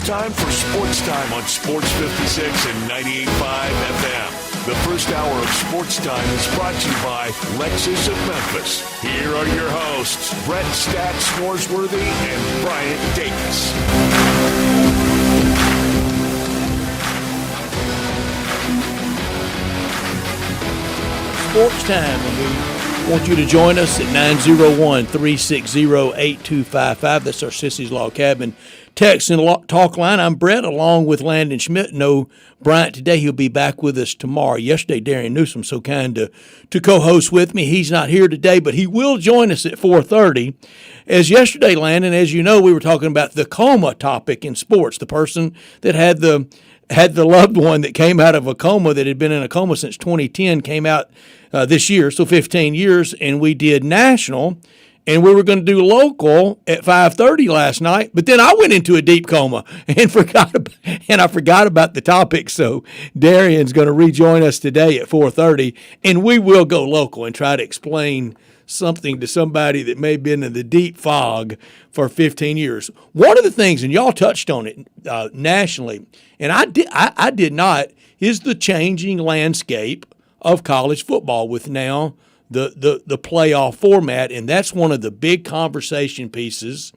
It's time for Sportstime on Sports 56 and 98.5 FM. The first hour of Sportstime is brought to you by Lexus of Memphis. Here are your hosts, Brett Stats Snoresworthy and Bryant Dacus. Sportstime, and we want you to join us at 901-360-8255. That's our Sissy's Log Cabin text and talk line. I'm Brett, along with Landon Schmidt. No Bryant today. He'll be back with us tomorrow. Yesterday, Darian Newsom so kind to co-host with me. He's not here today, but he will join us at 4:30. As yesterday, Landon, as you know, we were talking about the coma topic in sports. The person that had the loved one that came out of a coma, that had been in a coma since 2010, came out this year, so 15 years, and we did national, and we were going to do local at 5:30 last night, but then I went into a deep coma and I forgot about the topic. So Darian's going to rejoin us today at 4:30, and we will go local and try to explain something to somebody that may have been in the deep fog for 15 years. One of the things, and y'all touched on it nationally, and I did not, is the changing landscape of college football with now the playoff format, and that's one of the big conversation pieces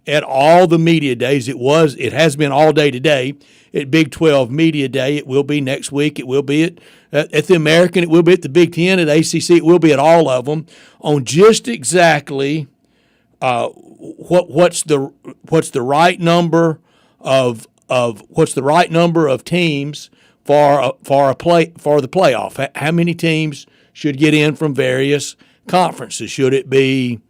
at all the media days. It has been all day today at Big 12 Media Day. It will be next week. It will be at the American. It will be at the Big 10, at ACC. It will be at all of them on just exactly what's the right number of teams for the playoff. How many teams should get in from various conferences? Should it be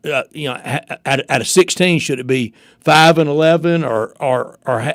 out of 16? Should it be 5 and 11, or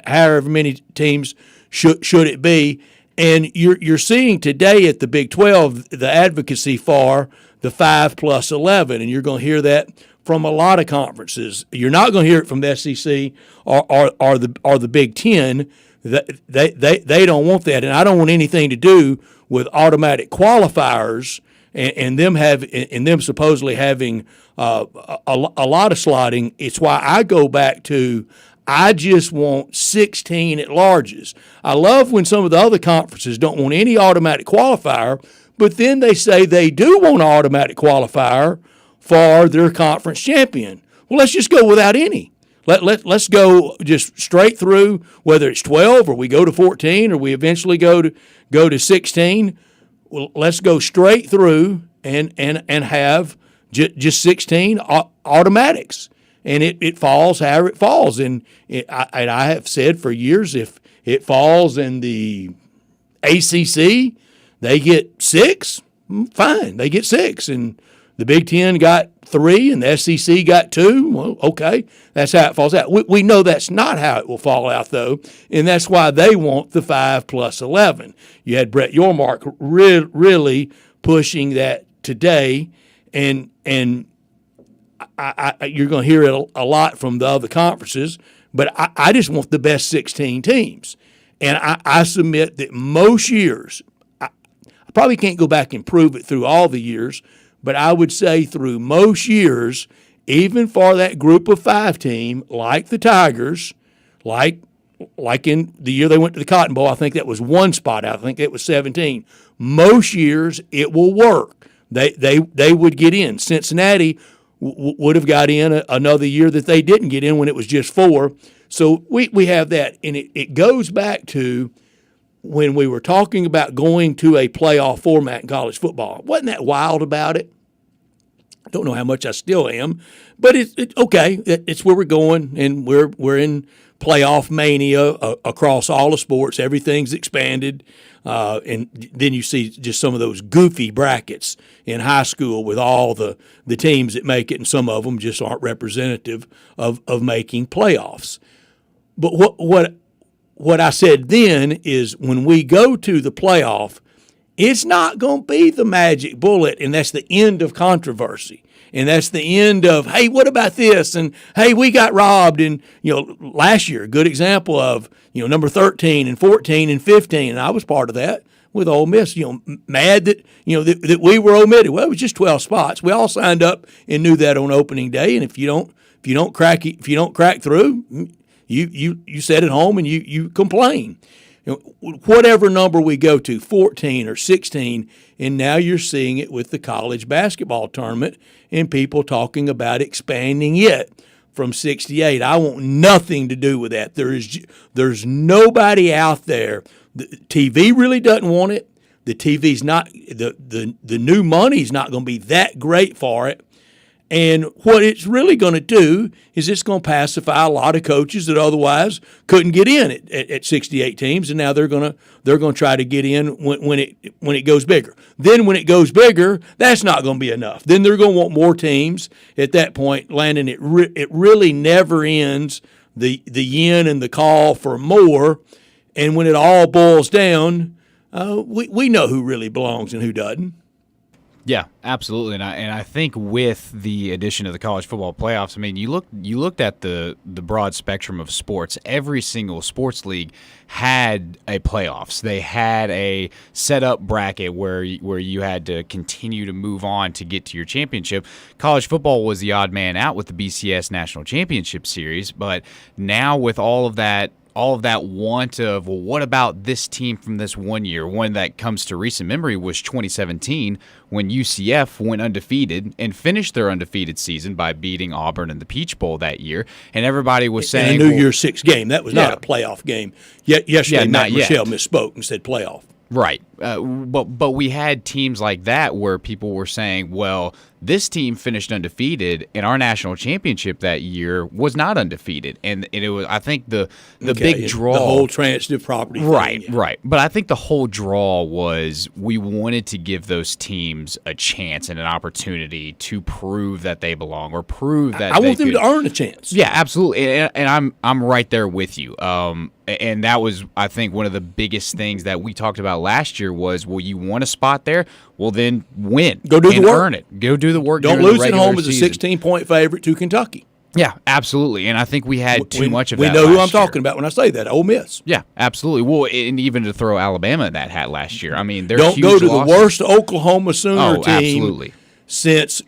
however many teams should it be? And you're seeing today at the Big 12 the advocacy for the 5 plus 11, and you're going to hear that from a lot of conferences. You're not going to hear it from the SEC or the Big 10. They don't want that, and I don't want anything to do with automatic qualifiers and them supposedly having a lot of slotting. It's why I go back to, I just want 16 at larges. I love when some of the other conferences don't want any automatic qualifier, but then they say they do want an automatic qualifier for their conference champion. Well, let's just go without any. Let's go just straight through, whether it's 12 or we go to 14 or we eventually go to 16. Well, let's go straight through and have just 16 automatics, and it falls however it falls. And I have said for years, if it falls in the ACC, they get 6. Fine, they get 6, and the Big 10 got 3 and the SEC got 2. Well, okay, that's how it falls out. We know that's not how it will fall out, though, and that's why they want the 5 plus 11. You had Brett Yormark really pushing that today, and you're going to hear it a lot from the other conferences, but I just want the best 16 teams. And I submit that most years, I probably can't go back and prove it through all the years, but I would say through most years, even for that group of 5 team, like the Tigers, like in the year they went to the Cotton Bowl, I think that was 1 spot out. I think it was 17. Most years it will work. They would get in. Cincinnati would have got in another year that they didn't get in when it was just 4. So we have that, and it goes back to when we were talking about going to a playoff format in college football. Wasn't that wild about it? I don't know how much I still am, but it's okay. It's where we're going, and we're in playoff mania across all the sports. Everything's expanded, and then you see just some of those goofy brackets in high school with all the teams that make it, and some of them just aren't representative of making playoffs. But what I said then is, when we go to the playoff, it's not going to be the magic bullet, and that's the end of controversy. And that's the end of, hey, what about this? And, hey, we got robbed. And, last year, a good example of, number 13 and 14 and 15, and I was part of that with Ole Miss, mad that, that we were omitted. Well, it was just 12 spots. We all signed up and knew that on opening day, and if you don't crack through, You sit at home and you complain. Whatever number we go to, 14 or 16, and now you're seeing it with the college basketball tournament and people talking about expanding it from 68. I want nothing to do with that. There's nobody out there. The TV really doesn't want it. The TV's not the new money's not going to be that great for it. And what it's really going to do is it's going to pacify a lot of coaches that otherwise couldn't get in at 68 teams, and now they're going to try to get in when it goes bigger. Then when it goes bigger, that's not going to be enough. Then they're going to want more teams at that point. Landon, it really never ends. The yin and the call for more, and when it all boils down, we know who really belongs and who doesn't. Yeah, absolutely, and I think with the addition of the college football playoffs, I mean, you looked at the broad spectrum of sports. Every single sports league had a playoffs. They had a set up bracket where you had to continue to move on to get to your championship. College football was the odd man out with the BCS National Championship Series, but now with all of that want of, well, what about this team from this one year? One that comes to recent memory was 2017 when UCF went undefeated and finished their undefeated season by beating Auburn in the Peach Bowl that year. And everybody was saying, a New Year's Six game. That was not a playoff game. Yesterday, Matt Michelle misspoke and said playoff. Right. But we had teams like that where people were saying, well, this team finished undefeated, and our national championship that year was not undefeated. And it was, I think, the big draw. The whole transitive property thing. Right. But I think the whole draw was we wanted to give those teams a chance and an opportunity to prove that they belong or prove that I want them to earn a chance. Yeah, absolutely. And I'm right there with you. And that was, I think, one of the biggest things that we talked about last year was, well, you want a spot there? Well, then win. Go do the work. Earn it. Go do the work. Don't lose at home as a 16-point favorite to Kentucky. Yeah, absolutely. And I think we had too much of that. We know who I'm talking about when I say that. Ole Miss. Yeah, absolutely. Well, and even to throw Alabama in that hat last year. I mean, they're don't go to the worst Oklahoma Sooner team absolutely. Since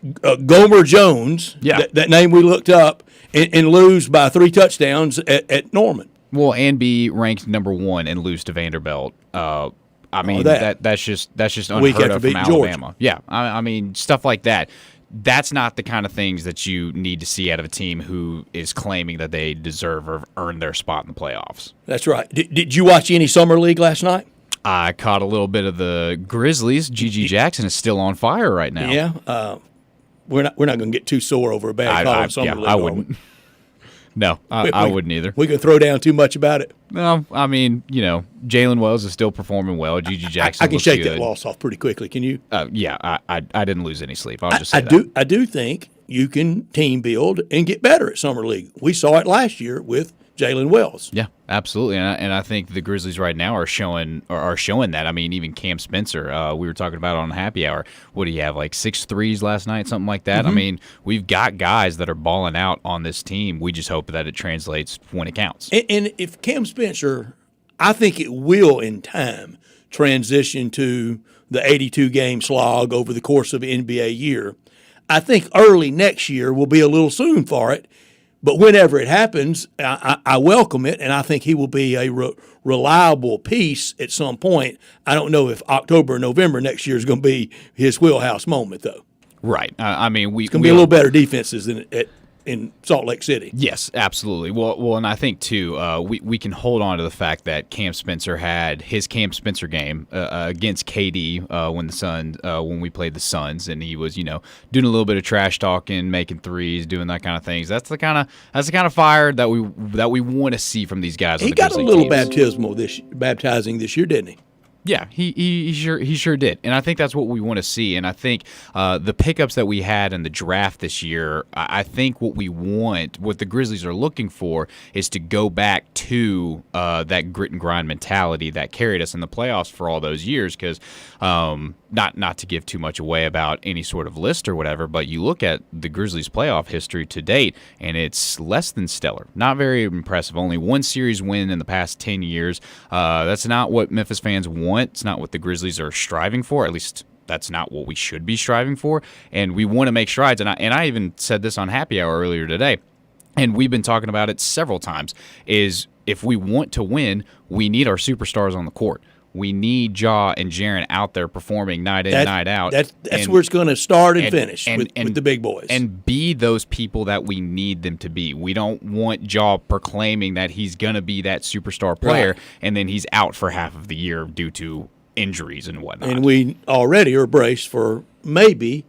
Gomer Jones, that name we looked up, and lose by 3 touchdowns at Norman. Well, and be ranked number 1 and lose to Vanderbilt. I mean, that's just unheard of from Alabama. Georgia. Yeah, I mean, stuff like that. That's not the kind of things that you need to see out of a team who is claiming that they deserve or earn their spot in the playoffs. That's right. Did you watch any summer league last night? I caught a little bit of the Grizzlies. G.G. Jackson is still on fire right now. Yeah, we're not going to get too sore over a bad call in summer league. I wouldn't. No, I wouldn't either. We can throw down too much about it. No, I mean, Jalen Wells is still performing well. G.G. Jackson I can shake good. that loss off pretty quickly. Can you? Yeah, I didn't lose any sleep. I'll just say that. I do think you can team build and get better at summer league. We saw it last year with Jalen Wells. Yeah, absolutely, and I think the Grizzlies right now are showing that. I mean, even Cam Spencer, we were talking about on Happy Hour. What do you have, like 6 threes last night, something like that? Mm-hmm. I mean, we've got guys that are balling out on this team. We just hope that it translates when it counts. And if Cam Spencer, I think it will in time transition to the 82-game slog over the course of an NBA year. I think early next year will be a little soon for it. But whenever it happens, I welcome it, and I think he will be a reliable piece at some point. I don't know if October or November next year is going to be his wheelhouse moment, though. Right. I mean, it's going to be a little better defenses than in Salt Lake City. Yes, absolutely. Well, and I think too, we can hold on to the fact that Cam Spencer had his Cam Spencer game against KD when we played the Suns, and he was doing a little bit of trash talking, making threes, doing that kind of things. That's the kind of fire that we want to see from these guys. He got a little baptizing this year, didn't he? Yeah, he sure did, and I think that's what we want to see. And I think the pickups that we had in the draft this year, I think what the Grizzlies are looking for, is to go back to that grit and grind mentality that carried us in the playoffs for all those years. Because not to give too much away about any sort of list or whatever, but you look at the Grizzlies' playoff history to date, and it's less than stellar. Not very impressive. Only 1 series win in the past 10 years. That's not what Memphis fans want. It's not what the Grizzlies are striving for. At least that's not what we should be striving for. And we want to make strides. And I even said this on Happy Hour earlier today. and we've been talking about it several times, is if we want to win, we need our superstars on the court. We need Ja and Jaren out there performing night in, night out. That's where it's going to start and finish with the big boys. And be those people that we need them to be. We don't want Ja proclaiming that he's going to be that superstar player, and then he's out for half of the year due to injuries and whatnot. And we already are braced for maybe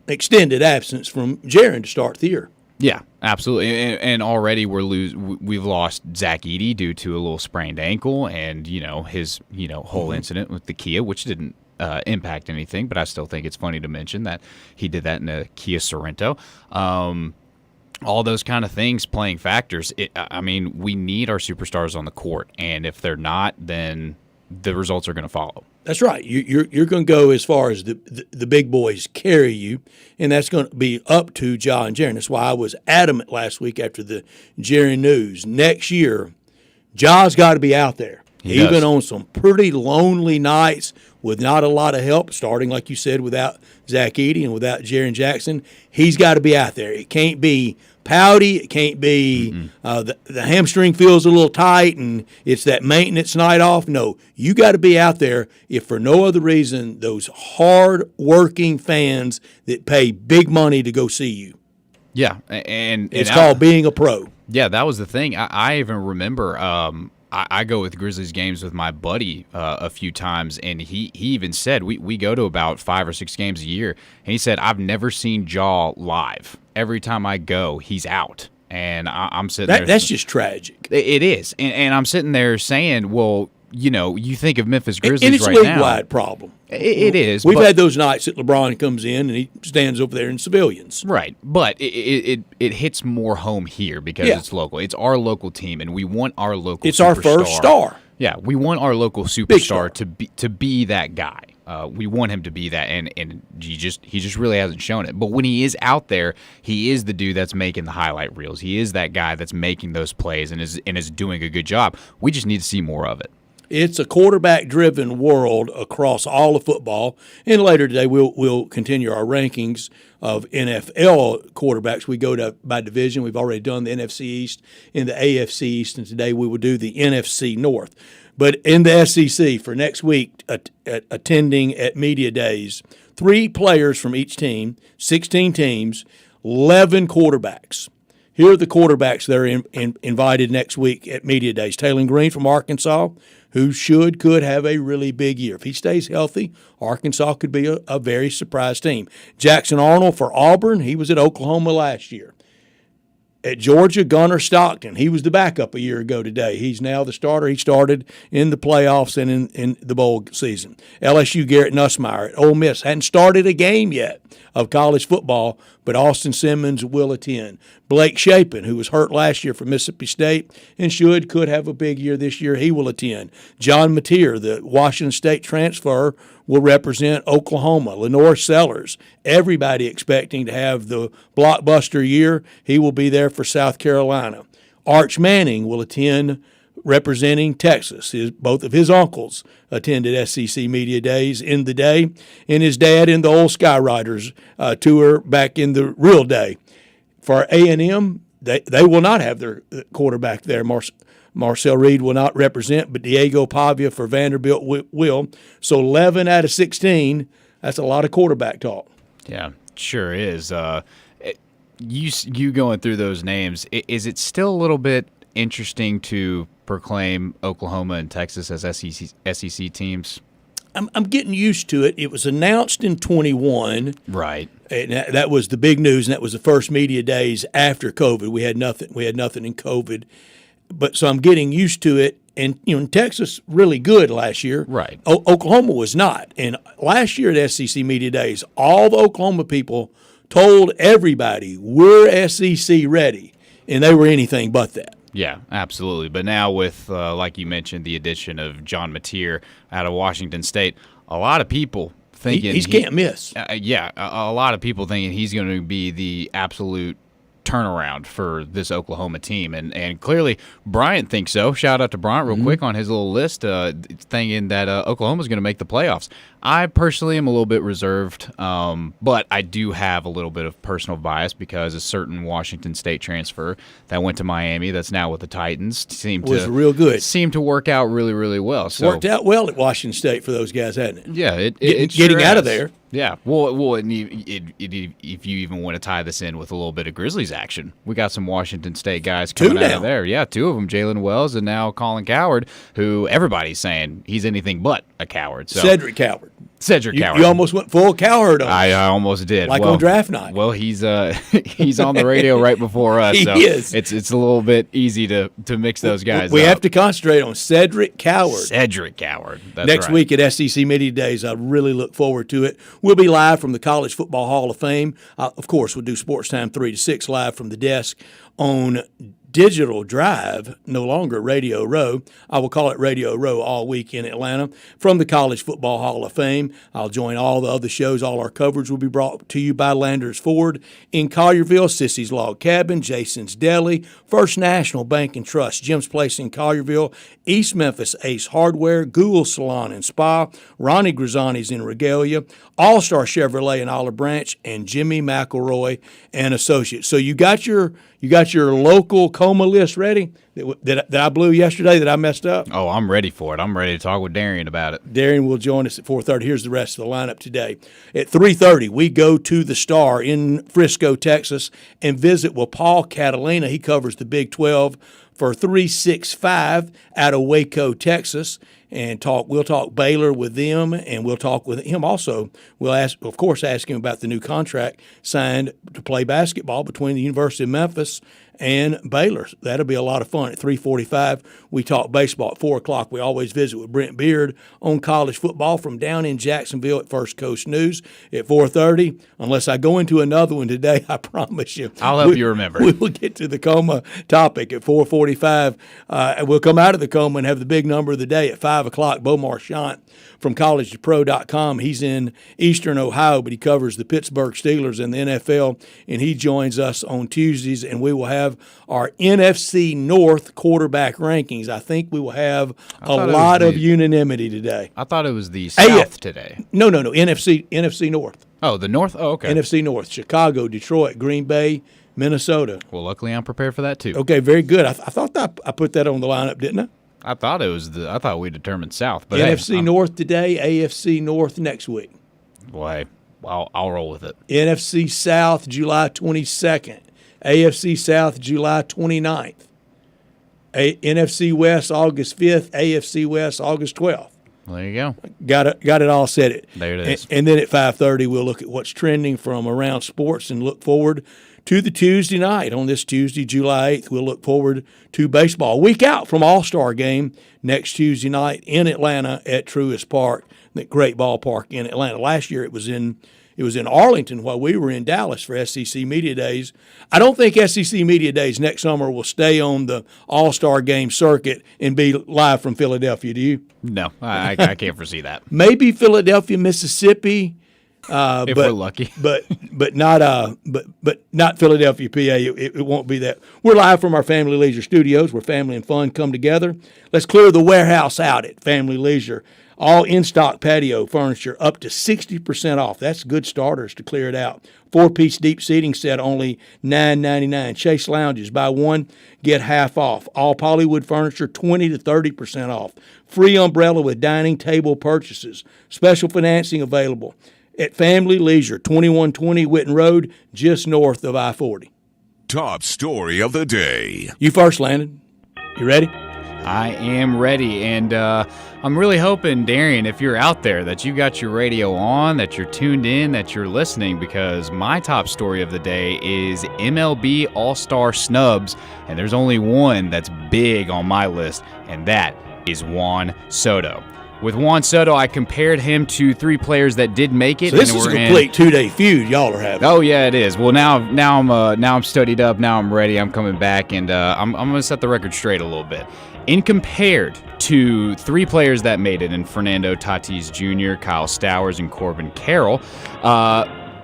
extended absence from Jaren to start the year. Yeah, absolutely. And already we've lost Zach Edey due to a little sprained ankle and, his, whole incident with the Kia, which didn't impact anything, but I still think it's funny to mention that he did that in a Kia Sorrento. All those kind of things playing factors. We need our superstars on the court, and if they're not, then the results are going to follow. That's right. You're going to go as far as the big boys carry you, and that's going to be up to Ja and Jaren. That's why I was adamant last week after the Jaren news. Next year, Ja's got to be out there, even on some pretty lonely nights with not a lot of help, starting, like you said, without Zach Edey and without Jaren Jackson. He's got to be out there. It can't be pouty. It can't be the hamstring feels a little tight and it's that maintenance night off. No, you got to be out there if for no other reason those hard-working fans that pay big money to go see you. Yeah, and it's called being a pro. Yeah, that was the thing. I even remember I go with Grizzlies games with my buddy a few times, and he even said we go to about 5 or 6 games a year, and he said, I've never seen Ja live. Every time I go, he's out. And I'm sitting there. That's just tragic. It is. And I'm sitting there saying, well, you think of Memphis Grizzlies and it's right now. It's a league-wide problem. It is. We've had those nights that LeBron comes in and he stands over there in civilians. Right. But it hits more home here because it's local. It's our local team, and we want our local It's superstar. our first star. Yeah, we want our local superstar to be that guy. We want him to be that, and he just really hasn't shown it. But when he is out there, he is the dude that's making the highlight reels. He is that guy that's making those plays and is doing a good job. We just need to see more of it. It's a quarterback-driven world across all of football. And later today, we'll continue our rankings of NFL quarterbacks. We go by division. We've already done the NFC East and the AFC East, and today we will do the NFC North. But in the SEC for next week, attending at media days, 3 players from each team, 16 teams, 11 quarterbacks. Here are the quarterbacks that are invited next week at media days. Taylor Green from Arkansas, who could have a really big year. If he stays healthy, Arkansas could be a very surprise team. Jackson Arnold for Auburn, he was at Oklahoma last year. At Georgia, Gunnar Stockton, he was the backup a year ago today. He's now the starter. He started in the playoffs and in the bowl season. LSU, Garrett Nussmeier at Ole Miss, hadn't started a game yet of college football, but Austin Simmons will attend. Blake Shapen, who was hurt last year for Mississippi State and could have a big year this year, he will attend. John Mateer, the Washington State transfer, will represent Oklahoma. Lenore Sellers, everybody expecting to have the blockbuster year. He will be there for South Carolina. Arch Manning will attend representing Texas. Both of his uncles attended SEC Media Days in the day, and his dad in the old Skyriders tour back in the real day. For A&M, they will not have their quarterback there. Marcel Reed will not represent, but Diego Pavia for Vanderbilt will. So 11 out of 16, that's a lot of quarterback talk. Yeah, sure is. You going through those names, is it still a little bit interesting to proclaim Oklahoma and Texas as SEC teams? I'm getting used to it. It was announced in 21. Right. And that was the big news, and that was the first media days after COVID. We had nothing in COVID. But so I'm getting used to it. And, Texas really good last year. Right. Oklahoma was not. And last year at SEC Media Days, all the Oklahoma people told everybody, we're SEC ready. And they were anything but that. Yeah, absolutely. But now with, like you mentioned, the addition of John Mateer out of Washington State, a lot of people thinking he can't miss. A lot of people thinking he's going to be the absolute turnaround for this Oklahoma team, and clearly Bryant thinks so. Shout out to Bryant real quick on his little list, thinking that Oklahoma's going to make the playoffs. I personally am a little bit reserved, but I do have a little bit of personal bias because a certain Washington State transfer that went to Miami, that's now with the Titans, was real good. Seemed to work out really, really well. So worked out well at Washington State for those guys, hadn't it? Yeah, getting sure out of has. there. Yeah, well, if you even want to tie this in with a little bit of Grizzlies action, we got some Washington State guys coming out of there. Yeah, 2 of them, Jalen Wells and now Colin Coward, who everybody's saying he's anything but a coward. So Cedric Coward. Coward. You almost went full Coward on I almost did. On draft night. Well, he's he's on the radio right before us. He so is. It's a little bit easy to mix those guys We up. have to concentrate on Cedric Coward. Cedric Coward. That's Next right. week at SEC Media Days, I really look forward to it. We'll be live from the College Football Hall of Fame. Of course, we'll do Sports Time 3 to 6 live from the desk on Digital Drive, no longer Radio Row. I will call it Radio Row all week in Atlanta from the College Football Hall of Fame. I'll join all the other shows. All our coverage will be brought to you by Landers Ford in Collierville, Sissy's Log Cabin, Jason's Deli, First National Bank and Trust, Jim's Place in Collierville, East Memphis Ace Hardware, Google Salon and Spa, Ronnie Grizzani's in Regalia, All-Star Chevrolet in Olive Branch, and Jimmy McElroy and Associates. So you got your local coma list ready that I blew yesterday that I messed up? Oh, I'm ready for it. I'm ready to talk with Darian about it. Darian will join us at 4:30. Here's the rest of the lineup today. At 3:30, we go to the Star in Frisco, Texas, and visit with Paul Catalina. He covers the Big 12 for 365 out of Waco, Texas, and we'll talk Baylor with them, and we'll talk with him also. We'll ask him about the new contract signed to play basketball between the University of Memphis and Baylor. That'll be a lot of fun. At 3:45, we talk baseball. At 4 o'clock, we always visit with Brent Beard on college football from down in Jacksonville at First Coast News. At 4:30, unless I go into another one today, I promise you. I'll help you remember. We will get to the coma topic at 4:45. We'll come out of the coma and have the big number of the day at 5 o'clock. Bo Marchant from collegetopro.com. He's in Eastern Ohio, but he covers the Pittsburgh Steelers and the NFL, and he joins us on Tuesdays, and we will have our NFC North quarterback rankings. I think we will have a lot of unanimity today. I thought it was the South today. No, NFC North. Oh, the North? Oh, okay. NFC North, Chicago, Detroit, Green Bay, Minnesota. Well, luckily I'm prepared for that too. Okay, very good. I thought that I put that on the lineup, didn't I? I thought we determined South, but NFC North today, AFC North next week. Boy, I'll roll with it. NFC South July 22nd, AFC South July 29th, NFC West August 5th, AFC West August 12th. Well, there you go. Got it all set. There it is. And then at 5:30, we'll look at what's trending from around sports and look forward to the Tuesday night. On this Tuesday, July 8th, we'll look forward to baseball. A week out from All-Star Game next Tuesday night in Atlanta at Truist Park, that great ballpark in Atlanta. Last year it was in Arlington while we were in Dallas for SEC Media Days. I don't think SEC Media Days next summer will stay on the All-Star Game circuit and be live from Philadelphia. Do you? No, I can't foresee that. Maybe Philadelphia, Mississippi. If we're lucky, but not Philadelphia, PA. It won't be that. We're live from our Family Leisure studios, where family and fun come together. Let's clear the warehouse out at Family Leisure. All in-stock patio furniture up to 60% off. That's good starters to clear it out. 4-piece deep seating set only $9.99. Chase Lounges, buy one, get half off. All Pollywood furniture 20 to 30% off. Free umbrella with dining table purchases. Special financing available at Family Leisure, 2120 Witten Road, just north of I-40. Top story of the day. You first, Landon. You ready? I am ready, and I'm really hoping, Darian, if you're out there, that you got your radio on, that you're tuned in, that you're listening, because my top story of the day is MLB All-Star snubs, and there's only one that's big on my list, and that is Juan Soto. With Juan Soto, I compared him to 3 players that did make it. So this is a complete 2-day feud y'all are having. Oh yeah, it is. Well, now I'm studied up. Now I'm ready. I'm coming back, and I'm going to set the record straight a little bit. In compared to 3 players that made it, in Fernando Tatis Jr., Kyle Stowers, and Corbin Carroll,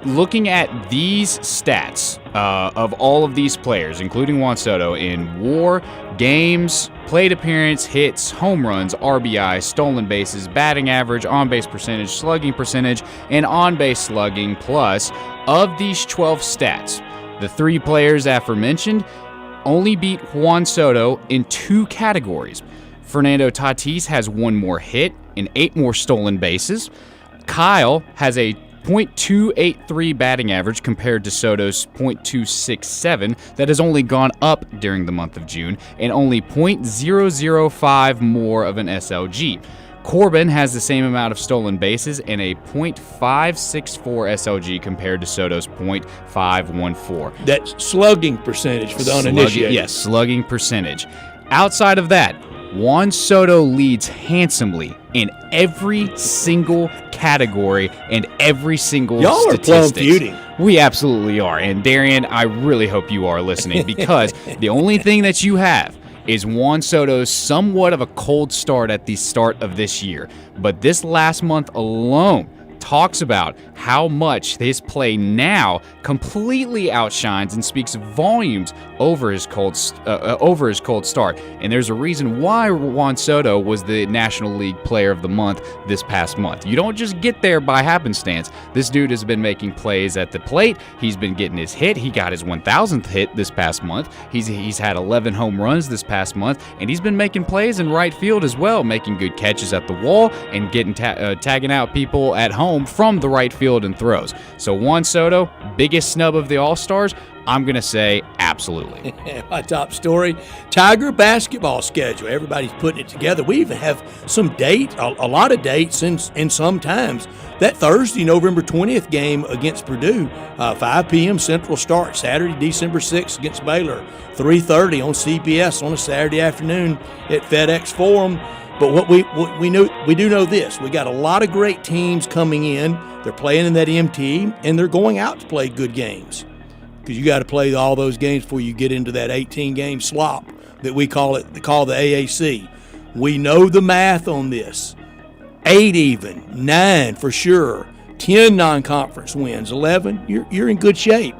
looking at these stats of all of these players, including Juan Soto, in WAR, games, plate appearance, hits, home runs, RBI, stolen bases, batting average, on-base percentage, slugging percentage, and on-base slugging plus, of these 12 stats, the 3 players aforementioned only beat Juan Soto in 2 categories. Fernando Tatis has 1 more hit and 8 more stolen bases. Kyle has a .283 batting average compared to Soto's .267 that has only gone up during the month of June, and only .005 more of an SLG. Corbin has the same amount of stolen bases and a .564 SLG compared to Soto's .514. That's slugging percentage for the uninitiated. Yes, slugging percentage. Outside of that, Juan Soto leads handsomely in every single category and every single Y'all statistics. are plum feuding. We absolutely are. And Darian, I really hope you are listening, because the only thing that you have is Juan Soto's somewhat of a cold start at the start of this year. But this last month alone talks about how much his play now completely outshines and speaks volumes over his cold start. And there's a reason why Juan Soto was the National League Player of the Month this past month. You don't just get there by happenstance. This dude has been making plays at the plate. He's been getting his hit. He got his 1,000th hit this past month. He's had 11 home runs this past month, and he's been making plays in right field as well, making good catches at the wall and getting tagging out people at home from the right field and throws. So Juan Soto, biggest snub of the All-Stars? I'm going to say absolutely. My top story, Tiger basketball schedule. Everybody's putting it together. We even have some a lot of dates and sometimes. That Thursday, November 20th game against Purdue, 5 p.m. Central start. Saturday, December 6th against Baylor, 3:30 on CBS on a Saturday afternoon at FedEx Forum. But what we do know this: we got a lot of great teams coming in. They're playing in that MT, and they're going out to play good games, because you got to play all those games before you get into that 18-game slop that we call the AAC. We know the math on this: 8 even, 9 for sure, 10 non-conference wins, 11. You're in good shape.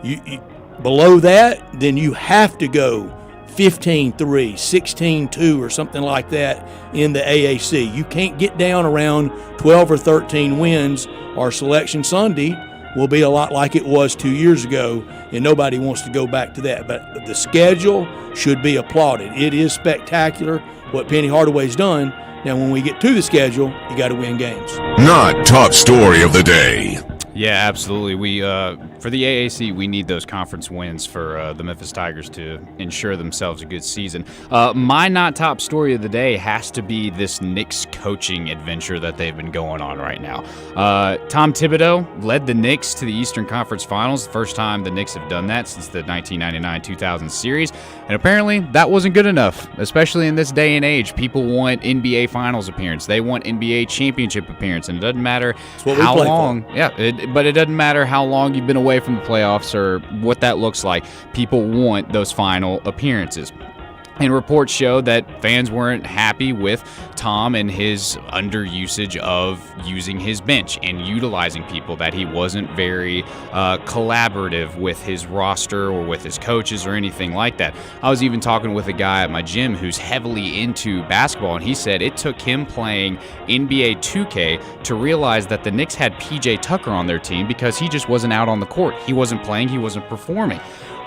You below that, then you have to go 15-3, 16-2, or something like that in the AAC. You can't get down around 12 or 13 wins, or Selection Sunday will be a lot like it was 2 years ago, and nobody wants to go back to that. But the schedule should be applauded. It is spectacular what Penny Hardaway's done. Now, when we get to the schedule, you got to win games. Not top story of the day. Yeah, absolutely. We for the AAC, we need those conference wins for the Memphis Tigers to ensure themselves a good season. My not top story of the day has to be this Knicks coaching adventure that they've been going on right now. Tom Thibodeau led the Knicks to the Eastern Conference Finals, the first time the Knicks have done that since the 1999-2000 series, and apparently that wasn't good enough, especially in this day and age. People want NBA Finals appearance. They want NBA championship appearance, and it doesn't matter how long. But it doesn't matter how long you've been away from the playoffs or what that looks like. People want those final appearances. And reports show that fans weren't happy with Tom and his underusage of using his bench and utilizing people, that he wasn't very collaborative with his roster or with his coaches or anything like that. I was even talking with a guy at my gym who's heavily into basketball, and he said it took him playing NBA 2K to realize that the Knicks had PJ Tucker on their team because he just wasn't out on the court. He wasn't playing, he wasn't performing.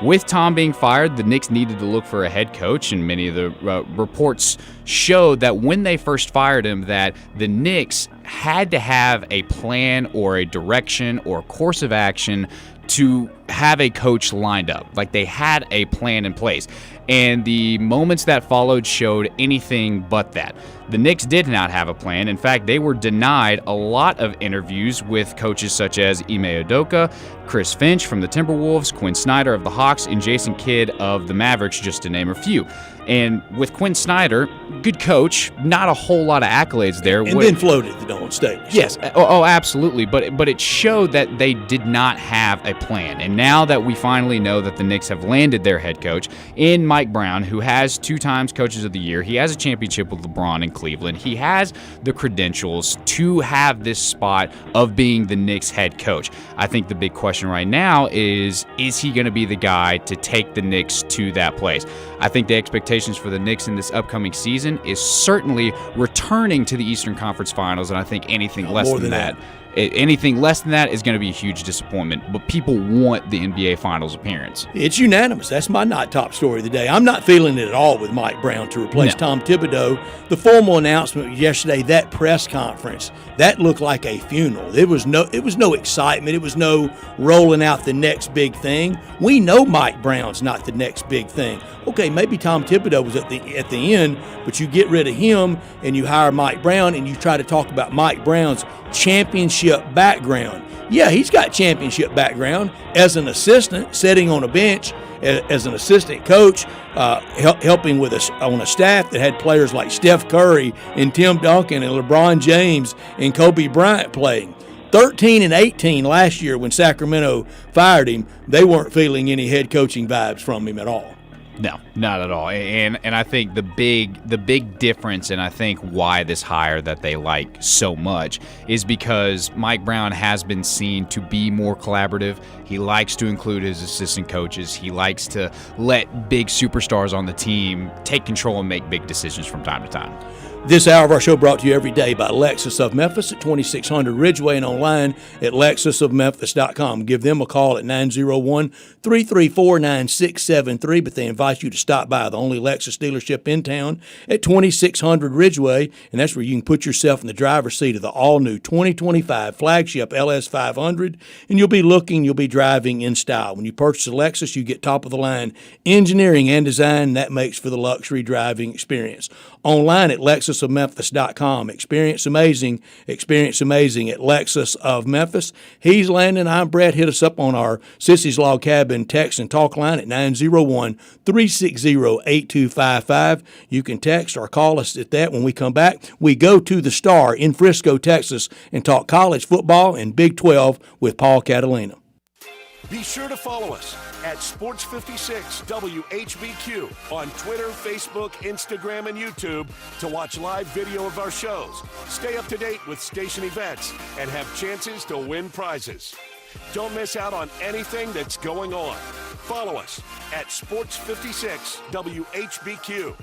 With Tom being fired, the Knicks needed to look for a head coach, and many of the reports showed that when they first fired him, that the Knicks had to have a plan or a direction or course of action to have a coach lined up. Like, they had a plan in place. And the moments that followed showed anything but that. The Knicks did not have a plan. In fact, they were denied a lot of interviews with coaches such as Ime Udoka, Chris Finch from the Timberwolves, Quinn Snyder of the Hawks, and Jason Kidd of the Mavericks, just to name a few. And with Quinn Snyder, good coach, not a whole lot of accolades there. And then floated the Dawn State. Yes, oh, absolutely. But it showed that they did not have a plan. And now that we finally know that the Knicks have landed their head coach in Mike Brown, who has 2 times Coaches of the Year, he has a championship with LeBron, Cleveland. He has the credentials to have this spot of being the Knicks head coach. I think the big question right now is he going to be the guy to take the Knicks to that place? I think the expectations for the Knicks in this upcoming season is certainly returning to the Eastern Conference Finals, and I think anything less than that is going to be a huge disappointment. But people want the NBA Finals appearance. It's unanimous. That's my not top story of the day. I'm not feeling it at all with Mike Brown to replace Tom Thibodeau. The formal announcement yesterday, that press conference, that looked like a funeral. It was no excitement. It was no rolling out the next big thing. We know Mike Brown's not the next big thing. Okay, maybe Tom Thibodeau was at the end, but you get rid of him and you hire Mike Brown and you try to talk about Mike Brown's championship background. Yeah, he's got championship background as an assistant, sitting on a bench as an assistant coach, helping on a staff that had players like Steph Curry and Tim Duncan and LeBron James and Kobe Bryant playing. 13-18 last year when Sacramento fired him, they weren't feeling any head coaching vibes from him at all. No, not at all. And I think the big difference, and I think why this hire that they like so much, is because Mike Brown has been seen to be more collaborative. He likes to include his assistant coaches. He likes to let big superstars on the team take control and make big decisions from time to time. This hour of our show brought to you every day by Lexus of Memphis at 2600 Ridgeway and online at lexusofmemphis.com. Give them a call at 901-334-9673, but they invite you to stop by the only Lexus dealership in town at 2600 Ridgeway, and that's where you can put yourself in the driver's seat of the all-new 2025 flagship LS500, and you'll be driving in style. When you purchase a Lexus, you get top-of-the-line engineering and design. That makes for the luxury driving experience. Online at lexusofmemphis.com. Experience amazing at Lexus of Memphis. He's Landon. I'm Brett. Hit us up on our Sissy's Log Cabin text and talk line at 901-360-8255. You can text or call us at that. When we come back, we go to the Star in Frisco, Texas, and talk college football and Big 12 with Paul Catalina. Be sure to follow us at Sports56 WHBQ on Twitter, Facebook, Instagram, and YouTube to watch live video of our shows, stay up to date with station events, and have chances to win prizes. Don't miss out on anything that's going on. Follow us at Sports56 WHBQ.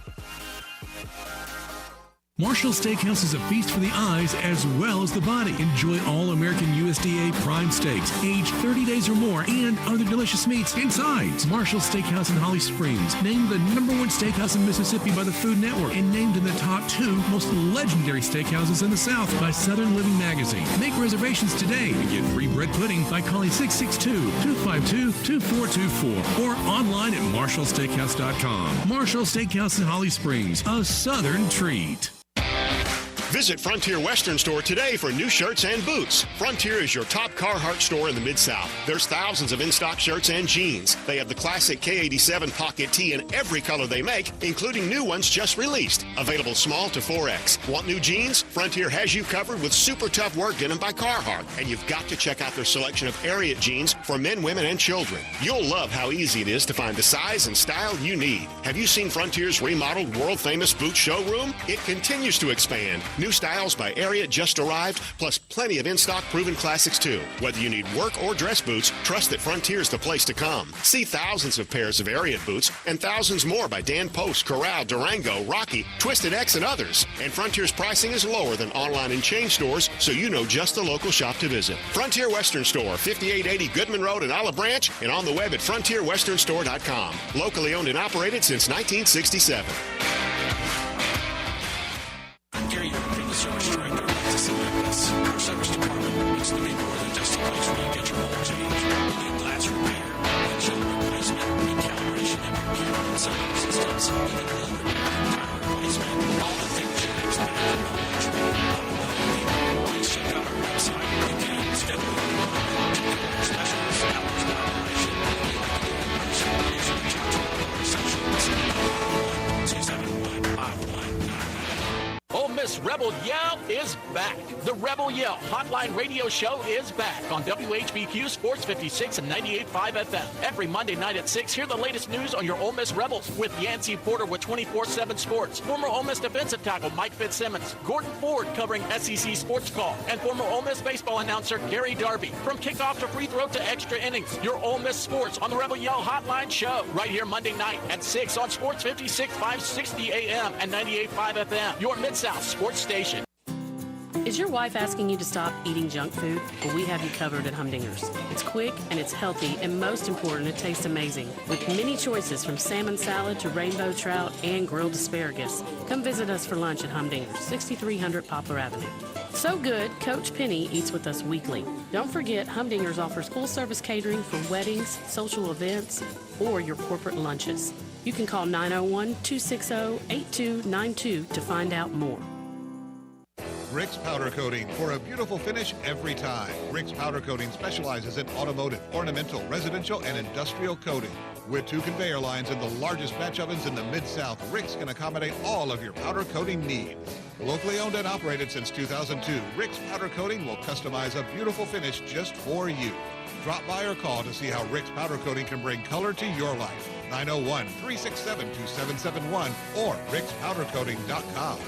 Marshall's Steakhouse is a feast for the eyes as well as the body. Enjoy all American USDA prime steaks, aged 30 days or more, and other delicious meats and sides. Marshall's Steakhouse in Holly Springs, named the #1 steakhouse in Mississippi by the Food Network, and named in the top 2 most legendary steakhouses in the South by Southern Living Magazine. Make reservations today and get free bread pudding by calling 662-252-2424 or online at marshallsteakhouse.com. Marshall Steakhouse in Holly Springs, a Southern treat. Visit Frontier Western Store today for new shirts and boots. Frontier is your top Carhartt store in the Mid-South. There's thousands of in-stock shirts and jeans. They have the classic K87 pocket tee in every color they make, including new ones just released. Available small to 4X. Want new jeans? Frontier has you covered with super tough work denim by Carhartt. And you've got to check out their selection of Ariat jeans for men, women, and children. You'll love how easy it is to find the size and style you need. Have you seen Frontier's remodeled world-famous boot showroom? It continues to expand. New styles by Ariat just arrived, plus plenty of in-stock proven classics too. Whether you need work or dress boots, trust that Frontier's the place to come. See thousands of pairs of Ariat boots and thousands more by Dan Post, Corral, Durango, Rocky, Twisted X, and others. And Frontier's pricing is lower than online and chain stores, so you know just the local shop to visit. Frontier Western Store, 5880 Goodman Road in Olive Branch, and on the web at frontierwesternstore.com. Locally owned and operated since 1967. Gary, from the service director of Lexus Memphis. Our service department needs to be more than just a place where you get your oil change. We need glass repair, windshield replacement, recalibration of your gear and sound systems, even leather, tire replacement, all the things you'd expect from an automotive. Please check out our website. You can schedule your specials, hours of operation, if you like to do in person, usually reach out to our reception. 2 Miss Rebel Yell is back. The Rebel Yell Hotline Radio Show is back on WHBQ Sports 56 and 98.5 FM. Every Monday night at 6, hear the latest news on your Ole Miss Rebels with Yancey Porter with 24/7 Sports, former Ole Miss defensive tackle Mike Fitzsimmons, Gordon Ford covering SEC Sports Call, and former Ole Miss baseball announcer Gary Darby. From kickoff to free throw to extra innings, your Ole Miss Sports on the Rebel Yell Hotline Show right here Monday night at 6 on Sports 56, 560 AM and 98.5 FM, your Mid-South sports station. Is your wife asking you to stop eating junk food? Well, we have you covered at Humdinger's. It's quick and it's healthy, and most important, it tastes amazing. With many choices from salmon salad to rainbow trout and grilled asparagus. Come visit us for lunch at Humdinger's, 6300 Poplar Avenue. So good, Coach Penny eats with us weekly. Don't forget, Humdinger's offers full-service catering for weddings, social events, or your corporate lunches. You can call 901-260-8292 to find out more. Rick's Powder Coating for a beautiful finish every time. Rick's Powder Coating specializes in automotive, ornamental, residential, and industrial coating. With 2 conveyor lines and the largest batch ovens in the Mid-South, Rick's can accommodate all of your powder coating needs. Locally owned and operated since 2002, Rick's Powder Coating will customize a beautiful finish just for you. Drop by or call to see how Rick's Powder Coating can bring color to your life. 901-367-2771 or rickspowdercoating.com.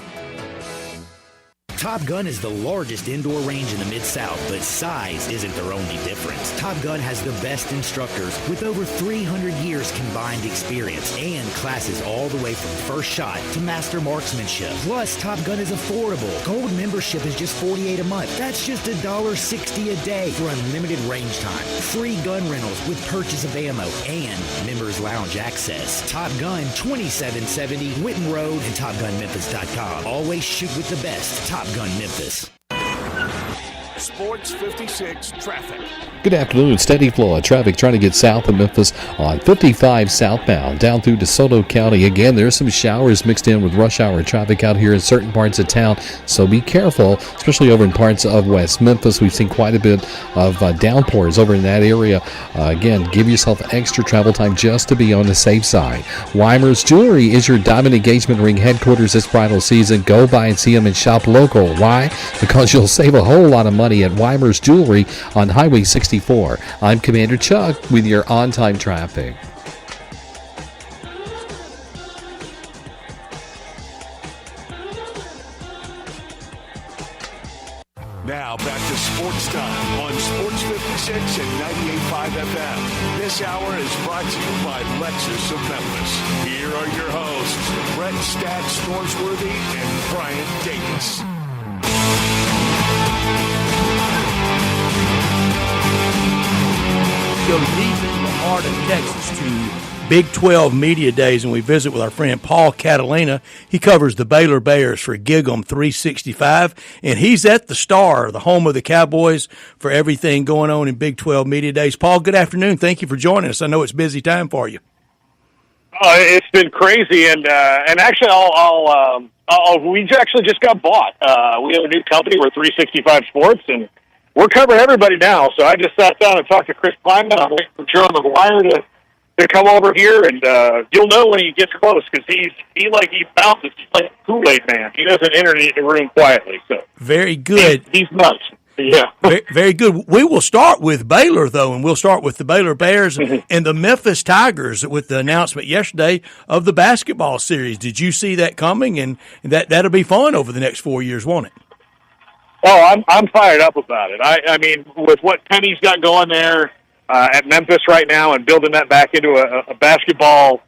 Top Gun is the largest indoor range in the Mid-South, but size isn't their only difference. Top Gun has the best instructors with over 300 years combined experience and classes all the way from first shot to master marksmanship. Plus, Top Gun is affordable. Gold membership is just $48 a month. That's just $1.60 a day for unlimited range time, free gun rentals with purchase of ammo, and members lounge access. Top Gun, 2770 Witten Road and TopGunMemphis.com. Always shoot with the best. Top Gun Memphis. Sports 56 traffic. Good afternoon. Steady flow of traffic trying to get south of Memphis on 55 southbound down through DeSoto County. Again, there's some showers mixed in with rush hour traffic out here in certain parts of town, so be careful, especially over in parts of West Memphis. We've seen quite a bit of downpours over in that area. Again, give yourself extra travel time just to be on the safe side. Weimer's Jewelry is your diamond engagement ring headquarters this bridal season. Go by and see them and shop local. Why? Because you'll save a whole lot of money at Weimer's Jewelry on Highway 64. I'm Commander Chuck with your on-time traffic. Now back to Sports Time on Sports 56 and 98.5 FM. This hour is brought to you by Lexus of Memphis. Here are your hosts, Brett Staggs Norsworthy and Brian Davis. Go deep into the heart of Texas to Big 12 Media Days, and we visit with our friend Paul Catalina. He covers the Baylor Bears for Gig 'em 365, and he's at the Star, the home of the Cowboys, for everything going on in Big 12 Media Days. Paul, good afternoon. Thank you for joining us. I know it's a busy time for you. It's been crazy, and actually, we actually just got bought. We have a new company. We're 365 Sports, and we're covering everybody now. So I just sat down and talked to Chris Kleinman. I'm waiting for Joe McGuire to come over here, and you'll know when he gets close because he bounces. He's like a Kool-Aid man. He doesn't enter the room quietly. So very good. He's nuts. Yeah. Very, very good. We will start with Baylor, though, and we'll start with the Baylor Bears and the Memphis Tigers with the announcement yesterday of the basketball series. Did you see that coming? And that'll be fun over the next 4 years, won't it? Oh, I'm fired up about it. I mean, with what Penny's got going there at Memphis right now and building that back into a basketball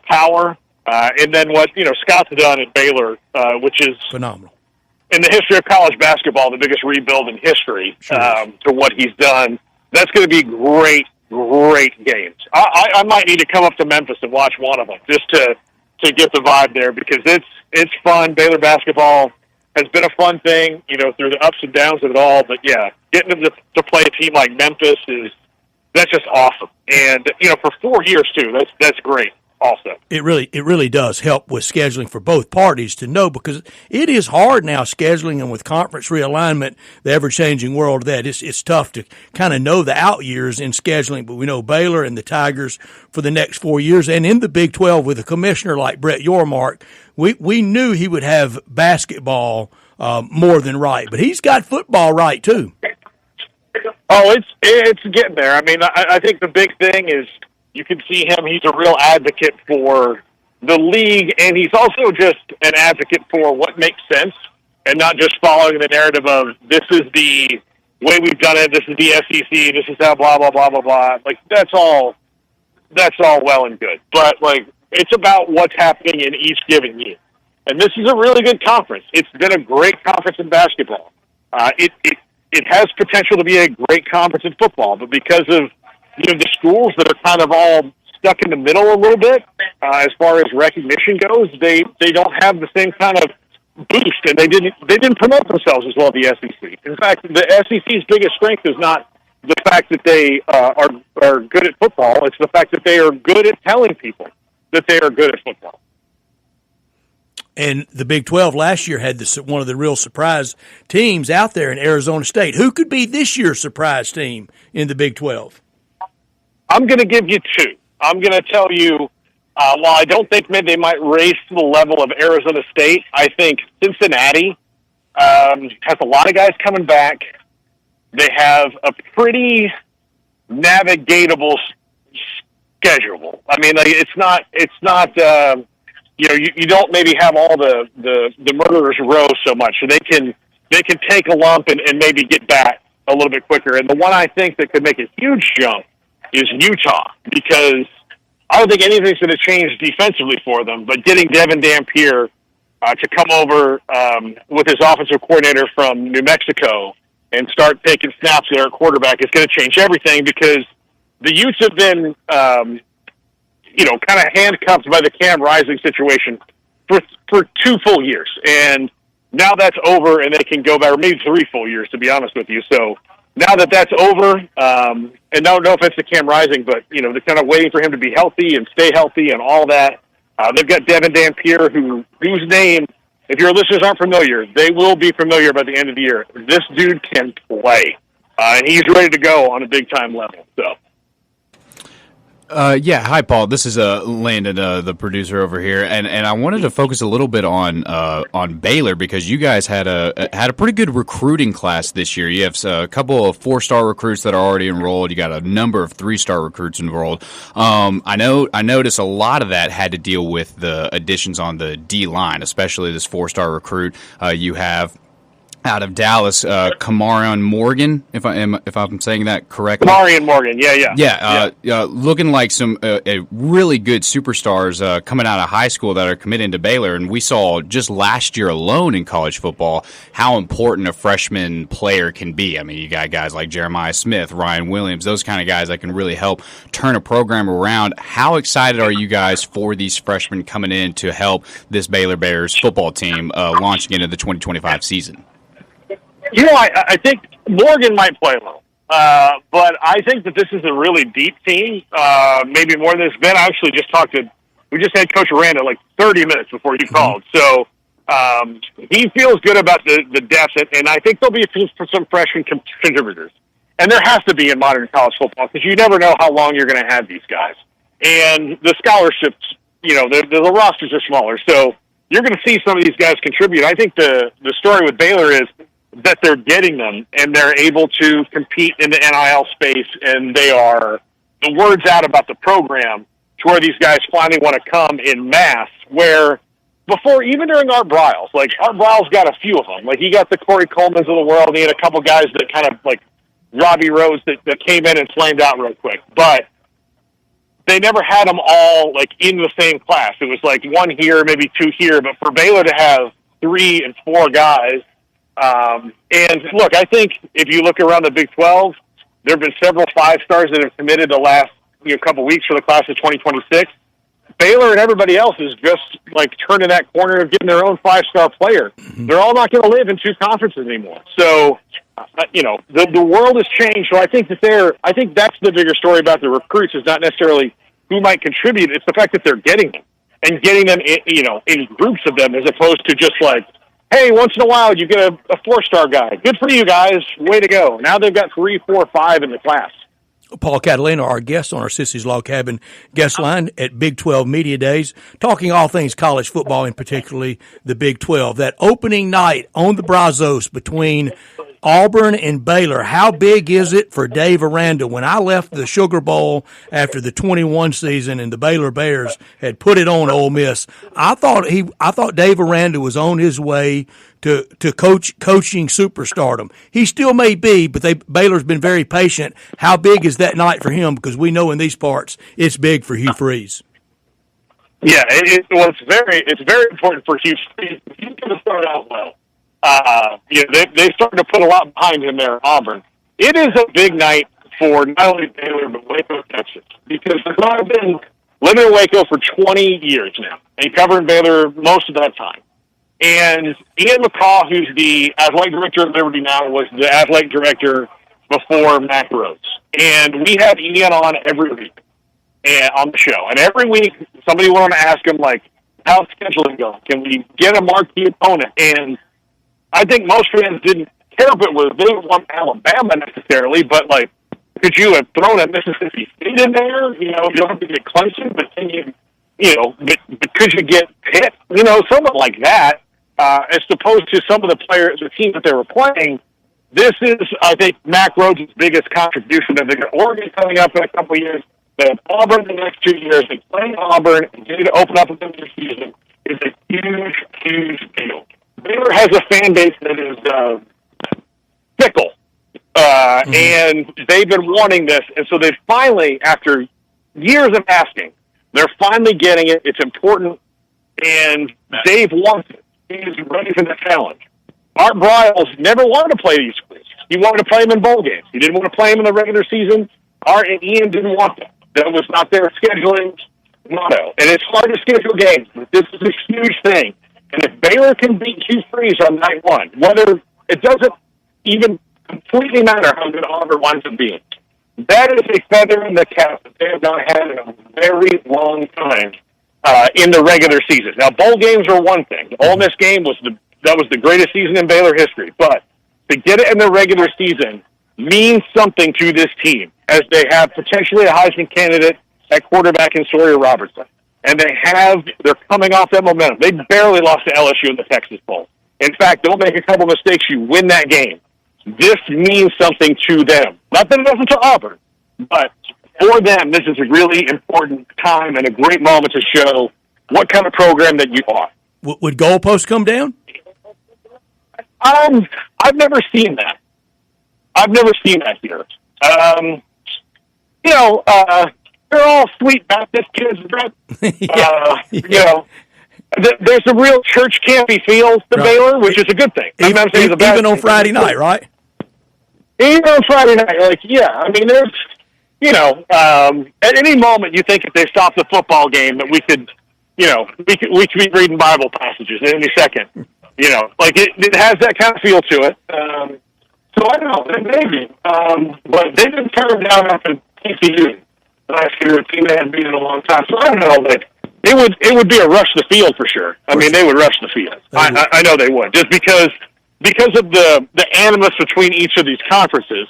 power, and then what Scott's done at Baylor, which is phenomenal. In the history of college basketball, the biggest rebuild in history to what he's done. That's going to be great games. I might need to come up to Memphis and watch one of them just to get the vibe there because it's fun. Baylor basketball has been a fun thing, through the ups and downs of it all. But yeah, getting them to play a team like Memphis that's just awesome. And for 4 years too, that's great. Also, it really does help with scheduling for both parties to know, because it is hard now scheduling, and with conference realignment, the ever-changing world of that, it's tough to kind of know the out years in scheduling. But we know Baylor and the Tigers for the next 4 years, and in the Big 12 with a commissioner like Brett Yormark, we knew he would have basketball more than right. But he's got football right too. Oh, it's getting there. I mean, I think the big thing is you can see him. He's a real advocate for the league, and he's also just an advocate for what makes sense and not just following the narrative of this is the way we've done it, this is the SEC, this is how blah, blah, blah, blah, blah. Like, that's all well and good. But, like, it's about what's happening in each given year. And this is a really good conference. It's been a great conference in basketball. It has potential to be a great conference in football, but because of the schools that are kind of all stuck in the middle a little bit, as far as recognition goes, they don't have the same kind of boost, and they didn't promote themselves as well as the SEC. In fact, the SEC's biggest strength is not the fact that they are good at football; it's the fact that they are good at telling people that they are good at football. And the Big 12 last year had one of the real surprise teams out there in Arizona State. Who could be this year's surprise team in the Big 12? I'm going to give you two. I'm going to tell you, while I don't think maybe they might raise to the level of Arizona State, I think Cincinnati has a lot of guys coming back. They have a pretty navigatable schedule. I mean, like, it's not. You don't maybe have all the murderers row so much, so they can take a lump and maybe get back a little bit quicker. And the one I think that could make a huge jump is Utah, because I don't think anything's going to change defensively for them. But getting Devin Dampier to come over with his offensive coordinator from New Mexico and start taking snaps there at quarterback is going to change everything, because the Utes have been kind of handcuffed by the Cam Rising situation for 2 full years. And now that's over, and they can go back, or maybe 3 full years, to be honest with you. So now that that's over, and no offense to Cam Rising, but, they're kind of waiting for him to be healthy and stay healthy and all that. They've got Devin Dampier, whose name, if your listeners aren't familiar, they will be familiar by the end of the year. This dude can play, and he's ready to go on a big-time level. So. Yeah, hi Paul. This is Landon, the producer over here, and I wanted to focus a little bit on Baylor, because you guys had a pretty good recruiting class this year. You have a couple of 4-star recruits that are already enrolled. You got a number of 3-star recruits enrolled. I noticed a lot of that had to deal with the additions on the D line, especially this 4-star recruit you have out of Dallas, Kamarion Morgan, if I'm saying that correctly. Kamarion Morgan, yeah. Looking like some really good superstars coming out of high school that are committing to Baylor, and we saw just last year alone in college football how important a freshman player can be. I mean, you got guys like Jeremiah Smith, Ryan Williams, those kind of guys that can really help turn a program around. How excited are you guys for these freshmen coming in to help this Baylor Bears football team launching into the 2025 season? I think Morgan might play low, but I think that this is a really deep team, maybe more than it's been. I actually we just had Coach Aranda like 30 minutes before he called, so he feels good about the depth, and I think there'll be some freshman contributors. And there has to be in modern college football, because you never know how long you're going to have these guys. And the scholarships, the rosters are smaller, so you're going to see some of these guys contribute. I think the story with Baylor is that they're getting them, and they're able to compete in the NIL space, and the word's out about the program to where these guys finally want to come in mass, where before, even during Art Briles, like Art Briles got a few of them. Like, he got the Corey Colemans of the world, and he had a couple guys that kind of like Robbie Rose that came in and flamed out real quick. But they never had them all like in the same class. It was like 1 here, maybe 2 here. But for Baylor to have 3 and 4 guys, and look, I think if you look around the Big 12, there have been several 5-stars that have committed the last couple weeks for the class of 2026. Baylor and everybody else is just like turning that corner of getting their own 5-star player. They're all not going to live in 2 conferences anymore. So, the world has changed. So I think that's the bigger story about the recruits, is not necessarily who might contribute. It's the fact that they're getting them, and getting them in groups of them, as opposed to just like, hey, once in a while you get a 4-star guy. Good for you guys. Way to go. Now they've got 3, 4, 5 in the class. Paul Catalina, our guest on our Sissy's Log Cabin guest line at Big 12 Media Days, talking all things college football and particularly the Big 12. That opening night on the Brazos between Auburn and Baylor, how big is it for Dave Aranda? When I left the Sugar Bowl after the 21 season and the Baylor Bears had put it on Ole Miss, I thought Dave Aranda was on his way to coaching superstardom. He still may be, but Baylor's been very patient. How big is that night for him? Because we know in these parts it's big for Hugh Freeze. Yeah, it's very important for Hugh Freeze. He's going to start out well. They started to put a lot behind him there at Auburn. It is a big night for not only Baylor but Waco, Texas, because I've been living in Waco for 20 years now and covering Baylor most of that time. And Ian McCaw, who's the athletic director at Liberty now, was the athletic director before Mac Rhodes. And we have Ian on every week on the show. And every week, somebody wanted to ask him, like, how's scheduling going? Can we get a marquee opponent? And I think most fans didn't care if they didn't want Alabama necessarily, but, like, could you have thrown a Mississippi State in there? You don't have to get Clemson, but can but could you get Pitt? Something like that. As opposed to some of the teams that they were playing, this is, I think, Mac Rhodes' biggest contribution. They got Oregon coming up in a couple of years. They have Auburn the next 2 years. They play Auburn and continue to open up with them this season is a huge, huge deal. Baylor has a fan base that is fickle, and they've been wanting this. And so they finally, after years of asking, they're finally getting it. It's important, and Dave wants it. He's ready for the challenge. Art Briles never wanted to play these schools. He wanted to play them in bowl games. He didn't want to play them in the regular season. Art and Ian didn't want that. That was not their scheduling motto. And it's hard to schedule games, but this is a huge thing. And if Baylor can beat Hugh Freeze on night one, whether it doesn't even completely matter how good Auburn winds up being, that is a feather in the cap that they have not had in a very long time. In the regular season. Now, bowl games are one thing. The Ole Miss game was the greatest season in Baylor history. But to get it in the regular season means something to this team, as they have potentially a Heisman candidate at quarterback in Sawyer Robertson. And they're coming off that momentum. They barely lost to LSU in the Texas Bowl. In fact, don't make a couple mistakes. You win that game. This means something to them. Not that it doesn't to Auburn, but for them, this is a really important time and a great moment to show what kind of program that you are. Would goalposts come down? I've never seen that. Here. They're all sweet Baptist kids, Brett. There's a real church campy feel to Baylor, which is a good thing. Even on Friday night, right? Even on Friday night, there's. At any moment you think if they stop the football game that we could be reading Bible passages at any second. It has that kind of feel to it. So I don't know, maybe. But they didn't turn down after TCU last year, a team they hadn't been in a long time. So I don't know, but it would be a rush the field for sure. I mean, they would rush the field. I know they would, just because of the animus between each of these conferences.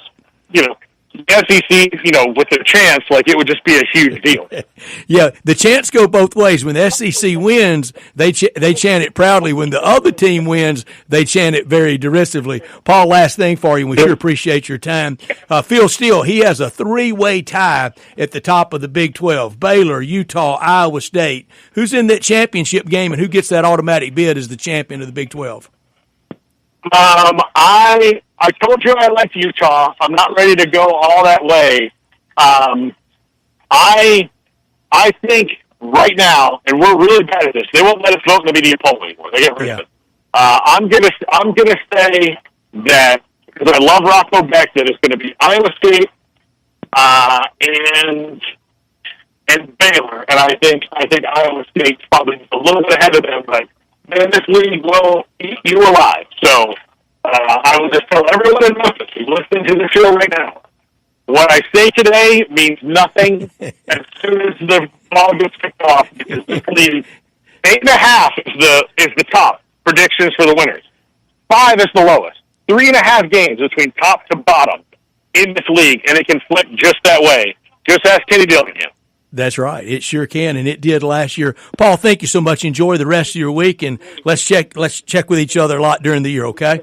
SEC, with their chance, it would just be a huge deal. Yeah, the chants go both ways. When the SEC wins, they chant it proudly. When the other team wins, they chant it very derisively. Paul, last thing for you, we sure appreciate your time. Phil Steele, he has a 3-way tie at the top of the Big 12. Baylor, Utah, Iowa State. Who's in that championship game, and who gets that automatic bid as the champion of the Big 12? I told you I liked Utah. I'm not ready to go all that way. I think right now, and we're really bad at this, they won't let us vote in the media poll anymore. They get rid of it. I'm gonna say that because I love Rocco Beck, that it's going to be Iowa State and Baylor, and I think Iowa State's probably a little bit ahead of them, but man, this league will eat you alive. So I will just tell everyone in Memphis who's listening to the show right now, what I say today means nothing as soon as the ball gets kicked off, because this league, 8.5 is the top predictions for the winners. 5 is the lowest. 3.5 games between top to bottom. in this league, and it can flip just that way. Just ask Kenny Dillingham. That's right. It sure can, and it did last year. Paul, thank you so much. Enjoy the rest of your week, and let's check with each other a lot during the year, okay?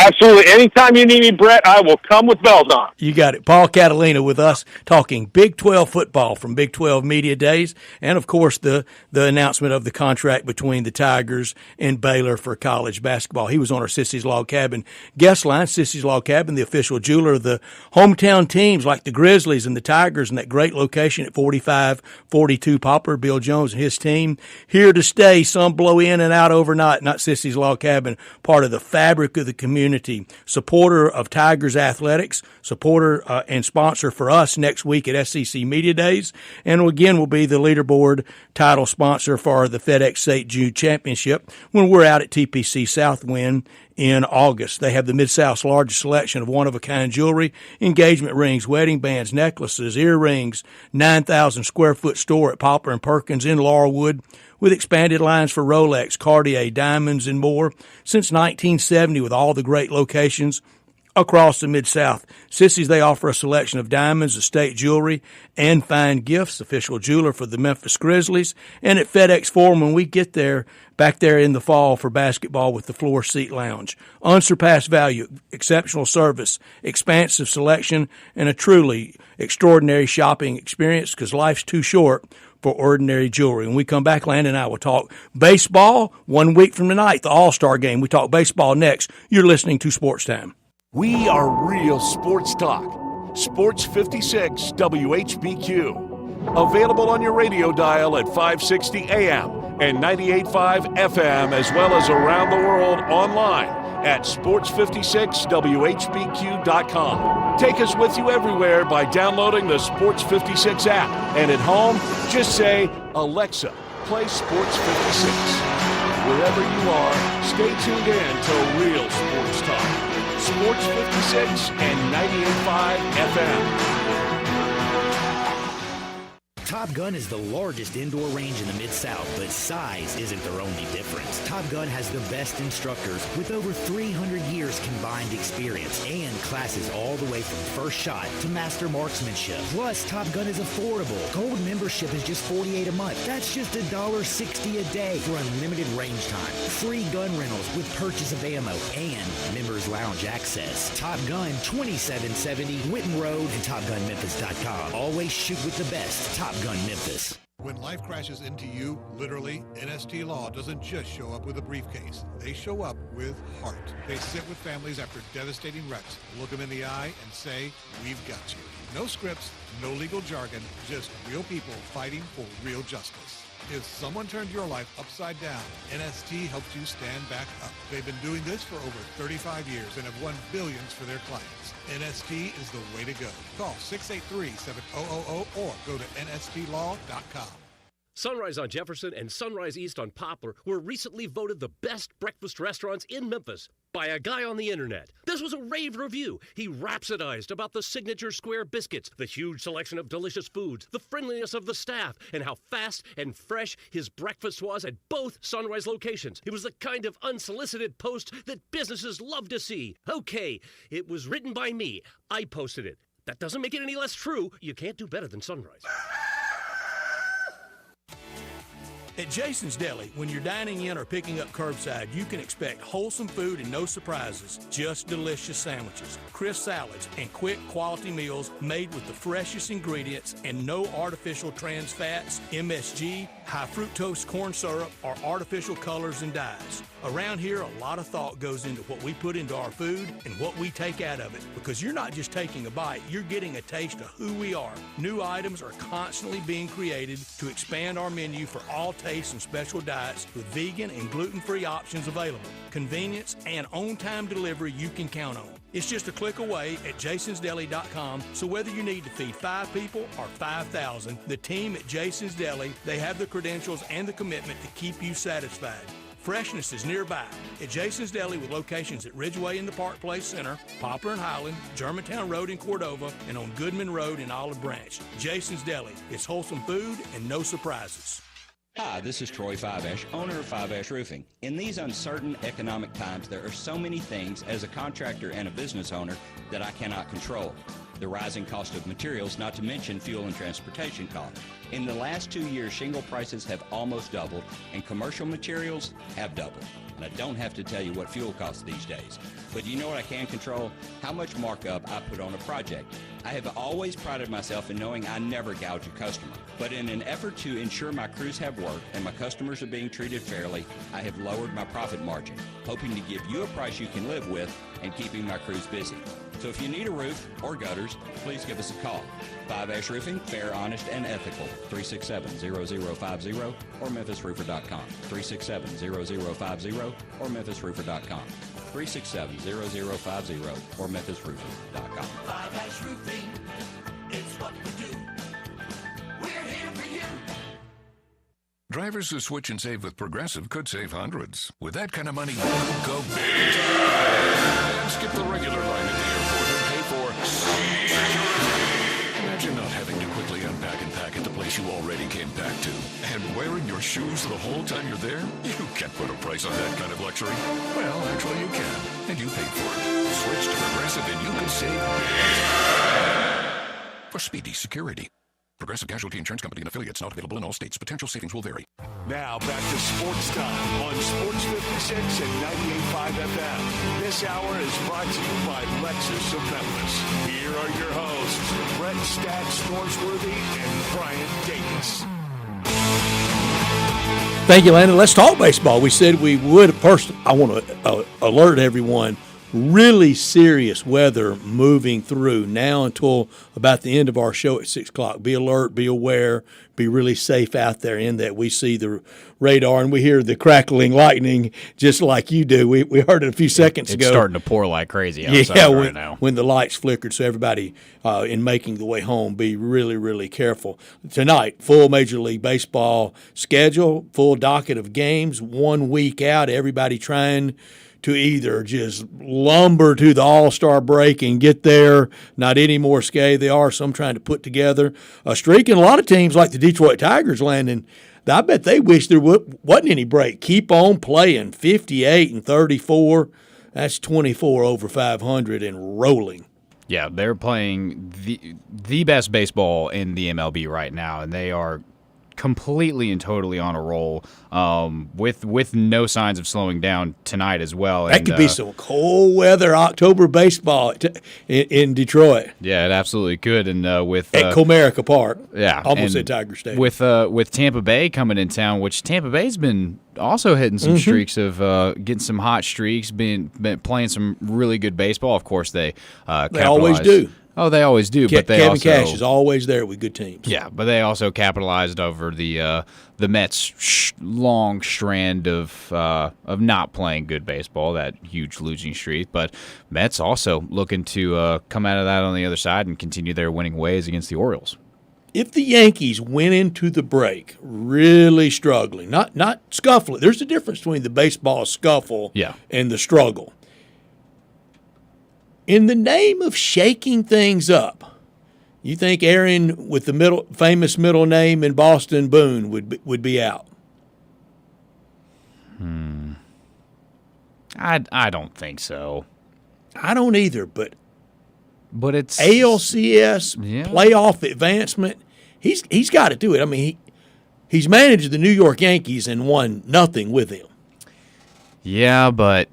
Absolutely. Anytime you need me, Brett, I will come with bells on. You got it. Paul Catalina with us talking Big 12 football from Big 12 Media Days, and, of course, the announcement of the contract between the Tigers and Baylor for college basketball. He was on our Sissy's Log Cabin guest line. Sissy's Log Cabin, the official jeweler of the hometown teams like the Grizzlies and the Tigers, and that great location at 4542 Poplar. Bill Jones and his team here to stay. Some blow in and out overnight. Not Sissy's Log Cabin, part of the fabric of the community. Supporter of Tigers Athletics, supporter and sponsor for us next week at SEC Media Days, and again will be the leaderboard title sponsor for the FedEx St. Jude Championship when we're out at TPC Southwind in August. They have the Mid-South's largest selection of one-of-a-kind jewelry, engagement rings, wedding bands, necklaces, earrings, 9,000 square foot store at Poplar and Perkins in Laurelwood, with expanded lines for Rolex, Cartier, diamonds, and more since 1970 with all the great locations across the Mid-South. Sissy's, they offer a selection of diamonds, estate jewelry, and fine gifts, official jeweler for the Memphis Grizzlies. And at FedEx Forum, when we get there, back there in the fall for basketball with the floor seat lounge. Unsurpassed value, exceptional service, expansive selection, and a truly extraordinary shopping experience because life's too short for ordinary jewelry. When we come back, Landon and I will talk baseball 1 week from tonight, the All-Star game. We talk baseball next. You're listening to Sports Time. We are real sports talk. Sports 56 WHBQ. Available on your radio dial at 560 AM and 98.5 FM, as well as around the world online at sports56whbq.com. Take us with you everywhere by downloading the Sports 56 app. And at home, just say, Alexa, play Sports 56. Wherever you are, stay tuned in to Real Sports Talk. Sports 56 and 98.5 FM. Top Gun is the largest indoor range in the Mid-South, but size isn't their only difference. Top Gun has the best instructors with over 300 years combined experience and classes all the way from first shot to master marksmanship. Plus, Top Gun is affordable. Gold membership is just $48 a month. That's just $1.60 a day for unlimited range time, free gun rentals with purchase of ammo, and members lounge access. Top Gun 2770 Whitten Road and TopGunMemphis.com. Always shoot with the best. Top Gun Memphis. When life crashes into you, literally, NST Law doesn't just show up with a briefcase. They show up with heart. They sit with families after devastating wrecks, look them in the eye, and say, we've got you. No scripts, no legal jargon, just real people fighting for real justice. If someone turned your life upside down, NST helps you stand back up. They've been doing this for over 35 years and have won billions for their clients. NST is the way to go. Call 683-7000 or go to nstlaw.com. Sunrise on Jefferson and Sunrise East on Poplar were recently voted the best breakfast restaurants in Memphis by a guy on the internet. This was a rave review. He rhapsodized about the signature square biscuits, the huge selection of delicious foods, the friendliness of the staff, and how fast and fresh his breakfast was at both Sunrise locations. It was the kind of unsolicited post that businesses love to see. Okay, it was written by me. I posted it. That doesn't make it any less true. You can't do better than Sunrise. At Jason's Deli, when you're dining in or picking up curbside, you can expect wholesome food and no surprises, just delicious sandwiches, crisp salads, and quick quality meals made with the freshest ingredients and no artificial trans fats, MSG, high fructose corn syrup, or artificial colors and dyes. Around here, a lot of thought goes into what we put into our food and what we take out of it, because you're not just taking a bite, you're getting a taste of who we are. New items are constantly being created to expand our menu for all tastes and special diets with vegan and gluten-free options available. Convenience and on-time delivery you can count on. It's just a click away at jasonsdeli.com, so whether you need to feed 5 people or 5,000, the team at Jason's Deli, they have the credentials and the commitment to keep you satisfied. Freshness is nearby at Jason's Deli with locations at Ridgeway in the Park Place Center, Poplar and Highland, Germantown Road in Cordova, and on Goodman Road in Olive Branch. Jason's Deli. It's wholesome food and no surprises. Hi, this is Troy Fiveash, owner of Fiveash Roofing. In these uncertain economic times, there are so many things as a contractor and a business owner that I cannot control. The rising cost of materials, not to mention fuel and transportation costs. In the last 2 years, shingle prices have almost doubled, and commercial materials have doubled. And I don't have to tell you what fuel costs these days. But you know what I can control? How much markup I put on a project. I have always prided myself in knowing I never gouge a customer. But in an effort to ensure my crews have work and my customers are being treated fairly, I have lowered my profit margin, hoping to give you a price you can live with and keeping my crews busy. So if you need a roof or gutters, please give us a call. Fiveash Roofing, fair, honest, and ethical. 367-0050 or MemphisRoofer.com. 367-0050 or MemphisRoofer.com. 367-0050 or MemphisRoofer.com. Fiveash Roofing, it's what we do. We're here for you. Drivers who switch and save with Progressive could save hundreds. With that kind of money, go big time and skip the regular line at the airport and pay for security. Imagine not having to quickly unpack and pack at the place you already came back to. And wearing your shoes the whole time you're there? You can't put a price on that kind of luxury. Well, actually you can, and you paid for it. Switch to Progressive and you can save big time for speedy security. Progressive Casualty Insurance Company and affiliates, not available in all states. Potential savings will vary. Now back to Sports Time on Sports 56 and 98.5 FM. This hour is brought to you by Lexus of Memphis. Here are your hosts, Brett Stats Norsworthy and Brian Davis. Thank you, Landon. Let's talk baseball. We said we would. First, I want to alert everyone. Really serious weather moving through now until about the end of our show at 6 o'clock. Be alert, be aware, be really safe out there in that we see the radar and we hear the crackling lightning just like you do. We heard it a few seconds ago. It's starting to pour like crazy outside right now. When the lights flickered. So everybody in making the way home, be really, really careful. Tonight, full Major League Baseball schedule, full docket of games, 1 week out, everybody trying to either just lumber to the All-Star break and get there, not any more scathed. They are some trying to put together a streak. And a lot of teams like the Detroit Tigers, Landon, I bet they wish there wasn't any break. Keep on playing 58 and 34. That's 24 over 500 and rolling. Yeah, they're playing the best baseball in the MLB right now, and they are completely and totally on a roll, with no signs of slowing down tonight as well. That could be some cold weather October baseball in Detroit. Yeah, it absolutely could. And with at Comerica Park, yeah, almost at Tiger Stadium. With Tampa Bay coming in town, which Tampa Bay's been also hitting some streaks of getting some hot streaks, been playing some really good baseball. Of course, they always do. Oh, they always do. But they Kevin also, Cash is always there with good teams. Yeah, but they also capitalized over the Mets' long strand of not playing good baseball, that huge losing streak. But Mets also looking to come out of that on the other side and continue their winning ways against the Orioles. If the Yankees went into the break really struggling, not scuffling, there's a difference between the baseball scuffle and the struggle. In the name of shaking things up, you think Aaron with the famous middle name in Boston, Boone, would be out? I don't think so. I don't either, but it's ALCS playoff advancement. He's got to do it. I mean, he's managed the New York Yankees and won nothing with them. Yeah, but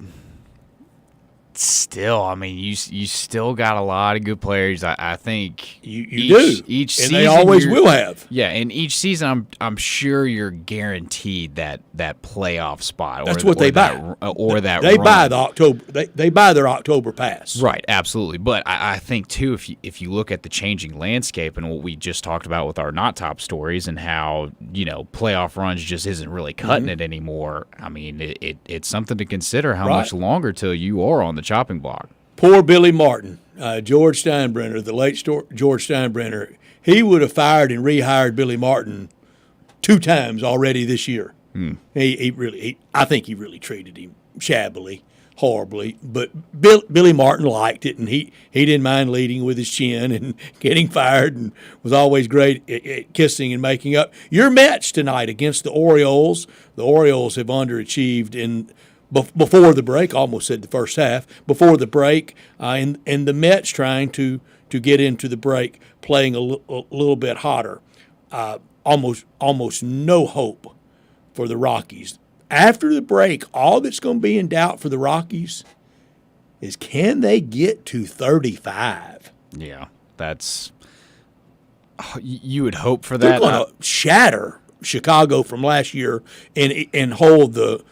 still, I mean, you still got a lot of good players. I think you do. Each and season they always will have. Yeah, and each season, I'm sure you're guaranteed that playoff spot. That's what they buy. They buy the October. They buy their October pass. Right, absolutely. But I think too, if you look at the changing landscape and what we just talked about with our not top stories and how playoff runs just isn't really cutting it anymore. I mean, it's something to consider how much longer till you are on the chopping block. Poor Billy Martin, George Steinbrenner, the late George Steinbrenner, he would have fired and rehired Billy Martin 2 times already this year. I think he really treated him shabbily. horribly, but Billy Martin liked it, and he didn't mind leading with his chin and getting fired, and was always great at kissing and making up. Your Mets tonight against the Orioles. The Orioles have underachieved before the break. Almost said the first half before the break, and the Mets trying to get into the break, playing a little bit hotter. Almost no hope for the Rockies. After the break, all that's going to be in doubt for the Rockies is, can they get to 35? Yeah, that's you would hope for They're that. going to shatter Chicago from last year and hold the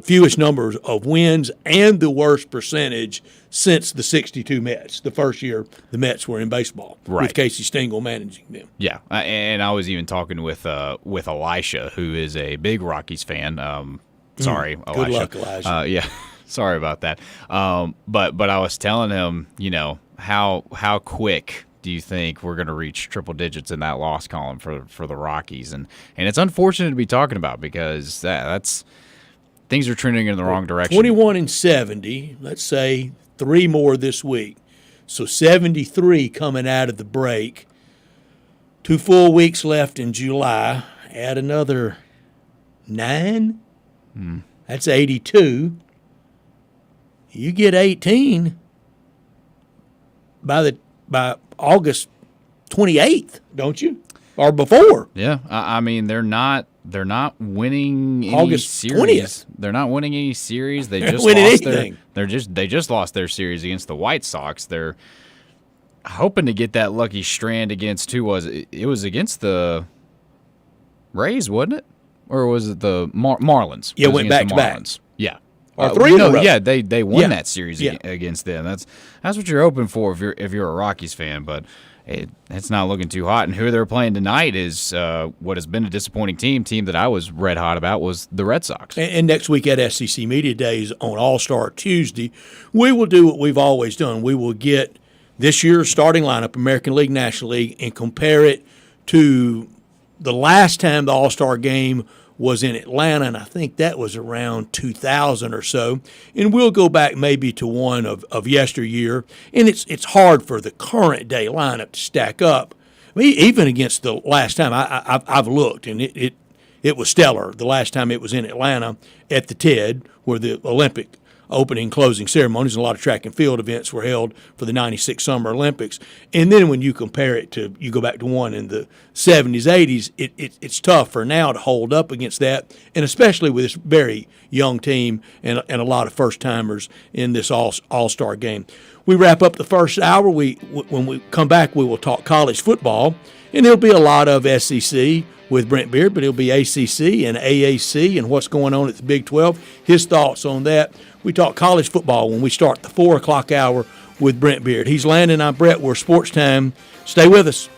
fewest numbers of wins and the worst percentage since the 62 Mets, the first year the Mets were in baseball, with Casey Stengel managing them. Yeah, and I was even talking with Elisha, who is a big Rockies fan. Sorry, Elisha. Good luck, Elisha. Yeah, sorry about that. But I was telling him, how quick do you think we're going to reach triple digits in that loss column for the Rockies? And it's unfortunate to be talking about, because that's things are trending in the wrong direction. 21-70, let's say 3 more this week. So 73 coming out of the break. 2 full weeks left in July. Add another 9. That's 82. You get 18 by August 28th, don't you? Or before. Yeah, I mean they're not winning any August series. 20th. They're not winning any series. They They're just winning lost anything. they just lost their series against the White Sox. They're hoping to get that lucky strand against who was it? It was against the Rays, wasn't it? Or was it the Marlins? Yeah, It was went against the back to back. Marlins. Yeah. Or 3 in a row. Yeah, they won Yeah. that series Yeah. against them. That's what you're hoping for if you're a Rockies fan, but it's not looking too hot. And who they're playing tonight is what has been a disappointing team that I was red hot about was the Red Sox. And next week at SEC Media Days on All-Star Tuesday, we will do what we've always done. We will get this year's starting lineup, American League, National League, and compare it to the last time the All-Star game was in Atlanta, and I think that was around 2000 or so. And we'll go back maybe to one of yesteryear. And it's hard for the current day lineup to stack up. I mean, even against the last time I've looked, and it was stellar the last time it was in Atlanta at the TED, where the Olympic opening and closing ceremonies and a lot of track and field events were held for the 96 Summer Olympics. And then when you compare it to, you go back to one in the 70s, 80s, it's tough for now to hold up against that, and especially with this very young team and a lot of first-timers in this all-star game. We wrap up the first hour. When we come back, we will talk college football, and there'll be a lot of SEC with Brent Beard, but it'll be ACC and AAC and what's going on at the Big 12, his thoughts on that. We talk college football when we start the 4 o'clock hour with Brent Beard. He's Landon, I'm Brett. We're Sports Time. Stay with us.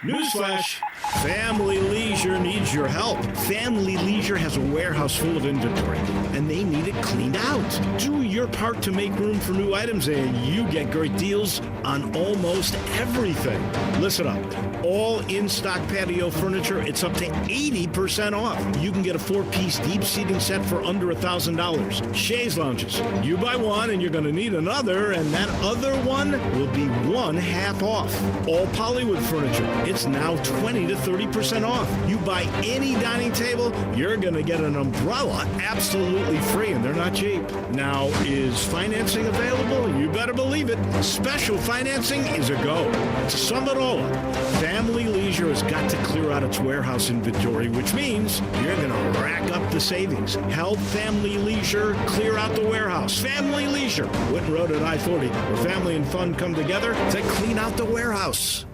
Newsflash, Family Leisure needs your help. Family Leisure has a warehouse full of inventory, and they need it cleaned out. Do your part to make room for new items, and you get great deals on almost everything. Listen up. All in-stock patio furniture, it's up to 80% off. You can get a 4-piece deep seating set for under $1,000. Chaise lounges. You buy one, and you're going to need another, and that other one will be one half off. All Pollywood furniture. It's now 20 to 30% off. You buy any dining table, you're going to get an umbrella absolutely free, and they're not cheap. Now, is financing available? You better believe it. Special financing is a go. To sum it all up, Family Leisure has got to clear out its warehouse inventory, which means you're going to rack up the savings. Help Family Leisure clear out the warehouse. Family Leisure, Whitten Road at I-40, where family and fun come together to clean out the warehouse.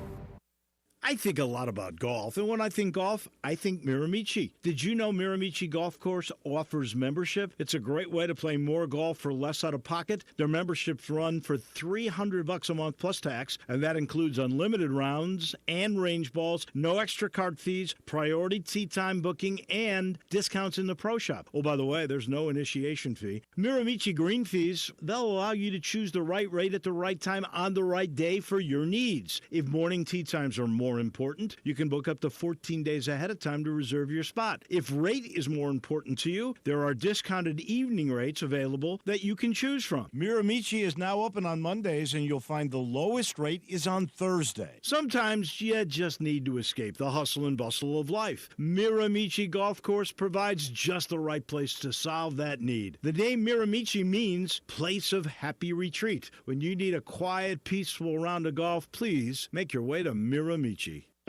I think a lot about golf, and when I think golf, I think Miramichi. Did you know Miramichi Golf Course offers membership? It's a great way to play more golf for less out of pocket. Their memberships run for $300 a month plus tax, and that includes unlimited rounds and range balls, no extra card fees, priority tee time booking, and discounts in the pro shop. Oh, by the way, there's no initiation fee. Miramichi green fees, they'll allow you to choose the right rate at the right time on the right day for your needs. If morning tee times are more more important, you can book up to 14 days ahead of time to reserve your spot. If rate is more important to you, there are discounted evening rates available that you can choose from. Miramichi is now open on Mondays, and you'll find the lowest rate is on Thursday. Sometimes you just need to escape the hustle and bustle of life. Miramichi Golf Course provides just the right place to solve that need. The name Miramichi means place of happy retreat. When you need a quiet, peaceful round of golf, please make your way to Miramichi.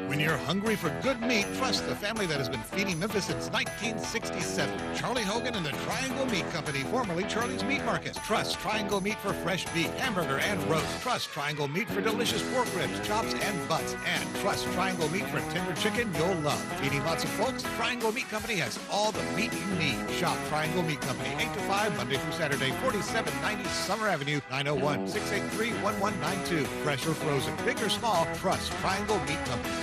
When you're hungry for good meat, trust the family that has been feeding Memphis since 1967. Charlie Hogan and the Triangle Meat Company, formerly Charlie's Meat Market. Trust Triangle Meat for fresh beef, hamburger, and roast. Trust Triangle Meat for delicious pork ribs, chops, and butts. And trust Triangle Meat for tender chicken you'll love. Feeding lots of folks, Triangle Meat Company has all the meat you need. Shop Triangle Meat Company, 8 to 5, Monday through Saturday, 4790 Summer Avenue, 901-683-1192. Fresh or frozen, big or small, trust Triangle Meat Company.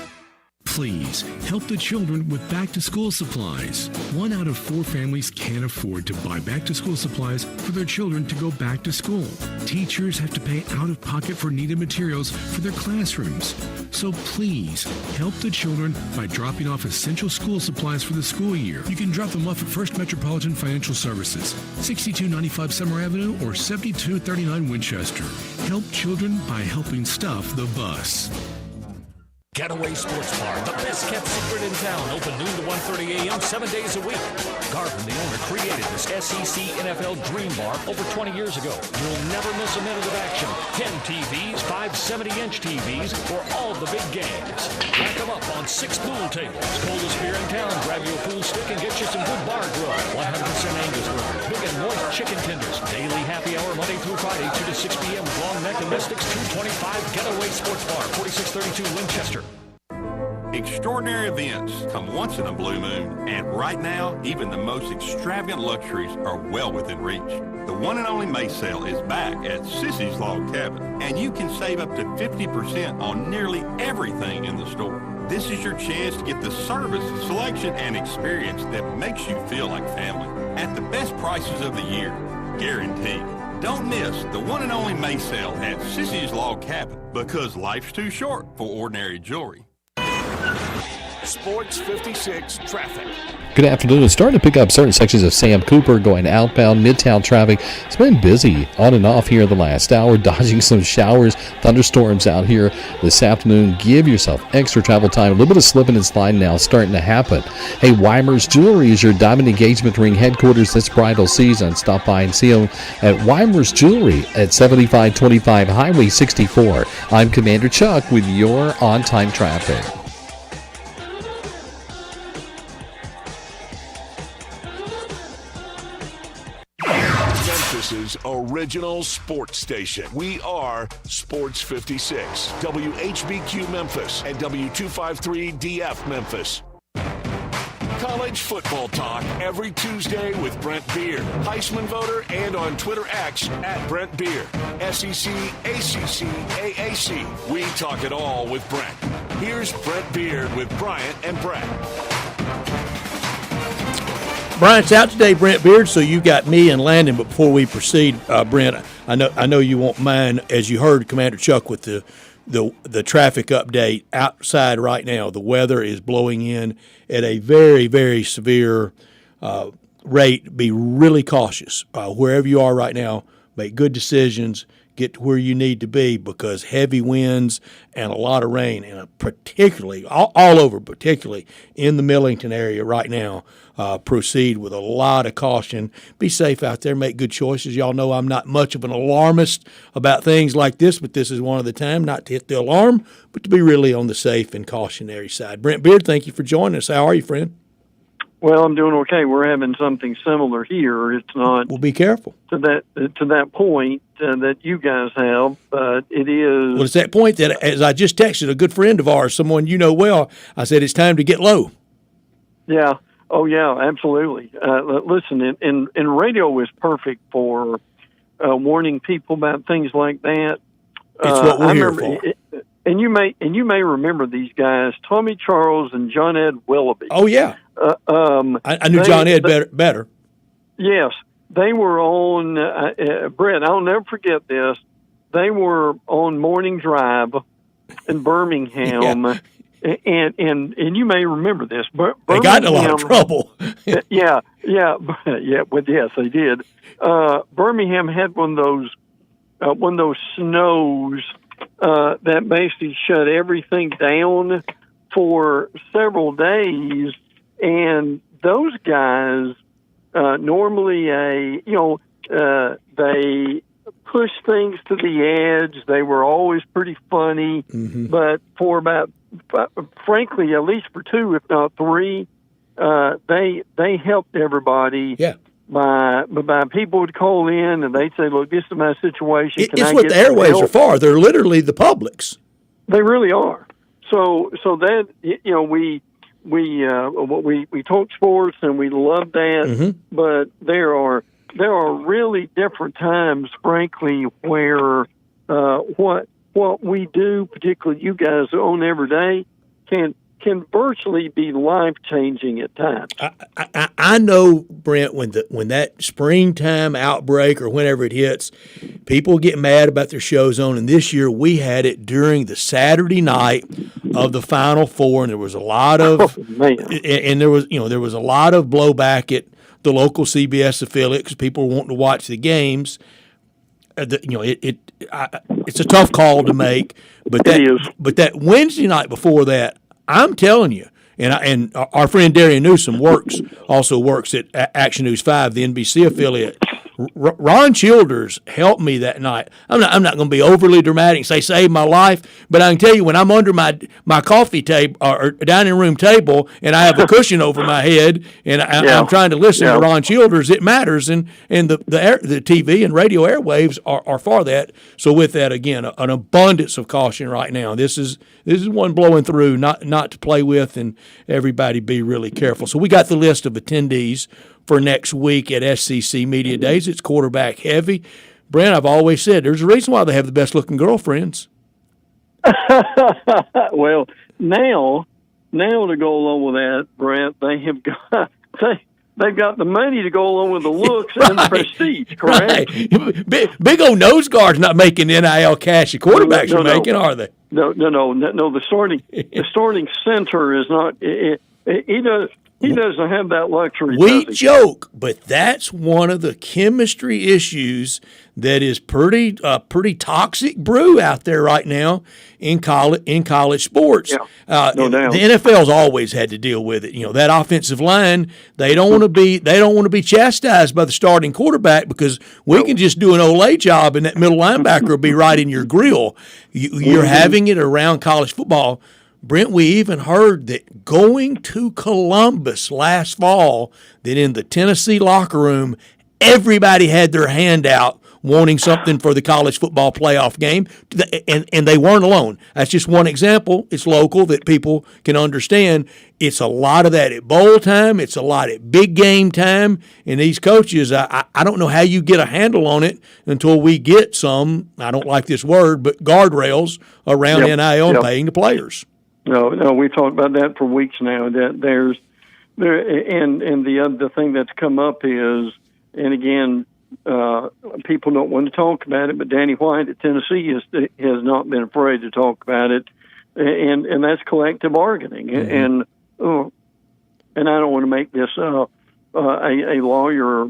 Please help the children with back-to-school supplies. 1 out of 4 families can't afford to buy back-to-school supplies for their children to go back to school. Teachers have to pay out of pocket for needed materials for their classrooms. So please help the children by dropping off essential school supplies for the school year. You can drop them off at First Metropolitan Financial Services, 6295 Summer Avenue or 7239 Winchester. Help children by helping stuff the bus. Getaway Sports Bar, the best kept secret in town. Open noon to 1:30 a.m. 7 days a week. Garvin, the owner, created this SEC NFL Dream Bar over 20 years ago. You'll never miss a minute of action. 10 TVs, 5 70-inch TVs for all the big games. Rack them up on 6 pool tables. Coldest beer in town. Grab you a pool stick and get you some good bar grub. 100% Angus burger. Big and moist chicken tenders. Daily happy hour Monday through Friday, 2 to 6 p.m. with long neck and mystics. 225 Getaway Sports Bar, 4632 Winchester. Extraordinary events come once in a blue moon, and right now, even the most extravagant luxuries are well within reach. The one and only May sale is back at Sissy's Log Cabin, and you can save up to 50% on nearly everything in the store. This is your chance to get the service, selection, and experience that makes you feel like family at the best prices of the year, guaranteed. Don't miss the one and only May sale at Sissy's Log Cabin, because life's too short for ordinary jewelry. Sports 56 traffic. Good afternoon. It's starting to pick up certain sections of Sam Cooper going outbound. Midtown traffic. It's been busy on and off here the last hour, dodging some showers, thunderstorms out here this afternoon. Give yourself extra travel time. A little bit of slipping and sliding now starting to happen. Hey, Weimer's Jewelry is your diamond engagement ring headquarters this bridal season. Stop by and see them at Weimer's Jewelry at 7525 Highway 64. I'm Commander Chuck with your on-time traffic. Memphis's original sports station. We are Sports 56, WHBQ Memphis, and W253DF Memphis. College football talk every Tuesday with Brent Beard, Heisman voter, and on Twitter X at Brent Beard. SEC, ACC, AAC. We talk it all with Brent. Here's Brent Beard with Bryant and Brett. Bryant's out today, Brent Beard, so you got me and Landon. But before we proceed, Brent, I know you won't mind, as you heard Commander Chuck with the traffic update outside right now. The weather is blowing in at a very, very severe rate. Be really cautious. Wherever you are right now, make good decisions. Get to where you need to be, because heavy winds and a lot of rain, and particularly all over, particularly in the Millington area right now. Proceed with a lot of caution. Be safe out there. Make good choices. Y'all know I'm not much of an alarmist about things like this, but this is one of the time not to hit the alarm, but to be really on the safe and cautionary side. Brent Beard, thank you for joining us. How are you, friend? Well, I'm doing okay. We're having something similar here. It's not. Well, be careful to that point that you guys have, but it is. Well, it's that point that, as I just texted a good friend of ours, someone you know well, I said it's time to get low. Yeah. Oh, yeah. Absolutely. Listen, and radio is perfect for warning people about things like that. It's what we're here for. And you may remember these guys, Tommy Charles and John Ed Willoughby. Oh yeah. I knew John Ed better. Yes, they were on. Brett, I'll never forget this. They were on Morning Drive in Birmingham, and you may remember this, but they got in a lot of trouble. yeah. Well, yes, they did. Birmingham had one of those snows that basically shut everything down for several days, and those guys normally they push things to the edge. They were always pretty funny, but for frankly, at least for 2, if not 3, they helped everybody. Yeah. By people would call in and they'd say, "Look, this is my situation." It's what the airwaves are for. They're literally the public's. They really are. So that we talk sports and we love that, but there are really different times, frankly, where what we do, particularly you guys on every day, can virtually be life-changing at times. I know, Brent, when that springtime outbreak or whenever it hits, people get mad about their shows on. And this year we had it during the Saturday night of the Final Four, and there was a lot of and there was a lot of blowback at the local CBS affiliate because people were wanting to watch the games. It's a tough call to make, but that Wednesday night before that, I'm telling you, and our friend Darian Newsom also works at Action News 5, the NBC affiliate. Ron Childers helped me that night. I'm not going to be overly dramatic and say saved my life, but I can tell you when I'm under my coffee table or dining room table and I have a cushion over my head and I'm trying to listen to Ron Childers, it matters, and the TV and radio airwaves are for that. So with that, again, an abundance of caution right now. This is one blowing through, not to play with, and everybody be really careful. So we got the list of attendees for next week at SCC Media Days. It's quarterback heavy. Brent, I've always said there's a reason why they have the best looking girlfriends. Well, now to go along with that, Brent, they've got the money to go along with the looks and the prestige, correct? Right. Big old nose guard's not making NIL cash the quarterbacks are making, are they? No. The starting center is not. He doesn't have that luxury. We joke, but that's one of the chemistry issues that is pretty toxic brew out there right now in college sports. Yeah, no doubt. The NFL's always had to deal with it. That offensive line, they don't want to be chastised by the starting quarterback because we can just do an Olay job and that middle linebacker will be right in your grill. You're having it around college football. Brent, we even heard that going to Columbus last fall, that in the Tennessee locker room, everybody had their hand out wanting something for the college football playoff game, and they weren't alone. That's just one example. It's local that people can understand. It's a lot of that at bowl time. It's a lot at big game time. And these coaches, I don't know how you get a handle on it until we get some, I don't like this word, but guardrails around NIL and paying the players. No, we talked about that for weeks now. That and the other thing that's come up is, and again, people don't want to talk about it, but Danny White at Tennessee has not been afraid to talk about it, and that's collective bargaining. And I don't want to make this a lawyer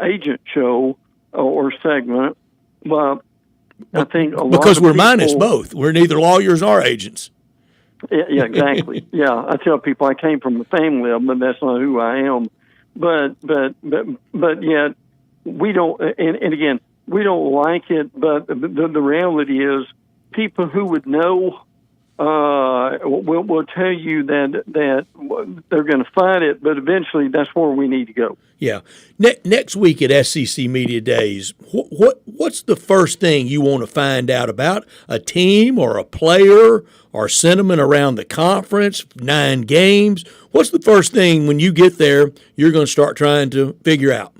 agent show or segment, but I think because we're minus both, we're neither lawyers nor agents. Yeah, exactly. Yeah, I tell people I came from a family of them, but that's not who I am. But yet we don't. And again, we don't like it. But the reality is, people who would know will tell you that they're going to fight it. But eventually, that's where we need to go. Yeah. Next week at SCC Media Days, what's the first thing you want to find out about a team or a player or sentiment around the conference, 9 games? What's the first thing when you get there you're going to start trying to figure out?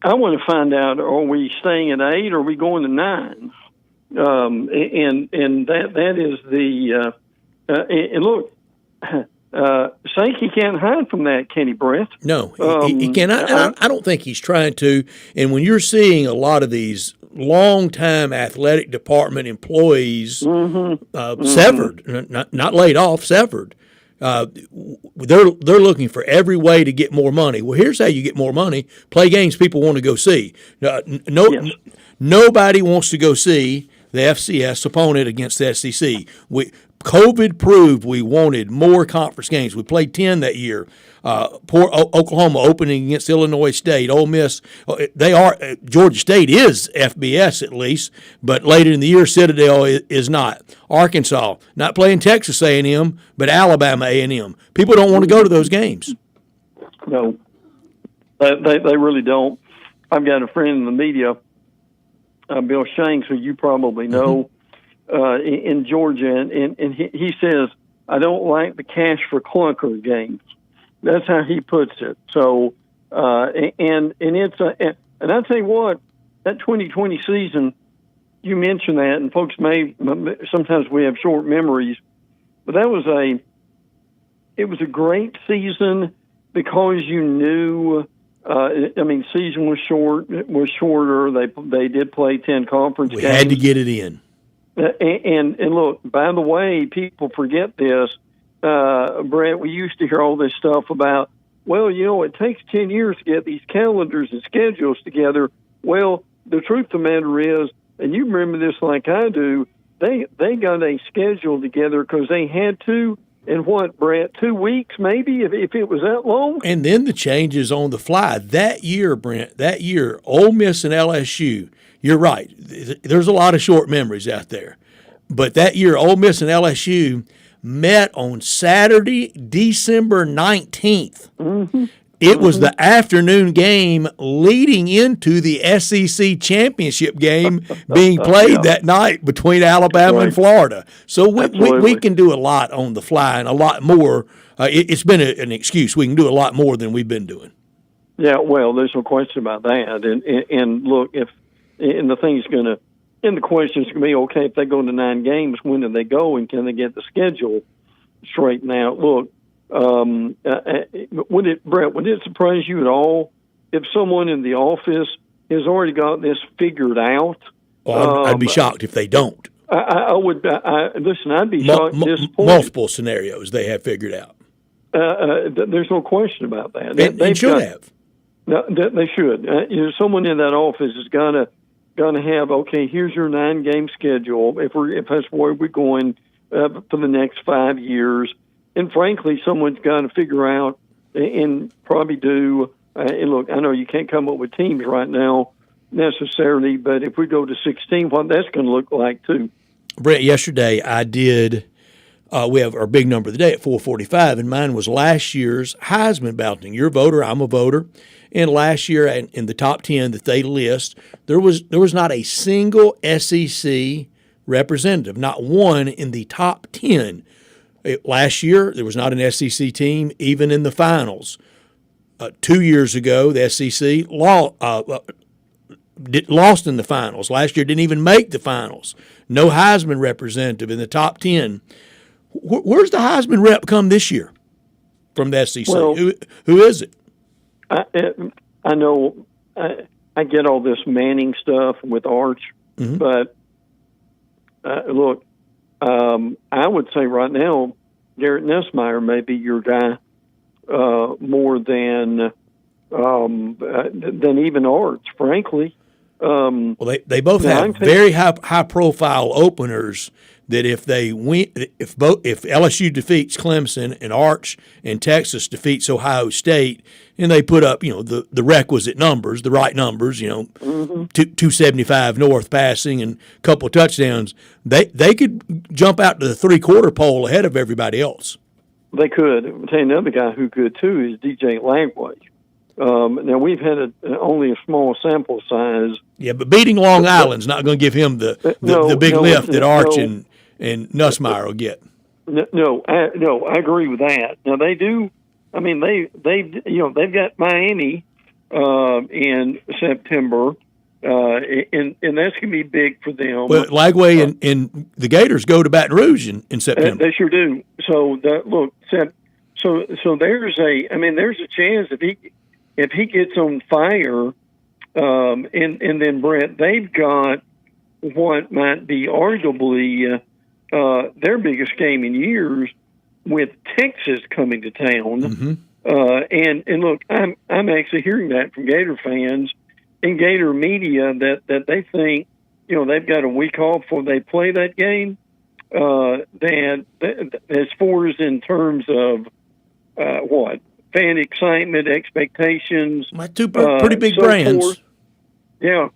I want to find out, are we staying at 8 or are we going to 9? And that is the and look, Sankey can't hide from that, can he, Brett? No, he cannot. I don't think he's trying to. And when you're seeing a lot of these long-time athletic department employees severed, not laid off, severed. They're looking for every way to get more money. Well, here's how you get more money: play games people want to go see. Nobody wants to go see the FCS opponent against the SEC. COVID proved we wanted more conference games. We played 10 that year. Poor Oklahoma opening against Illinois State. Ole Miss, Georgia State is FBS at least, but later in the year Citadel is not. Arkansas not playing Texas A&M, but Alabama A&M. People don't want to go to those games. No, they really don't. I've got a friend in the media, Bill Shanks, who you probably know, in Georgia, and he says, I don't like the cash for clunker games. That's how he puts it. So, and it's and I tell you what, that 2020 season, you mentioned that, and folks sometimes we have short memories, but it was a great season because you knew. Season was shorter. They did play 10 conference games. We had to get it in. And look, by the way, people forget this. Brett, we used to hear all this stuff about, well, it takes 10 years to get these calendars and schedules together. Well, the truth of the matter is, and you remember this like I do, they got a schedule together because they had to. In what, Brett, 2 weeks maybe, if it was that long? And then the changes on the fly. That year, Brent, Ole Miss and LSU, you're right. There's a lot of short memories out there. But that year, Ole Miss and LSU met on Saturday, December 19th. Mm-hmm. It was the afternoon game leading into the SEC championship game being played that night between Alabama and Florida. So we can do a lot on the fly and a lot more. It's been an excuse. We can do a lot more than we've been doing. Yeah, well, there's no question about that. And look, the question is going to be, okay, if they go to 9 games, when do they go and can they get the schedule straightened out? Look, would it surprise you at all if someone in the office has already got this figured out? Well, I'd be shocked if they don't. I would. Listen, I'd be shocked. Multiple scenarios they have figured out. There's no question about that. They should have. No, they should. Someone in that office is gonna have. Okay, here's your 9-game schedule. If that's where we're going for the next 5 years. And frankly, someone's got to figure out and probably do. And look, I know you can't come up with teams right now necessarily, but if we go to 16, what that's going to look like too. Brett, yesterday I did. We have our big number of the day at 4:45, and mine was last year's Heisman balloting. You're a voter, I'm a voter, and last year in the top 10 that they list, there was not a single SEC representative, not one in the top 10. Last year, there was not an SEC team even in the finals. 2 years ago, the SEC lost in the finals. Last year, didn't even make the finals. No Heisman representative in the top 10. Where's the Heisman rep come this year from the SEC? Well, who is it? I know I get all this Manning stuff with Arch, but look, I would say right now, Garrett Nussmeier may be your guy more than even Arch, frankly. Well, they both have very high profile openers. That if they win, if LSU defeats Clemson and Arch and Texas defeats Ohio State, and they put up the requisite numbers, the right numbers, 275 north passing and a couple of touchdowns, they could jump out to the 3/4 pole ahead of everybody else. They could. I'll tell you another guy who could too is DJ Lagway. Now we've had only a small sample size. Yeah, but beating Long Island's not going to give him the big lift that Arch and Nussmeier will get. No, I agree with that. Now they do. I mean, they've got Miami in September, and that's going to be big for them. Well, Lagway and the Gators go to Baton Rouge in September. They sure do. So so there's a chance if he gets on fire And then, Brett, they've got what might be arguably their biggest game in years with Texas coming to town. Mm-hmm. And look, I'm actually hearing that from Gator fans and Gator media that they think, they've got a week off before they play that game. That as far as in terms of fan excitement, expectations, my two pretty big brands. Forth. Yeah,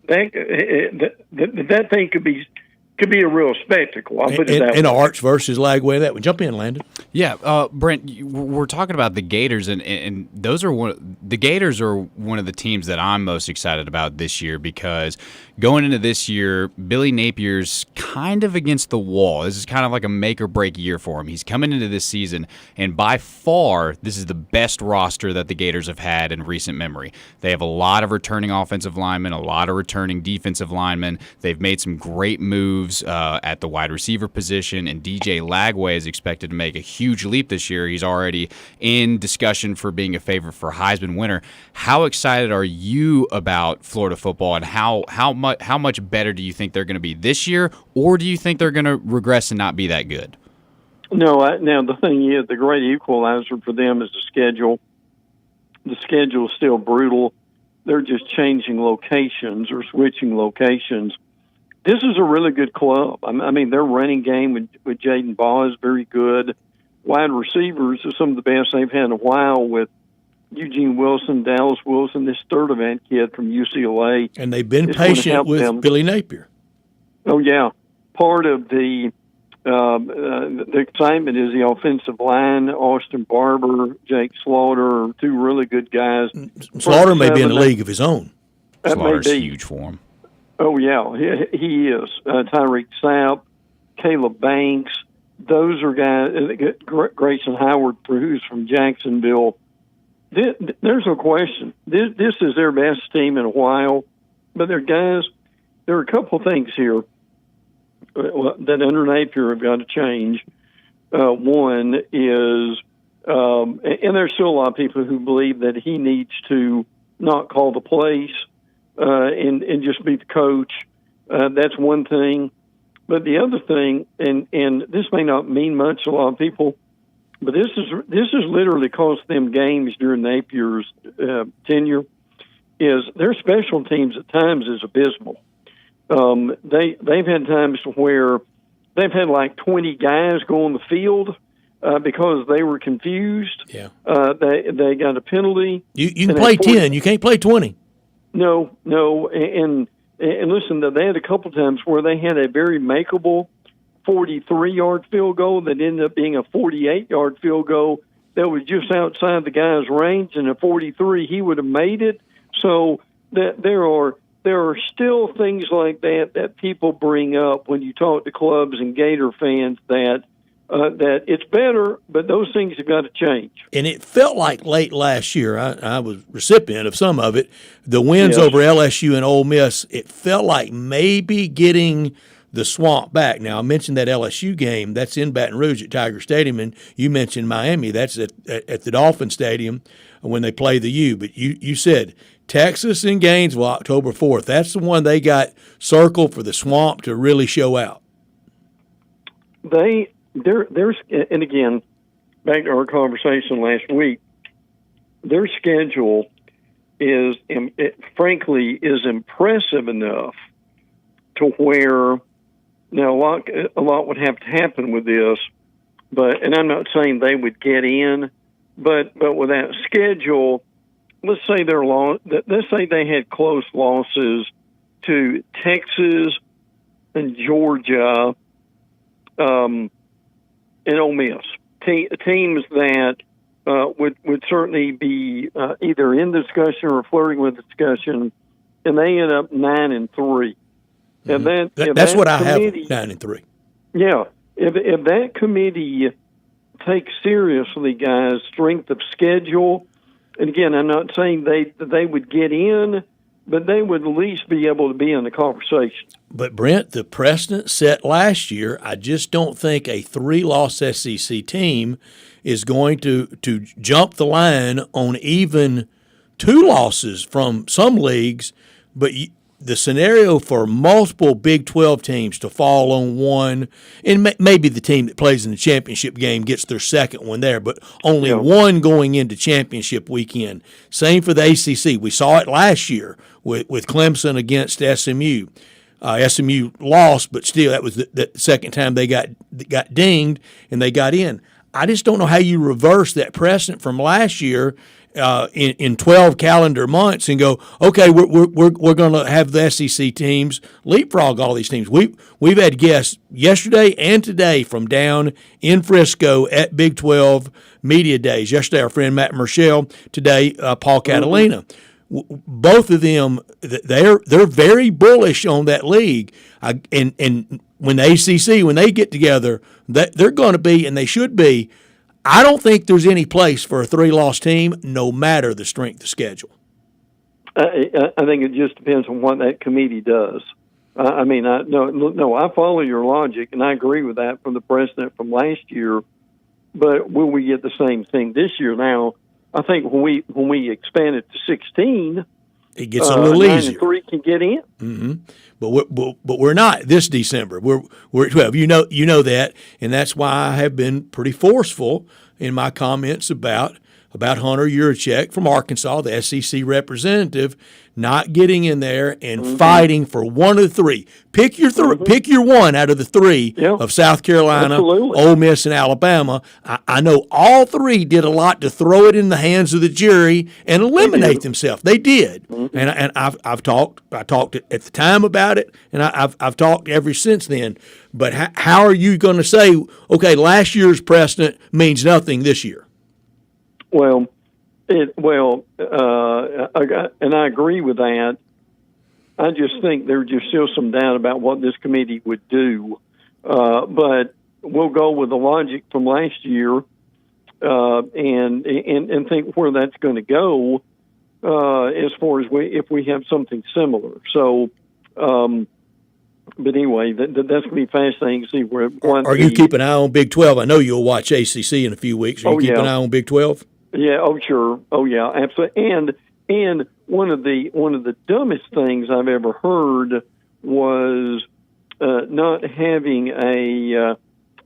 that thing could be a real spectacle. I'll put it that way. And Arch versus Lagway, that one. Jump in, Landon. Yeah, Brent, we're talking about the Gators, and those are the Gators are one of the teams that I'm most excited about this year because going into this year, Billy Napier's kind of against the wall. This is kind of like a make or break year for him. He's coming into this season, and by far, this is the best roster that the Gators have had in recent memory. They have a lot of returning offensive linemen, a lot of returning defensive linemen. They've made some great moves at the wide receiver position, and DJ Lagway is expected to make a huge leap this year. He's already in discussion for being a favorite for Heisman winner. How excited are you about Florida football, and how much better do you think they're going to be this year, or do you think they're going to regress and not be that good? No, now the thing is, the great equalizer for them is the schedule. The schedule is still brutal. They're just changing locations or switching locations. This is a really good club. I mean, their running game with Jaden Baugh is very good. Wide receivers are some of the best they've had in a while with Eugene Wilson, Dallas Wilson, this third event kid from UCLA. And they've been patient with them. Billy Napier. Oh, yeah. Part of the excitement is the offensive line. Austin Barber, Jake Slaughter are two really good guys. Slaughter may be in a league of his own. Slaughter's huge for him. Oh, yeah, he is. Tyreek Sapp, Caleb Banks, those are guys. Grayson Howard, who's from Jacksonville. There's no question. This is their best team in a while. But there are a couple things here that under Napier have got to change. One is, and there's still a lot of people who believe that he needs to not call the plays. And just be the coach. That's one thing. But the other thing, and this may not mean much to a lot of people, but this is literally cost them games during Napier's tenure, is their special teams at times is abysmal. They've had times where they've had like 20 guys go on the field because they were confused. Yeah. They got a penalty. You can play 10. You can't play 20. No, and listen, they had a couple times where they had a very makeable 43-yard field goal that ended up being a 48-yard field goal that was just outside the guy's range, and at 43 he would have made it. So that there are still things like that people bring up when you talk to clubs and Gator fans that it's better, but those things have got to change. And it felt like late last year, I was recipient of some of it, the wins over LSU and Ole Miss, it felt like maybe getting the swamp back. Now, I mentioned that LSU game. That's in Baton Rouge at Tiger Stadium, and you mentioned Miami. That's at the Dolphin Stadium when they play the U. But you said Texas and Gainesville, October 4th. That's the one they got circled for the swamp to really show out. There's and again, back to our conversation last week, their schedule is frankly impressive enough to where now a lot would have to happen with this, and I'm not saying they would get in, but with that schedule, let's say they had close losses to Texas and Georgia. And Ole Miss, teams that would certainly be either in discussion or flirting with discussion, and they end up 9-3. And that's what I have 9-3. Yeah, if that committee takes seriously, guys, strength of schedule, and again, I'm not saying they would get in, but they would at least be able to be in the conversation. But, Brent, the precedent set last year, I just don't think a 3-loss SEC team is going to jump the line on even 2 losses from some leagues, but the scenario for multiple Big 12 teams to fall on one, and maybe the team that plays in the championship game gets their second one there, but only one going into championship weekend. Same for the ACC. We saw it last year with Clemson against SMU. SMU lost, but still that was the second time they got dinged and they got in. I just don't know how you reverse that precedent from last year in 12 calendar months and go, okay, we're going to have the SEC teams leapfrog all these teams. We've had guests yesterday and today from down in Frisco at Big 12 Media Days. Yesterday, our friend Matt Murchell. Today, Paul Catalina. Both of them, they're very bullish on that league. And when the ACC, when they get together, they're going to be, and they should be. I don't think there's any place for a 3-loss team, no matter the strength of schedule. I think it just depends on what that committee does. I follow your logic, and I agree with that from the precedent from last year. But will we get the same thing this year? Now, I think when we expand it to 16, it gets a little easier. 9 and 3 can get in. Mm-hmm. But we're not this December. We're at 12. You know that, and that's why I have been pretty forceful in my comments about Hunter Yurachek from Arkansas, the SEC representative, not getting in there and fighting for one of the 3. Pick your pick your one out of the 3 of South Carolina, Ole Miss, and Alabama. I know all 3 did a lot to throw it in the hands of the jury and eliminate themselves. They did, and I've talked. I talked at the time about it, and I've talked ever since then. But how are you going to say, okay, last year's precedent means nothing this year? Well, and I agree with that. I just think there's just still some doubt about what this committee would do. But we'll go with the logic from last year and think where that's going to go as far as if we have something similar. So, but anyway, that's going to be fascinating to see where. Are you keeping an eye on Big 12? I know you'll watch ACC in a few weeks. Are you keeping an eye on Big 12? Yeah. Oh, sure. Oh, yeah. Absolutely. And one of the dumbest things I've ever heard was not having a.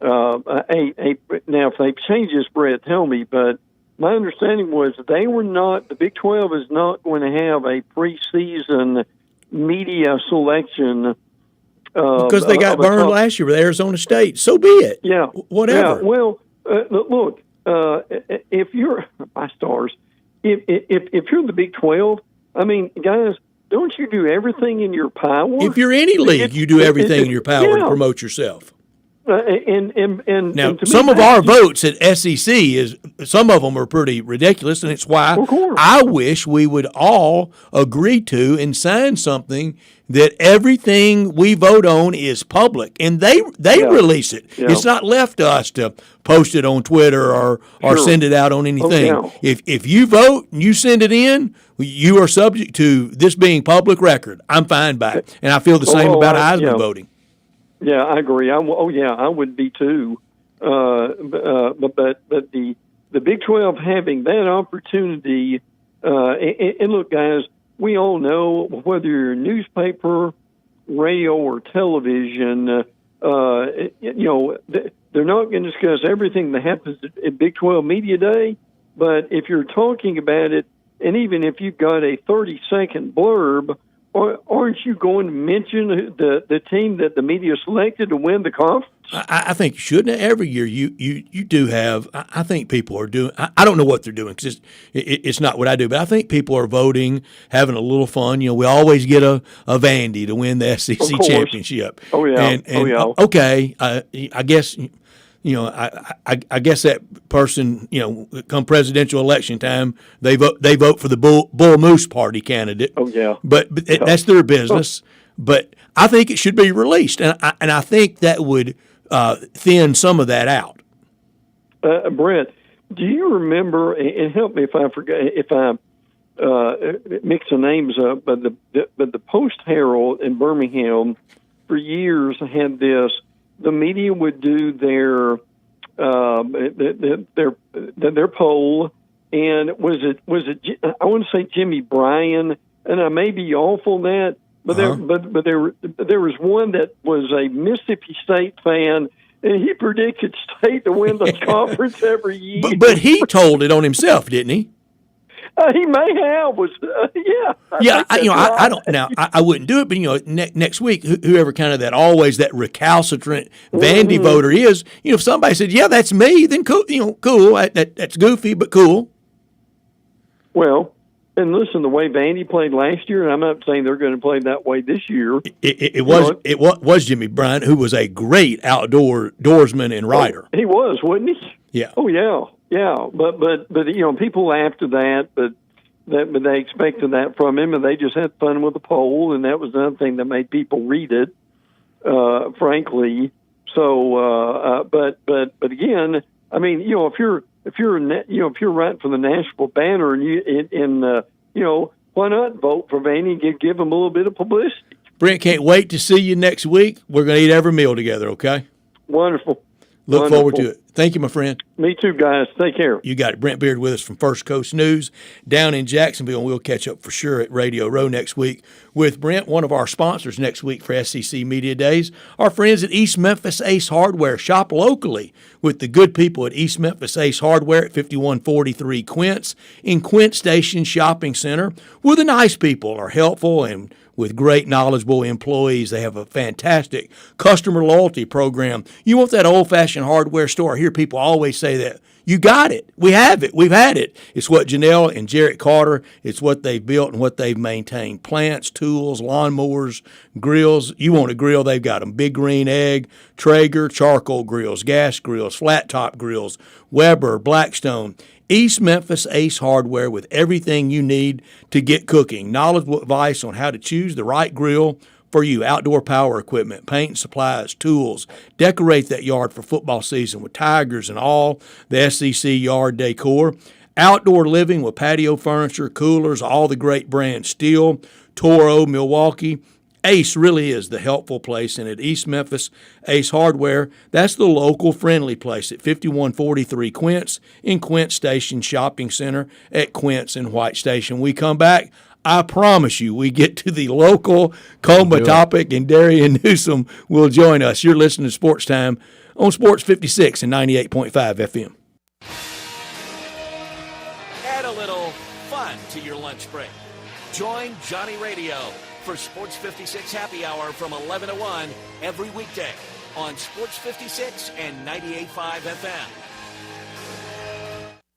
Now, if they've changed this, Brett, tell me. But my understanding was the Big 12 is not going to have a preseason media selection. Because they got burned last year with Arizona State. So be it. Yeah. Whatever. Yeah. Well, look. If you're my stars, if you're the Big 12, I mean, guys, don't you do everything in your power? If you're any league, you do everything in your power to promote yourself. Now, some of our votes at SEC some of them are pretty ridiculous, and it's why I wish we would all agree to and sign something that everything we vote on is public, and they release it. Yeah. It's not left to us to post it on Twitter or send it out on anything. Oh, yeah. If you vote and you send it in, you are subject to this being public record. I'm fine by it, and I feel the same about Heisman voting. Yeah, I agree. I would be too. But the Big 12 having that opportunity, and look, guys, we all know whether you're a newspaper, radio, or television, they're not going to discuss everything that happens at Big 12 Media Day. But if you're talking about it, and even if you've got a 30-second blurb, aren't you going to mention the team that the media selected to win the conference? I think shouldn't every year you do have. I think people are doing. I don't know what they're doing because it's not what I do, but I think people are voting, having a little fun. We always get a Vandy to win the SEC championship. Oh yeah. Okay. I guess. I guess that person, come presidential election time, they vote for the Bull Moose Party candidate. Oh yeah. But that's their business. But I think it should be released, and I think that would thin some of that out. Brett, do you remember? And help me if I mix the names up. But the Post Herald in Birmingham for years had this. The media would do their poll, and was it I want to say Jimmy Bryan, and I may be awful that, but there was one that was a Mississippi State fan, and he predicted State to win the conference every year. But he told it on himself, didn't he? He may have I don't now. I wouldn't do it, but next week, whoever kind of that recalcitrant Vandy voter is, if somebody said, "Yeah, that's me," then cool. Cool. That's goofy, but cool. Well, and listen, the way Vandy played last year, and I'm not saying they're going to play that way this year. It was Jimmy Bryan, who was a great outdoorsman and writer. He was, wasn't he? Yeah. Oh yeah. Yeah, but people laughed at that, but they expected that from him, and they just had fun with the poll, and that was another thing that made people read it, frankly. So, but again, I mean, if you're writing for the national banner, and why not vote for Vandy and give them a little bit of publicity? Brent, can't wait to see you next week. We're going to eat every meal together. Okay. Wonderful. Look forward to it. Thank you, my friend. Me too, guys. Take care. You got it. Brent Beard with us from First Coast News down in Jacksonville, and we'll catch up for sure at Radio Row next week with Brent, one of our sponsors next week for SEC Media Days. Our friends at East Memphis Ace Hardware. Shop locally with the good people at East Memphis Ace Hardware at 5143 Quince in Quince Station Shopping Center, where the nice people are helpful and with great, knowledgeable employees. They have a fantastic customer loyalty program. You want that old-fashioned hardware store? I hear people always say that. You got it. We have it. We've had it. It's what Janelle and Jarrett Carter, it's what they've built and what they've maintained. Plants, tools, lawnmowers, grills. You want a grill, they've got them. Big Green Egg, Traeger, charcoal grills, gas grills, flat top grills, Weber, Blackstone. East Memphis Ace Hardware with everything you need to get cooking. Knowledgeable advice on how to choose the right grill for you. Outdoor power equipment, paint and supplies, tools. Decorate that yard for football season with tigers and all the SEC yard decor. Outdoor living with patio furniture, coolers, all the great brands. Steel, Toro, Milwaukee. Ace really is the helpful place, and at East Memphis Ace Hardware, that's the local friendly place at 5143 Quince in Quince Station Shopping Center at Quince and White Station. We come back, I promise you, we get to the local Coma topic, and Darian Newsom will join us. You're listening to Sports Time on Sports 56 and 98.5 FM. Add a little fun to your lunch break. Join Johnny Radio for Sports 56 Happy Hour from 11 to 1 every weekday on Sports 56 and 98.5 FM.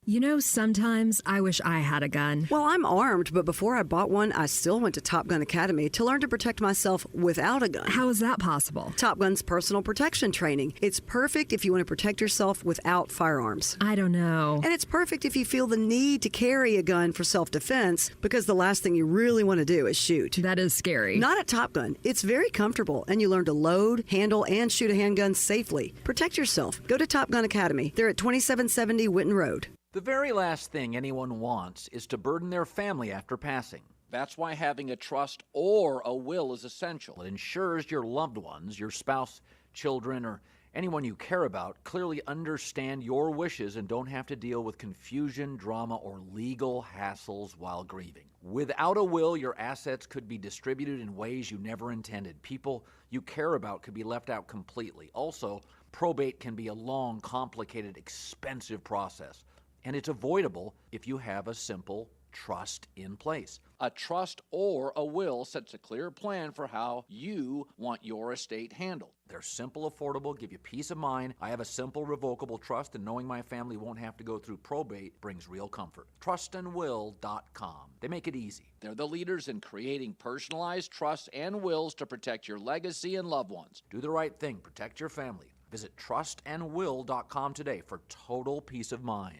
You know, sometimes I wish I had a gun. Well, I'm armed, but before I bought one, I still went to Top Gun Academy to learn to protect myself without a gun. How is that possible? Top Gun's personal protection training. It's perfect if you want to protect yourself without firearms. I don't know. And it's perfect if you feel the need to carry a gun for self-defense, because the last thing you really want to do is shoot. That is scary. Not at Top Gun. It's very comfortable, and you learn to load, handle, and shoot a handgun safely. Protect yourself. Go to Top Gun Academy. They're at 2770 Witten Road. The very last thing anyone wants is to burden their family after passing. That's why having a trust or a will is essential. It ensures your loved ones, your spouse, children, or anyone you care about clearly understand your wishes and don't have to deal with confusion, drama, or legal hassles while grieving. Without a will, your assets could be distributed in ways you never intended. People you care about could be left out completely. Also, probate can be a long, complicated, expensive process. And it's avoidable if you have a simple trust in place. A trust or a will sets a clear plan for how you want your estate handled. They're simple, affordable, give you peace of mind. I have a simple, revocable trust, and knowing my family won't have to go through probate brings real comfort. Trustandwill.com. They make it easy. They're the leaders in creating personalized trusts and wills to protect your legacy and loved ones. Do the right thing. Protect your family. Visit trustandwill.com today for total peace of mind.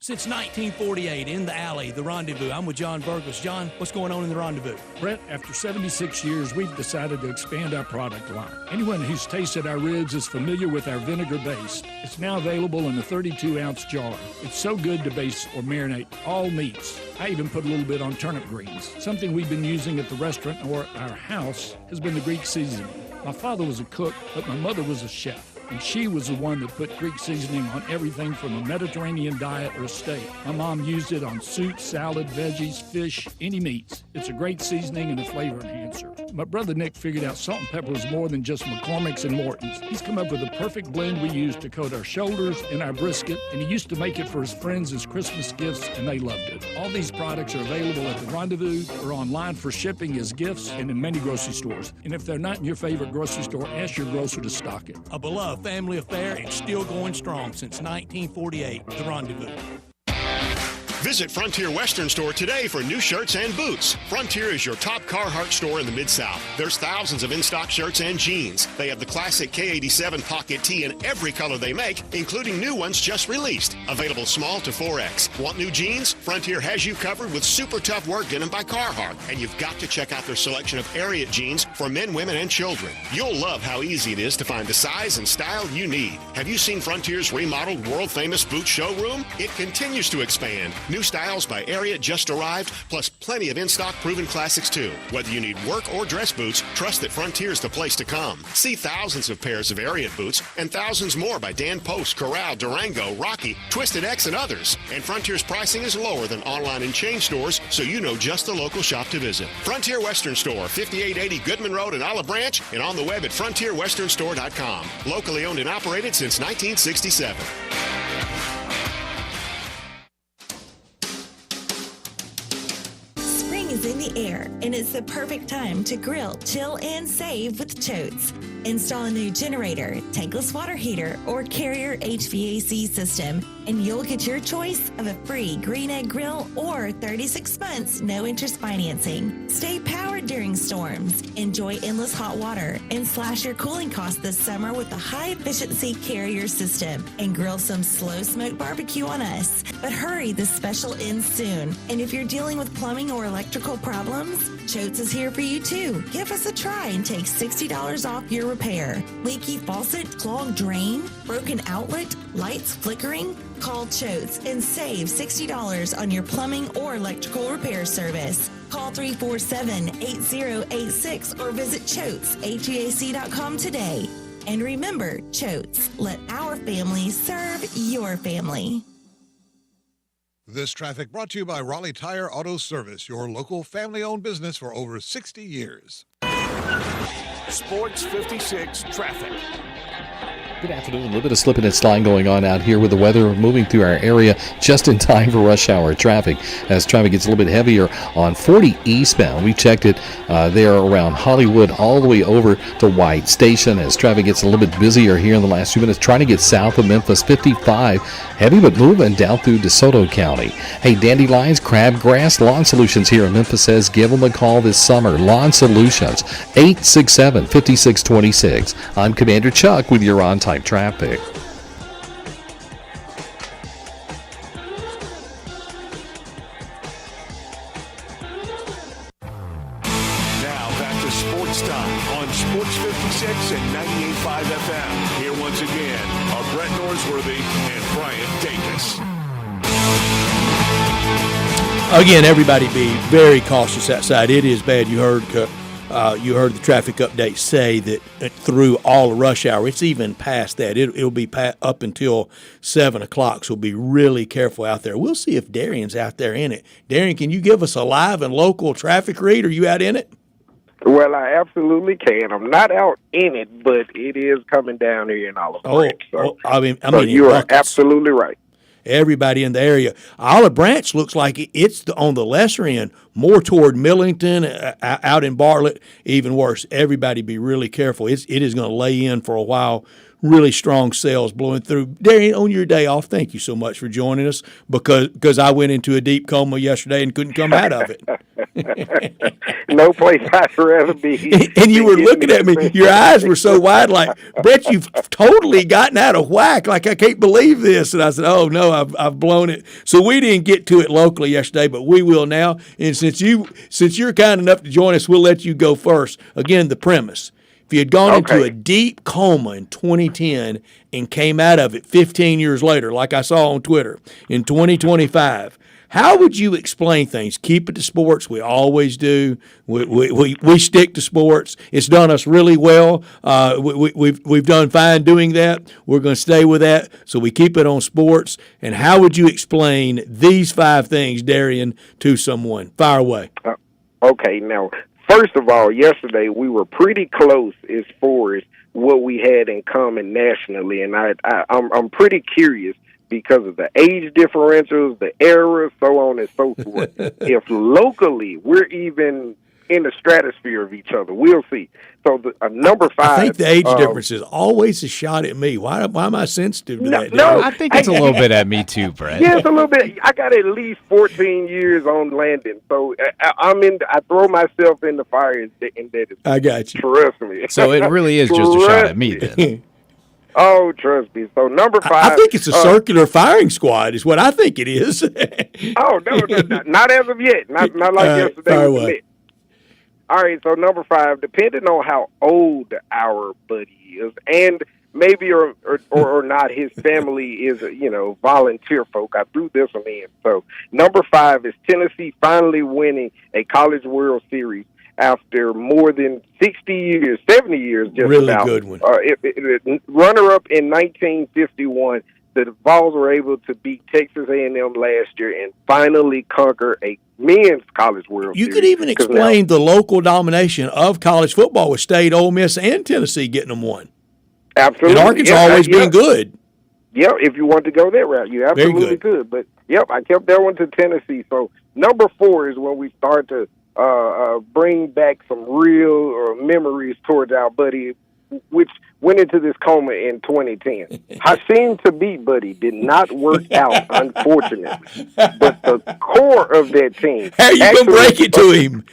Since 1948, in the alley, the Rendezvous. I'm with John Burgos. John, what's going on in the Rendezvous? Brett, after 76 years, we've decided to expand our product line. Anyone who's tasted our ribs is familiar with our vinegar base. It's now available in a 32-ounce jar. It's so good to base or marinate all meats. I even put a little bit on turnip greens. Something we've been using at the restaurant or our house has been the Greek seasoning. My father was a cook, but my mother was a chef. and she was the one that put Creek seasoning on everything from a Mediterranean diet or a steak. My mom used it on soup, salad, veggies, fish, any meats. It's a great seasoning and a flavor enhancer. My brother Nick figured out salt and pepper was more than just McCormick's and Morton's. He's come up with the perfect blend we use to coat our shoulders and our brisket, and he used to make it for his friends as Christmas gifts, and they loved it. All these products are available at the Rendezvous or online for shipping as gifts and in many grocery stores. And if they're not in your favorite grocery store, ask your grocer to stock it. A beloved family affair and still going strong since 1948. The Rendezvous. Visit Frontier Western Store today for new shirts and boots. Frontier is your top Carhartt store in the Mid-South. There's thousands of in-stock shirts and jeans. They have the classic K87 pocket tee in every color they make, including new ones just released. Available small to 4X. Want new jeans? Frontier has you covered with super tough work denim by Carhartt. And you've got to check out their selection of Ariat jeans for men, women, and children. You'll love how easy it is to find the size and style you need. Have you seen Frontier's remodeled world-famous boot showroom? It continues to expand. New styles by Ariat just arrived, plus plenty of in-stock proven classics too. Whether you need work or dress boots, trust that Frontier's the place to come. See thousands of pairs of Ariat boots and thousands more by Dan Post, Corral, Durango, Rocky, Twisted X, and others. And Frontier's pricing is lower than online and chain stores, so you know just the local shop to visit. Frontier Western Store, 5880 Goodman Road in Olive Branch, and on the web at frontierwesternstore.com. Locally owned and operated since 1967. Is in the air, and it's the perfect time to grill, chill, and save with Choates. Install a new generator, tankless water heater, or Carrier HVAC system, and you'll get your choice of a free green egg grill or 36 months no interest financing. Stay powered during storms. Enjoy endless hot water and slash your cooling costs this summer with a high-efficiency Carrier system, and grill some slow smoke barbecue on us. But hurry, this special ends soon. And if you're dealing with plumbing or electrical problems, Choates is here for you too. Give us a try and take $60 off your repair. Leaky faucet, clogged drain, broken outlet, lights flickering? Call Choates and save $60 on your plumbing or electrical repair service. Call 347-8086 or visit ChoatesHVAC.com today. And remember, Choates, let our family serve your family. This traffic brought to you by Raleigh Tire Auto Service, your local family-owned business for over 60 years. Sports 56 traffic. Good afternoon. A little bit of slipping and sliding going on out here with the weather moving through our area just in time for rush hour traffic. As traffic gets a little bit heavier on 40 eastbound. We checked it there around Hollywood all the way over to White Station as traffic gets a little bit busier here in the last few minutes. Trying to get south of Memphis, 55. Heavy but moving down through DeSoto County. Hey, Dandelions, Crabgrass, Lawn Solutions here in Memphis says give them a call this summer. Lawn Solutions, 867-5626. I'm Commander Chuck with your on-time traffic. Now back to Sports Time on Sports 56 and 98.5 FM. Here once again are Brett Norsworthy and Brian Dacus. Again, everybody be very cautious outside. It is bad. You heard the traffic update say that through all rush hour, it's even past that. It'll be up until 7 o'clock, so be really careful out there. We'll see if Darian's out there in it. Darian, can you give us a live and local traffic read? Are you out in it? Well, I absolutely can. I'm not out in it, but it is coming down here in Olive Branch. So you are absolutely right. Everybody in the area. Olive Branch looks like it's on the lesser end, more toward Millington, out in Bartlett, even worse. Everybody be really careful. It is going to lay in for a while. Really strong sales blowing through. Darian, on your day off, thank you so much for joining us because I went into a deep coma yesterday and couldn't come out of it. No place I'd rather be. And you were looking at me. Your eyes were so wide, like, Brett, you've totally gotten out of whack. Like, I can't believe this. And I said, oh, no, I've blown it. So we didn't get to it locally yesterday, but we will now. And since you're kind enough to join us, we'll let you go first. Again, the premise. If you had gone into a deep coma in 2010 and came out of it 15 years later, like I saw on Twitter, in 2025, How would you explain things? Keep it to sports. We always do. We stick to sports. It's done us really well. We've done fine doing that. We're going to stay with that. So we keep it on sports. And how would you explain these 5 things, Darian, to someone? Fire away. Okay, now, first of all, yesterday we were pretty close as far as what we had in common nationally, and I'm pretty curious because of the age differentials, the era, so on and so forth. If locally we're even in the stratosphere of each other, we'll see. So number 5. I think the age difference is always a shot at me. Why am I sensitive to that? No, I think it's a little bit at me too, Brett. Yeah, it's a little bit. I got at least 14 years on Landon, so I throw myself in the fire, and that is. I got you. Trust me. So it really is just a shot at me then. Oh, trust me. So number 5. I think it's a circular firing squad is what I think it is. Oh, no, not as of yet. Not like yesterday with the Mets. All right, so number 5, depending on how old our buddy is, and maybe or not his family is, volunteer folk, I threw this one in. So number 5 is Tennessee finally winning a College World Series after more than 60 years, 70 years just really about. Good one. Runner-up in 1951. The Vols were able to beat Texas A&M last year and finally conquer a men's College World Series. You could even explain the local domination of college football with State, Ole Miss, and Tennessee getting them one. Absolutely. And Arkansas always been good. Yep, if you want to go that route, you absolutely could. But, I kept that one to Tennessee. So number 4 is when we start to bring back some real memories towards our buddy, which went into this coma in 2010. Hashim Thabit, buddy, did not work out, unfortunately. But the core of that team. How you going to break it to him?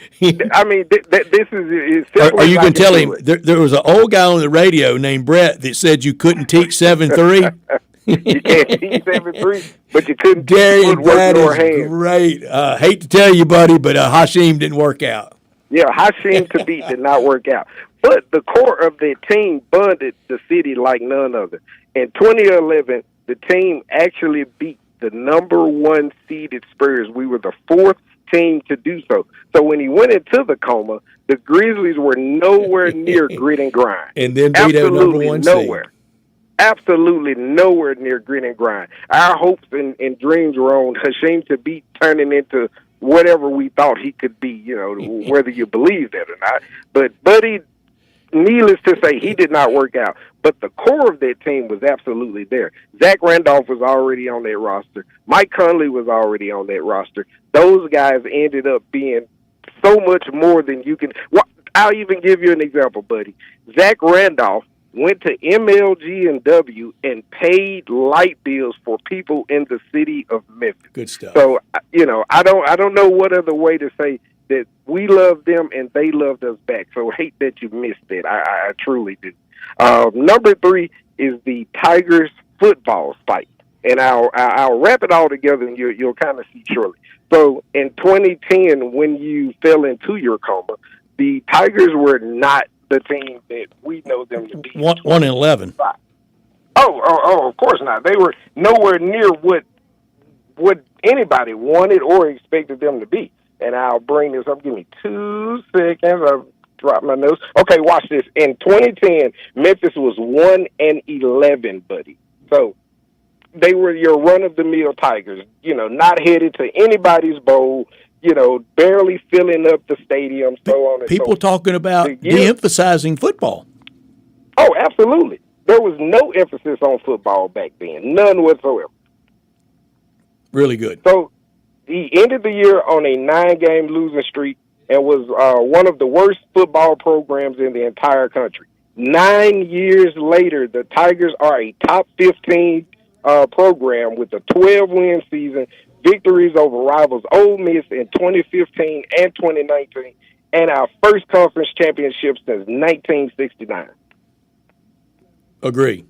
I mean, this is Are you going to tell him there was an old guy on the radio named Brett that said you couldn't teach 7-3? You can't teach 7-3, but you couldn't teach footwork nor hands. Great. Hate to tell you, buddy, but Hashim didn't work out. Yeah, Hashim Thabit did not work out. But the core of the team bonded the city like none other. In 2011, the team actually beat the number 1 seeded Spurs. We were the 4th team to do so. So when he went into the coma, the Grizzlies were nowhere near grit and grind. And then beat out number 1 nowhere. seed. Absolutely nowhere near grit and grind. Our hopes and dreams were on Hashim Thabit turning into whatever we thought he could be, whether you believe that or not. But Buddy, needless to say, he did not work out. But the core of that team was absolutely there. Zach Randolph was already on that roster. Mike Conley was already on that roster. Those guys ended up being so much more than you can. Well, I'll even give you an example, buddy. Zach Randolph went to MLG&W and paid light bills for people in the city of Memphis. Good stuff. So, I don't know what other way to say that we love them and they loved us back. So hate that you missed it. I truly do. Number 3 is the Tigers football spike. And I'll wrap it all together and you'll kind of see shortly. So in 2010, when you fell into your coma, the Tigers were not the team that we know them to be. 1-11. Oh, of course not. They were nowhere near what anybody wanted or expected them to be. And I'll bring this up. Give me 2 seconds. I've dropped my notes. Okay, watch this. In 2010, Memphis was 1-11, buddy. So they were your run-of-the-mill Tigers, not headed to anybody's bowl, barely filling up the stadium, so on and so forth. People talking about de-emphasizing football. Oh, absolutely. There was no emphasis on football back then, none whatsoever. Really good. So he ended the year on a 9-game losing streak and was one of the worst football programs in the entire country. 9 years later, the Tigers are a top 15 program with a 12-win season, victories over rivals Ole Miss in 2015 and 2019, and our first conference championship since 1969. Agree.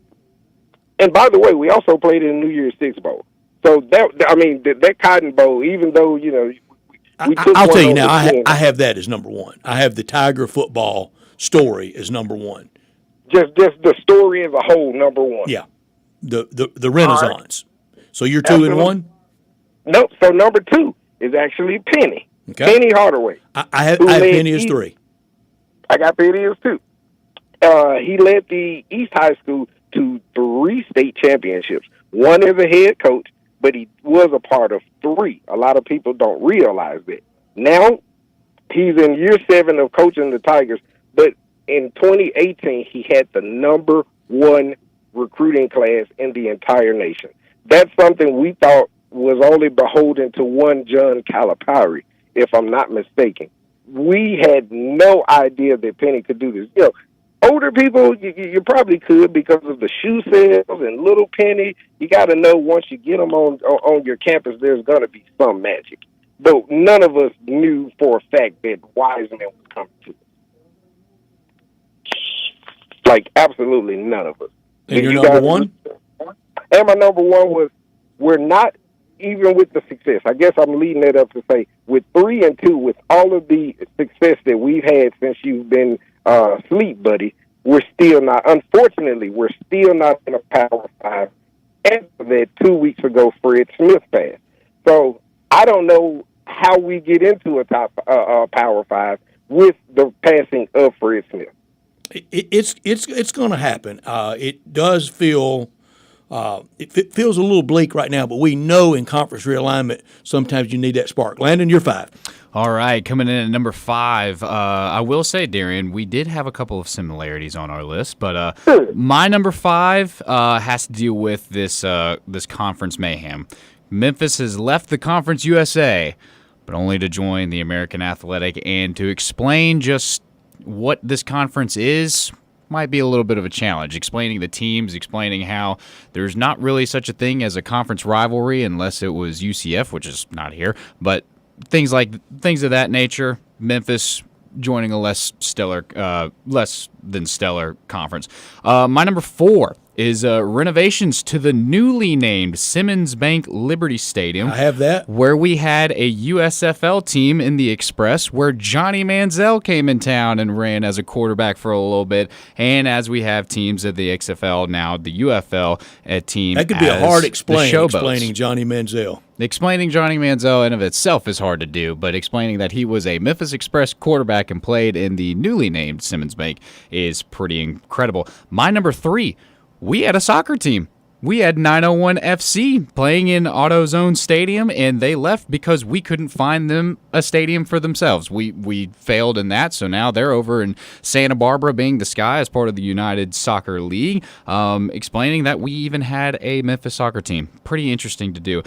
And by the way, we also played in the New Year's Six Bowl. So that Cotton Bowl, even though we took I'll tell you now, I have that as number 1. I have the Tiger football story as number 1. Just the story as a whole, number 1. Yeah, the Renaissance. Right. So you're 2-1. Nope. So number 2 is actually Penny. Okay. Penny Hardaway. I have Penny as 3. I got Penny as 2. He led the East High School to 3 state championships. 1 as a head coach, but he was a part of 3. A lot of people don't realize that. Now, he's in year 7 of coaching the Tigers, but in 2018, he had the number 1 recruiting class in the entire nation. That's something we thought was only beholden to one John Calipari, if I'm not mistaken. We had no idea that Penny could do this. You know, older people, you probably could because of the shoe sales and little Penny. You got to know once you get them on your campus, there's going to be some magic. Though none of us knew for a fact that Wiseman was coming to us. Like, absolutely none of us. And your number 1? And my number 1 was, we're not, even with the success, I guess I'm leading it up to say, with 3 and 2, with all of the success that we've had since you've been sleep buddy, we're still not, unfortunately, we're still not in a Power 5. And that 2 weeks ago, Fred Smith passed. So I don't know how we get into a top Power 5 with the passing of Fred Smith. It's going to happen. It does feel it feels a little bleak right now, but we know in conference realignment sometimes you need that spark. Landon, you're 5. All right, coming in at number 5, I will say, Darian, we did have a couple of similarities on our list, but my number 5 has to deal with this conference mayhem. Memphis has left the Conference USA, but only to join the American Athletic, and to explain just what this conference is might be a little bit of a challenge. Explaining the teams, explaining how there's not really such a thing as a conference rivalry unless it was UCF, which is not here, but things of that nature. Memphis joining a less than stellar conference. My number 4 is renovations to the newly named Simmons Bank Liberty Stadium. I have that. Where we had a USFL team in the Express, where Johnny Manziel came in town and ran as a quarterback for a little bit, and as we have teams of the XFL, now the UFL team. That could be a hard explaining Johnny Manziel. Explaining Johnny Manziel in of itself is hard to do, but explaining that he was a Memphis Express quarterback and played in the newly named Simmons Bank is pretty incredible. My number 3, we had a soccer team. We had 901 FC playing in AutoZone Stadium, and they left because we couldn't find them a stadium for themselves. We failed in that, so now they're over in Santa Barbara, being the Sky, as part of the United Soccer League, explaining that we even had a Memphis soccer team. Pretty interesting to do.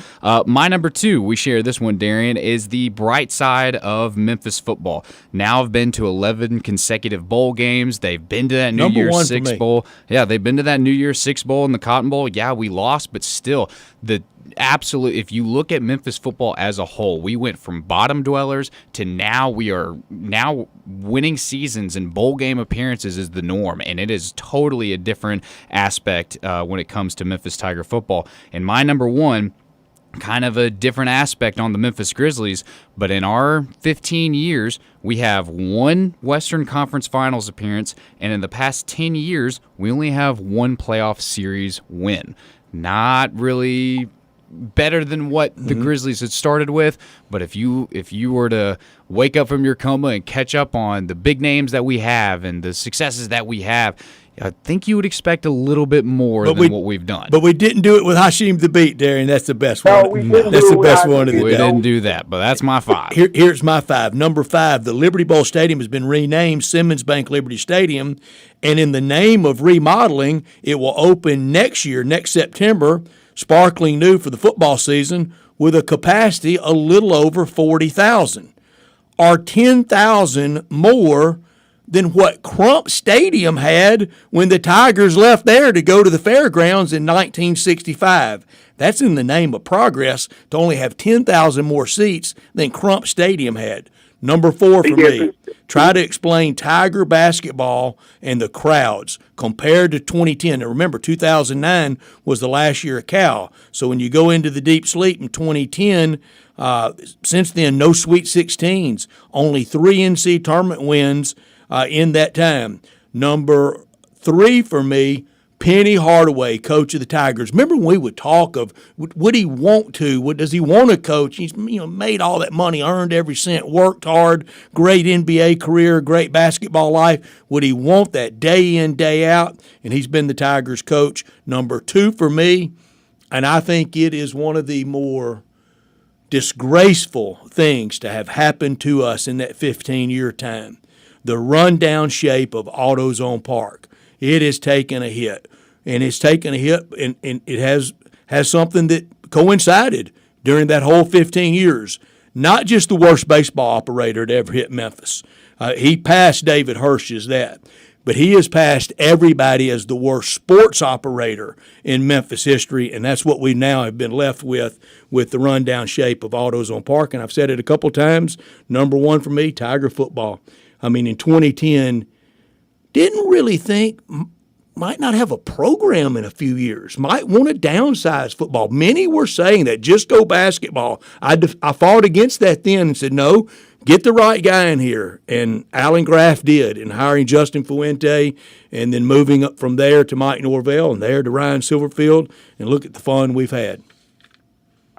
My number 2, we share this one, Darian, is the bright side of Memphis football. Now have been to 11 consecutive bowl games. They've been to that New Year's Six Bowl. Yeah, they've been to that New Year's Six Bowl and the Cotton Bowl. Yeah, we lost, but still, if you look at Memphis football as a whole, we went from bottom dwellers to now we are winning seasons, and bowl game appearances is the norm, and it is totally a different aspect when it comes to Memphis Tiger football. And my number 1, kind of a different aspect on the Memphis Grizzlies, but in our 15 years, we have 1 Western Conference Finals appearance, and in the past 10 years, we only have 1 playoff series win. Not really better than what the Grizzlies had started with, but if you were to wake up from your coma and catch up on the big names that we have and the successes that we have, I think you would expect a little bit more than what we've done. But we didn't do it with Hasheem Thabeet, Darren. That's the best one. That's the best one of the day. We didn't do that, but that's my 5. Here's my 5. Number 5, the Liberty Bowl Stadium has been renamed Simmons Bank Liberty Stadium, and in the name of remodeling, it will open next September, sparkling new for the football season, with a capacity a little over 40,000, or 10,000 more than what Crump Stadium had when the Tigers left there to go to the fairgrounds in 1965. That's in the name of progress, to only have 10,000 more seats than Crump Stadium had. Number 4 for me, try to explain Tiger basketball and the crowds compared to 2010. Now remember, 2009 was the last year of Cal. So when you go into the deep sleep in 2010, since then, no Sweet 16s, only 3 NC tournament wins in that time. Number 3 for me, Penny Hardaway, coach of the Tigers. Remember when we would talk of would he want to? Does he want to coach? He's made all that money, earned every cent, worked hard, great NBA career, great basketball life. Would he want that day in, day out? And he's been the Tigers coach number 2 for me. And I think it is one of the more disgraceful things to have happened to us in that 15-year time. The rundown shape of AutoZone Park. It has taken a hit, and it's taken a hit, and it has something that coincided during that whole 15 years. Not just the worst baseball operator to ever hit Memphis. He passed David Hirsch as that, but he has passed everybody as the worst sports operator in Memphis history, and that's what we now have been left with the rundown shape of AutoZone Park. And I've said it a couple times, number 1 for me, Tiger football. I mean, in 2010, didn't really think might not have a program in a few years, might want to downsize football. Many were saying that, just go basketball. I fought against that then and said, no, get the right guy in here. And Alan Graff did, in hiring Justin Fuente and then moving up from there to Mike Norvell and there to Ryan Silverfield. And look at the fun we've had.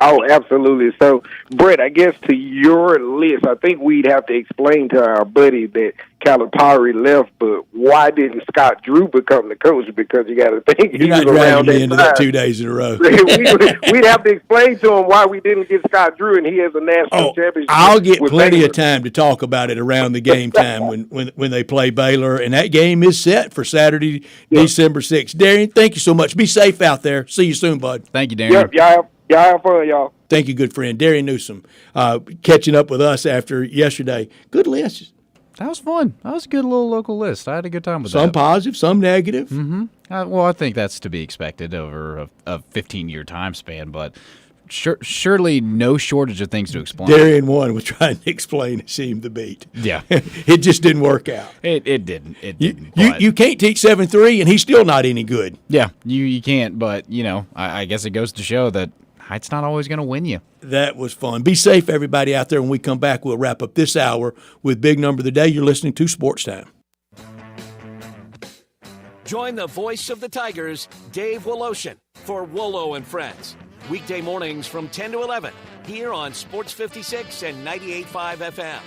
Oh, absolutely. So, Brett, I guess to your list, I think we'd have to explain to our buddy that Calipari left, but why didn't Scott Drew become the coach? Because you got to think you're not dragging me into that 2 days in a row. We'd have to explain to him why we didn't get Scott Drew, and he has a national championship. I'll get plenty of time to talk about it around the game time when they play Baylor, and that game is set for Saturday, December 6th. Darian, thank you so much. Be safe out there. See you soon, bud. Thank you, Darian. Yep, y'all have fun, y'all. Thank you, good friend. Darian Newsom catching up with us after yesterday. Good list. That was fun. That was a good little local list. I had a good time with that. Some positive, some negative. Mm-hmm. Well, I think that's to be expected over a 15-year time span, but surely no shortage of things to explain. Darian one was trying to explain, it seemed to beat. Yeah. It just didn't work out. It didn't. You can't teach 7-3, and he's still not any good. Yeah, you can't, but, I guess it goes to show that height's not always going to win you. That was fun. Be safe, everybody out there. When we come back, we'll wrap up this hour with Big Number of the Day. You're listening to Sports Time. Join the voice of the Tigers, Dave Woloshin, for Wolo and Friends. Weekday mornings from 10 to 11 here on Sports 56 and 98.5 FM.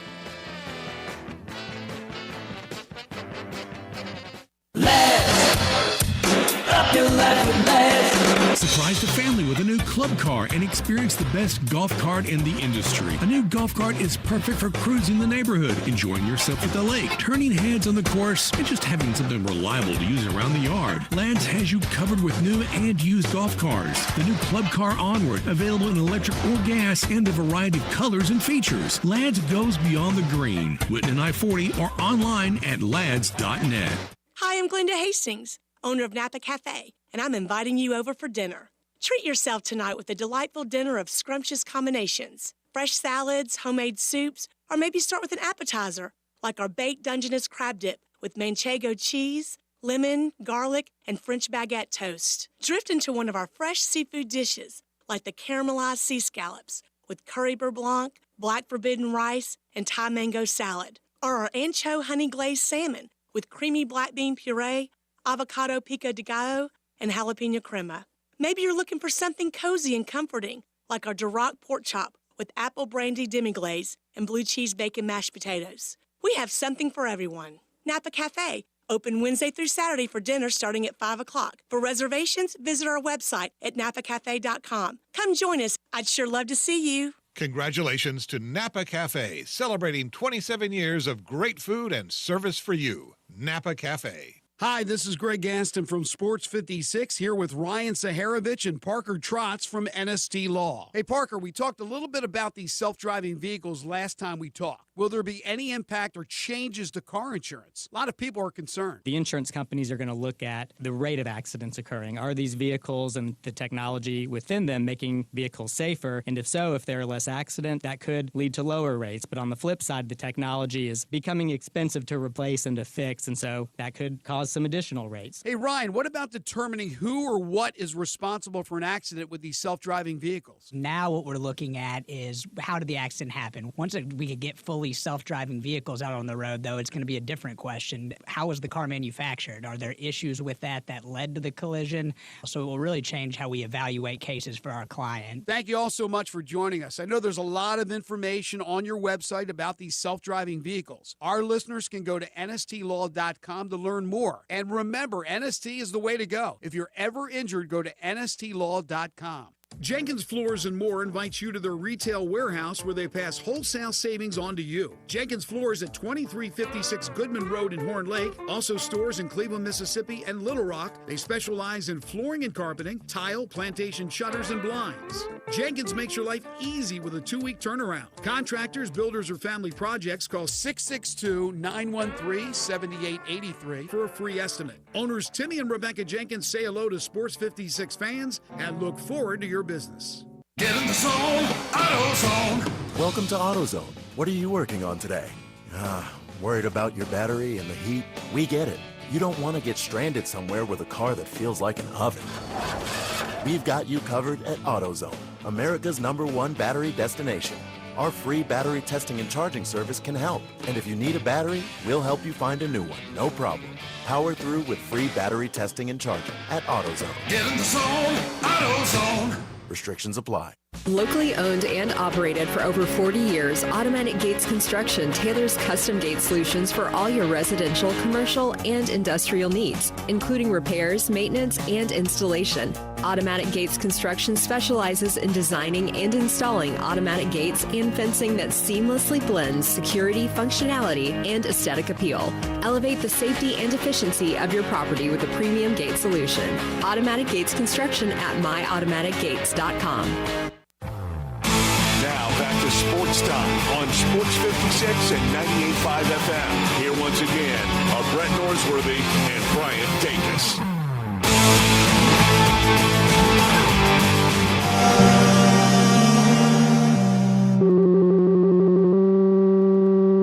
Up your life with Lads. Surprise the family with a new club car and experience the best golf cart in the industry. A new golf cart is perfect for cruising the neighborhood, enjoying yourself at the lake, turning heads on the course, and just having something reliable to use around the yard. Lads has you covered with new and used golf cars. The new Club Car Onward, available in electric or gas and a variety of colors and features. Lads goes beyond the green. Whitney I-40 or online at lads.net. Hi, I'm Glenda Hastings, owner of Napa Cafe, and I'm inviting you over for dinner. Treat yourself tonight with a delightful dinner of scrumptious combinations. Fresh salads, homemade soups, or maybe start with an appetizer, like our baked Dungeness crab dip with manchego cheese, lemon, garlic, and French baguette toast. Drift into one of our fresh seafood dishes, like the caramelized sea scallops with curry beurre blanc, black forbidden rice, and Thai mango salad. Or our ancho honey glazed salmon with creamy black bean puree, avocado pico de gallo, and jalapeno crema. Maybe you're looking for something cozy and comforting, like our Duroc pork chop with apple brandy demi-glaze and blue cheese bacon mashed potatoes. We have something for everyone. Napa Cafe, open Wednesday through Saturday for dinner starting at 5 o'clock. For reservations, visit our website at napacafe.com. Come join us. I'd sure love to see you. Congratulations to Napa Cafe, celebrating 27 years of great food and service for you. Napa Cafe. Hi, this is Greg Gaston from Sports 56 here with Ryan Saharovich and Parker Trotz from NST Law. Hey, Parker, we talked a little bit about these self-driving vehicles last time we talked. Will there be any impact or changes to car insurance? A lot of people are concerned. The insurance companies are going to look at the rate of accidents occurring. Are these vehicles and the technology within them making vehicles safer? And if so, if there are less accidents, that could lead to lower rates. But on the flip side, the technology is becoming expensive to replace and to fix, and so that could cause some additional rates. Hey, Ryan, what about determining who or what is responsible for an accident with these self-driving vehicles? Now what we're looking at is how did the accident happen? Once we could get fully fully self-driving vehicles out on the road, though, it's going to be a different question. How was the car manufactured? Are there issues with that led to the collision? So it will really change how we evaluate cases for our client. Thank you all so much for joining us. I know there's a lot of information on your website about these self-driving vehicles. Our listeners can go to nstlaw.com to learn more. And remember, NST is the way to go. If you're ever injured, go to nstlaw.com. Jenkins Floors and More invites you to their retail warehouse where they pass wholesale savings on to you. Jenkins Floors at 2356 Goodman Road in Horn Lake. Also stores in Cleveland, Mississippi and Little Rock. They specialize in flooring and carpeting, tile, plantation shutters, and blinds. Jenkins makes your life easy with a 2-week turnaround. Contractors, builders, or family projects, call 662-913-7883 for a free estimate. Owners Timmy and Rebecca Jenkins say hello to Sports 56 fans and look forward to your business. Get in the zone, AutoZone. Welcome to AutoZone. What are you working on today? Worried about your battery and the heat? We get it. You don't want to get stranded somewhere with a car that feels like an oven. We've got you covered at AutoZone, America's #1 battery destination. Our free battery testing and charging service can help. And if you need a battery, we'll help you find a new one, no problem. Power through with free battery testing and charging at AutoZone. Get in the zone, AutoZone. Restrictions apply. Locally owned and operated for over 40 years, Automatic Gates Construction tailors custom gate solutions for all your residential, commercial, and industrial needs, including repairs, maintenance, and installation. Automatic Gates Construction specializes in designing and installing automatic gates and fencing that seamlessly blends security, functionality, and aesthetic appeal. Elevate the safety and efficiency of your property with a premium gate solution. Automatic Gates Construction at myautomaticgates.com. Now back to Sports Time on Sports 56 and 98.5 FM. Here once again are Brett Norsworthy and Brian Dacus.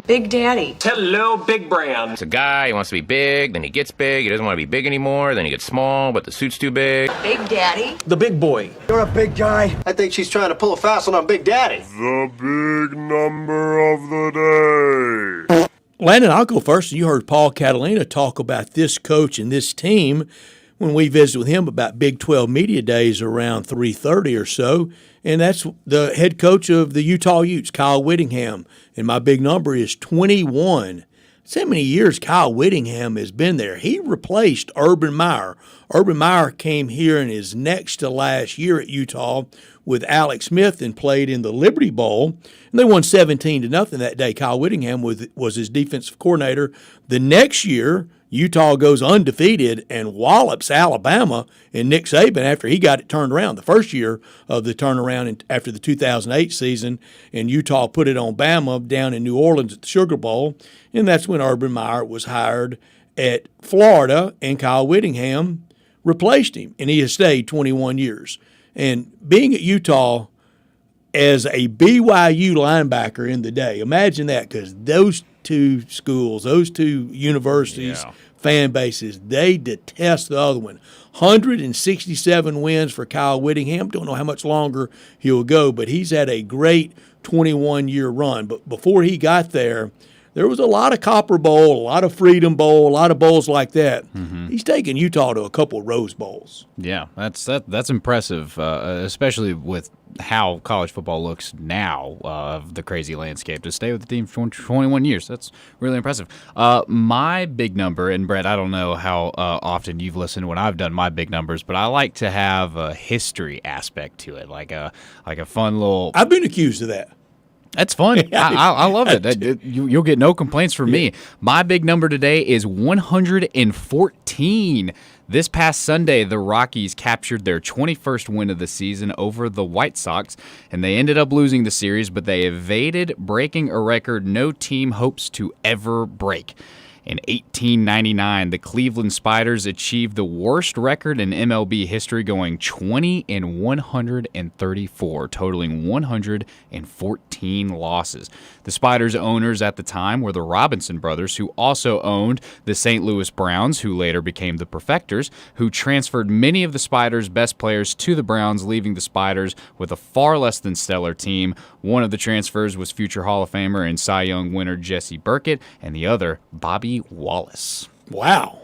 Big Daddy. Hello, Big Brand. It's a guy, he wants to be big, then he gets big, he doesn't want to be big anymore, then he gets small, but the suit's too big. Big Daddy. The big boy. You're a big guy. I think she's trying to pull a fast one on Big Daddy. The big number of the day. Landon, I'll go first. You heard Paul Catalina talk about this coach and this team when we visited with him about Big 12 Media Days around 3:30 or so. And that's the head coach of the Utah Utes, Kyle Whittingham. And my big number is 21. That's how many years Kyle Whittingham has been there. He replaced Urban Meyer. Urban Meyer came here in his next to last year at Utah with Alex Smith and played in the Liberty Bowl. And they won 17-0 that day. Kyle Whittingham was his defensive coordinator. The next year, Utah goes undefeated and wallops Alabama and Nick Saban after he got it turned around. The first year of the turnaround after the 2008 season, and Utah put it on Bama down in New Orleans at the Sugar Bowl, and that's when Urban Meyer was hired at Florida, and Kyle Whittingham replaced him, and he has stayed 21 years. And being at Utah as a BYU linebacker in the day, imagine that, because those two schools, those two universities, fan bases, they detest the other one. 167 wins for Kyle Whittingham. Don't know how much longer he'll go, but he's had a great 21-year run. But before he got there was a lot of Copper Bowl, a lot of Freedom Bowl, a lot of bowls like that. Mm-hmm. He's taken Utah to a couple of Rose Bowls. Yeah, that's impressive, especially with how college football looks now of the crazy landscape. To stay with the team for 21 years, that's really impressive. My big number, and Brett, I don't know how often you've listened when I've done my big numbers, but I like to have a history aspect to it, like a fun little. I've been accused of that. That's fun. I love it. You'll get no complaints from me. My big number today is 114. This past Sunday, the Rockies captured their 21st win of the season over the White Sox, and they ended up losing the series, but they evaded breaking a record no team hopes to ever break. In 1899, the Cleveland Spiders achieved the worst record in MLB history, going 20-134, totaling 114 losses. The Spiders' owners at the time were the Robinson brothers, who also owned the St. Louis Browns, who later became the Perfectors, who transferred many of the Spiders' best players to the Browns, leaving the Spiders with a far less than stellar team. One of the transfers was future Hall of Famer and Cy Young winner Jesse Burkett, and the other, Bobby Wallace. Wow.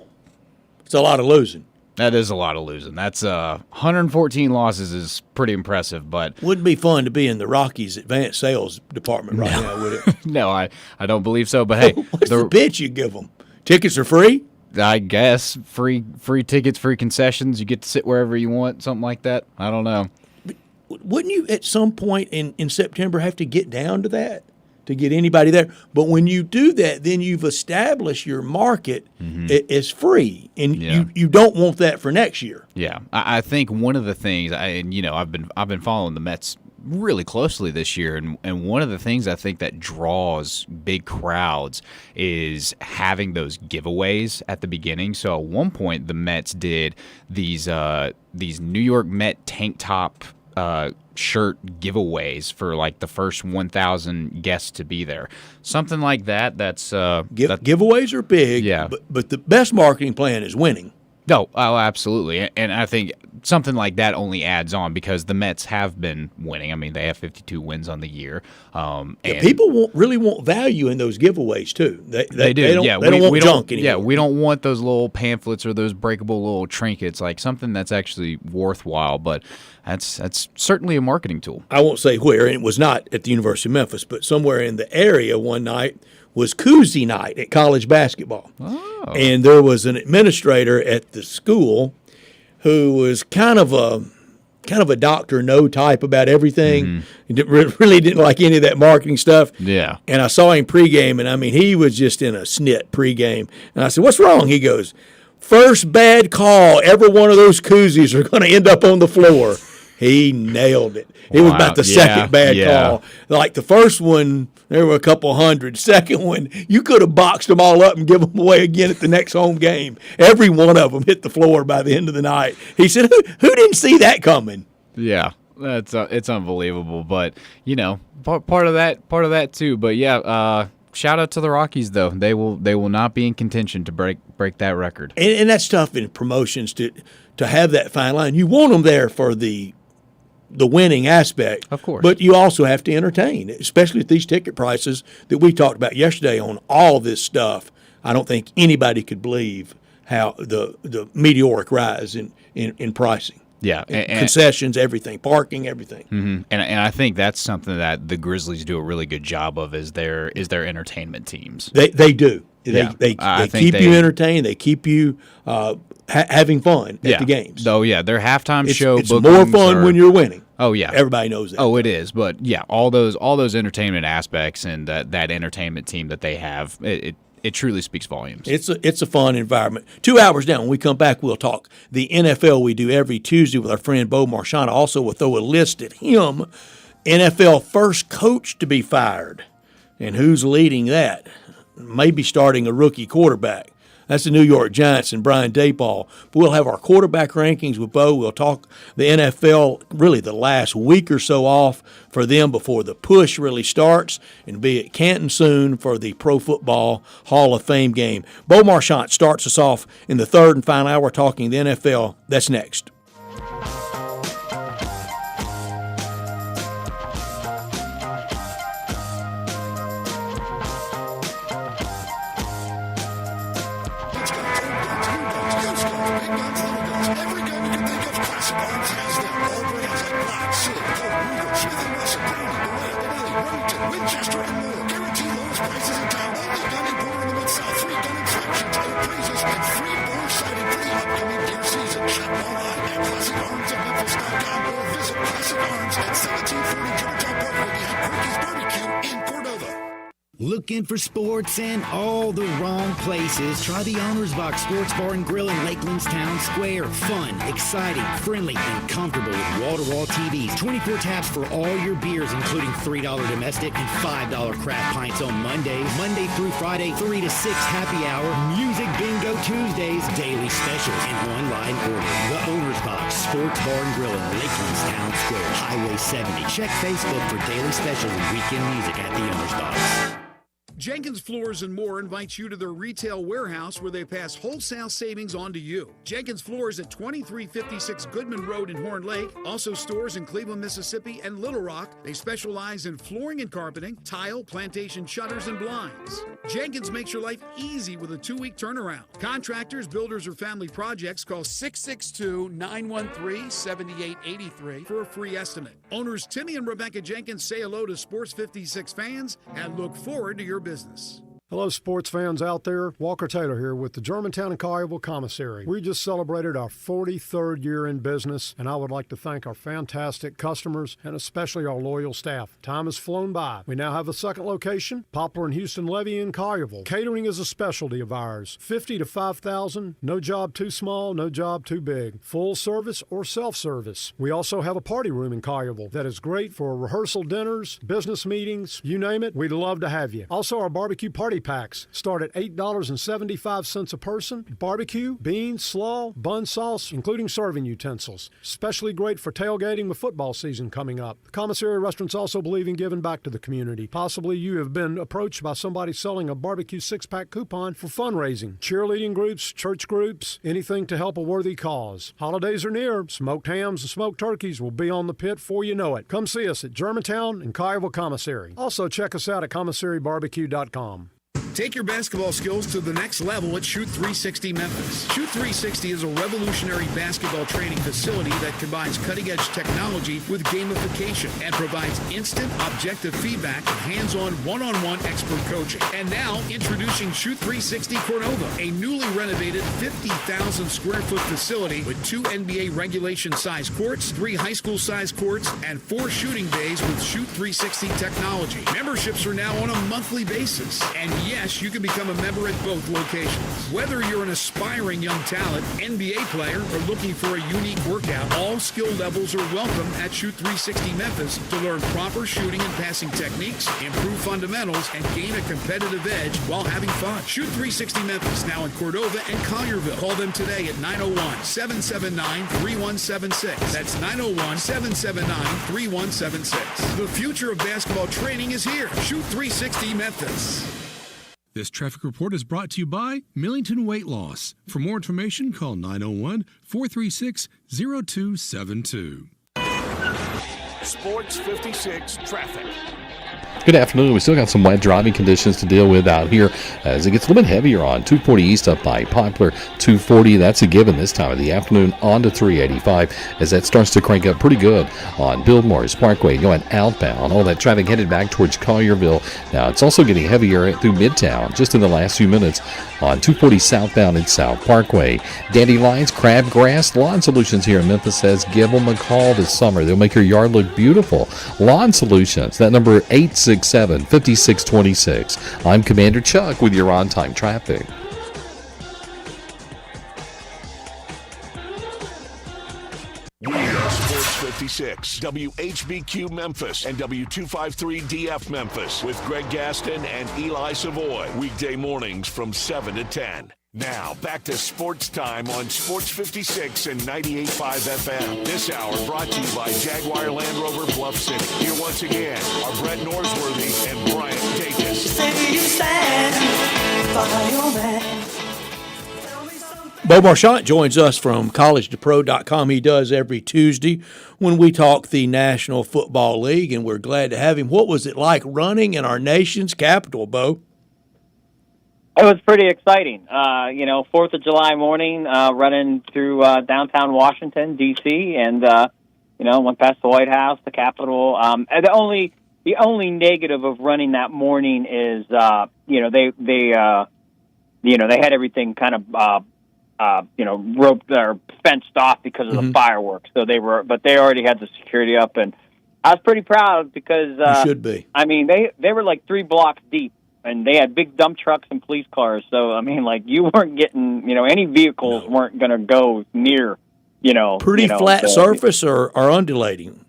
It's a lot of losing. That is a lot of losing. That's 114 losses is pretty impressive, but wouldn't be fun to be in the Rockies advanced sales department right now, would it? No, I don't believe so. But hey, what's the pitch you give them? Tickets are free? I guess free tickets, free concessions. You get to sit wherever you want, something like that. I don't know. But wouldn't you at some point in September have to get down to that to get anybody there? But when you do that, then you've established your market as free, and you don't want that for next year. Yeah, I think one of the things, I've been following the Mets really closely this year, and one of the things I think that draws big crowds is having those giveaways at the beginning. So at one point, the Mets did these New York Met tank top shirt giveaways for like the first 1,000 guests to be there, something like that. Giveaways are big, yeah. But the best marketing plan is winning. Oh, absolutely. And I think something like that only adds on because the Mets have been winning. I mean, they have 52 wins on the year. And people really want value in those giveaways too. They do. They don't want junk anymore. Yeah, we don't want those little pamphlets or those breakable little trinkets, like something that's actually worthwhile. But that's certainly a marketing tool. I won't say where, and it was not at the University of Memphis, but somewhere in the area one night was koozie night at college basketball. Oh. And there was an administrator at the school who was kind of a Dr. No type about everything. He really didn't like any of that marketing stuff. Yeah. And I saw him pregame, and I mean, he was just in a snit pregame. And I said, "What's wrong?" He goes, "First bad call, every one of those koozies are going to end up on the floor." He nailed it. It was about the second bad call. Like the first one, there were a couple hundred. Second one, you could have boxed them all up and given them away again at the next home game. Every one of them hit the floor by the end of the night. He said, "Who didn't see that coming?" Yeah, that's it's unbelievable. But part of that too. But yeah. Shout out to the Rockies, though. They will not be in contention to break that record. And that's tough in promotions to have that fine line. You want them there for the winning aspect, of course, but you also have to entertain, especially at these ticket prices that we talked about yesterday on all this stuff. I don't think anybody could believe how the meteoric rise in pricing. Yeah, and concessions, everything, parking, everything. Mm-hmm. And I think that's something that the Grizzlies do a really good job of is their entertainment teams. They do. They keep you entertained. They keep you having fun at the games. Oh yeah, their halftime show. It's more fun when you're winning. Oh yeah, everybody knows that. Oh, it is. But yeah, all those entertainment aspects and that entertainment team that they have, it truly speaks volumes. It's a fun environment. 2 hours down. When we come back, we'll talk the NFL we do every Tuesday with our friend Bo Marchand. Also, we'll throw a list at him. NFL first coach to be fired. And who's leading that? Maybe starting a rookie quarterback. That's the New York Giants and Brian Daboll. But we'll have our quarterback rankings with Bo. We'll talk the NFL, really the last week or so off for them before the push really starts, and be at Canton soon for the Pro Football Hall of Fame game. Bo Marchand starts us off in the third and final hour talking the NFL. That's next. Looking for sports in all the wrong places? Try the Owner's Box Sports Bar and Grill in Lakeland's Town Square. Fun, exciting, friendly, and comfortable with wall-to-wall TVs. 24 taps for all your beers, including $3 domestic and $5 craft pints on Mondays. Monday through Friday, 3 to 6 happy hour. Music bingo Tuesdays. Daily specials and online order. The Owner's Box Sports Bar and Grill in Lakeland's Town Square. Highway 70. Check Facebook for daily specials and weekend music at the Owner's Box. Jenkins Floors and More invites you to their retail warehouse where they pass wholesale savings on to you. Jenkins Floors at 2356 Goodman Road in Horn Lake. Also stores in Cleveland, Mississippi and Little Rock. They specialize in flooring and carpeting, tile, plantation shutters, and blinds. Jenkins makes your life easy with a 2-week turnaround. Contractors, builders, or family projects, call 662-913-7883 for a free estimate. Owners Timmy and Rebecca Jenkins say hello to Sports 56 fans and look forward to your business. Hello, sports fans out there. Walker Taylor here with the Germantown and Collierville Commissary. We just celebrated our 43rd year in business, and I would like to thank our fantastic customers and especially our loyal staff. Time has flown by. We now have a second location, Poplar and Houston Levy in Collierville. Catering is a specialty of ours. 50 to 5,000, no job too small, no job too big. Full service or self-service. We also have a party room in Collierville that is great for rehearsal dinners, business meetings, you name it, we'd love to have you. Also, our barbecue party packs start at $8.75 a person. Barbecue, beans, slaw, bun sauce, including serving utensils. Especially great for tailgating with football season coming up. The commissary restaurants also believe in giving back to the community. Possibly you have been approached by somebody selling a barbecue 6-pack coupon for fundraising. Cheerleading groups, church groups, anything to help a worthy cause. Holidays are near. Smoked hams and smoked turkeys will be on the pit before you know it. Come see us at Germantown and Collierville Commissary. Also check us out at commissarybarbecue.com. Take your basketball skills to the next level at Shoot 360 Memphis. Shoot 360 is a revolutionary basketball training facility that combines cutting-edge technology with gamification and provides instant, objective feedback and hands-on, one-on-one expert coaching. And now, introducing Shoot 360 Cordova, a newly renovated 50,000 square foot facility with 2 NBA regulation-size courts, 3 high school-size courts, and 4 shooting bays with Shoot 360 technology. Memberships are now on a monthly basis. And yes, you can become a member at both locations. Whether you're an aspiring young talent, NBA player, or looking for a unique workout, all skill levels are welcome at Shoot 360 Memphis to learn proper shooting and passing techniques, improve fundamentals, and gain a competitive edge while having fun. Shoot 360 Memphis, now in Cordova and Collierville. Call them today at 901-779-3176. That's 901-779-3176. The future of basketball training is here. Shoot 360 Memphis. This traffic report is brought to you by Millington Weight Loss. For more information, call 901-436-0272. Sports 56 traffic. Good afternoon. We still got some wet driving conditions to deal with out here as it gets a little bit heavier on 240 east up by Poplar. 240, that's a given this time of the afternoon, on to 385 as that starts to crank up pretty good on Biltmore's Parkway going outbound. All that traffic headed back towards Collierville. Now it's also getting heavier through Midtown just in the last few minutes on 240 southbound and South Parkway. Dandelions, crabgrass, Lawn Solutions here in Memphis says give them a call this summer. They'll make your yard look beautiful. Lawn Solutions, that number 867-5626. I'm Commander Chuck with your on-time traffic. We are Sports 56, WHBQ Memphis, and W253DF Memphis with Greg Gaston and Eli Savoy. Weekday mornings from 7 to 10. Now, back to Sports Time on Sports 56 and 98.5 FM. This hour brought to you by Jaguar Land Rover Bluff City. Here once again are Brett Norsworthy and Bryant Dacus. Say you stand by your man. Bo Marchant joins us from collegetopro.com. He does every Tuesday when we talk the National Football League, and we're glad to have him. What was it like running in our nation's capital, Bo? It was pretty exciting. 4th of July morning, running through downtown Washington, D.C., and, went past the White House, the Capitol. And the only negative of running that morning is, they had everything kind of, roped or fenced off because of the fireworks. So they already had the security up, and I was pretty proud because, you should be. I mean, they were like 3 blocks deep. and they had big dump trucks and police cars. So I mean, like you weren't getting, any vehicles weren't going to go near, Pretty flat surface or undulating.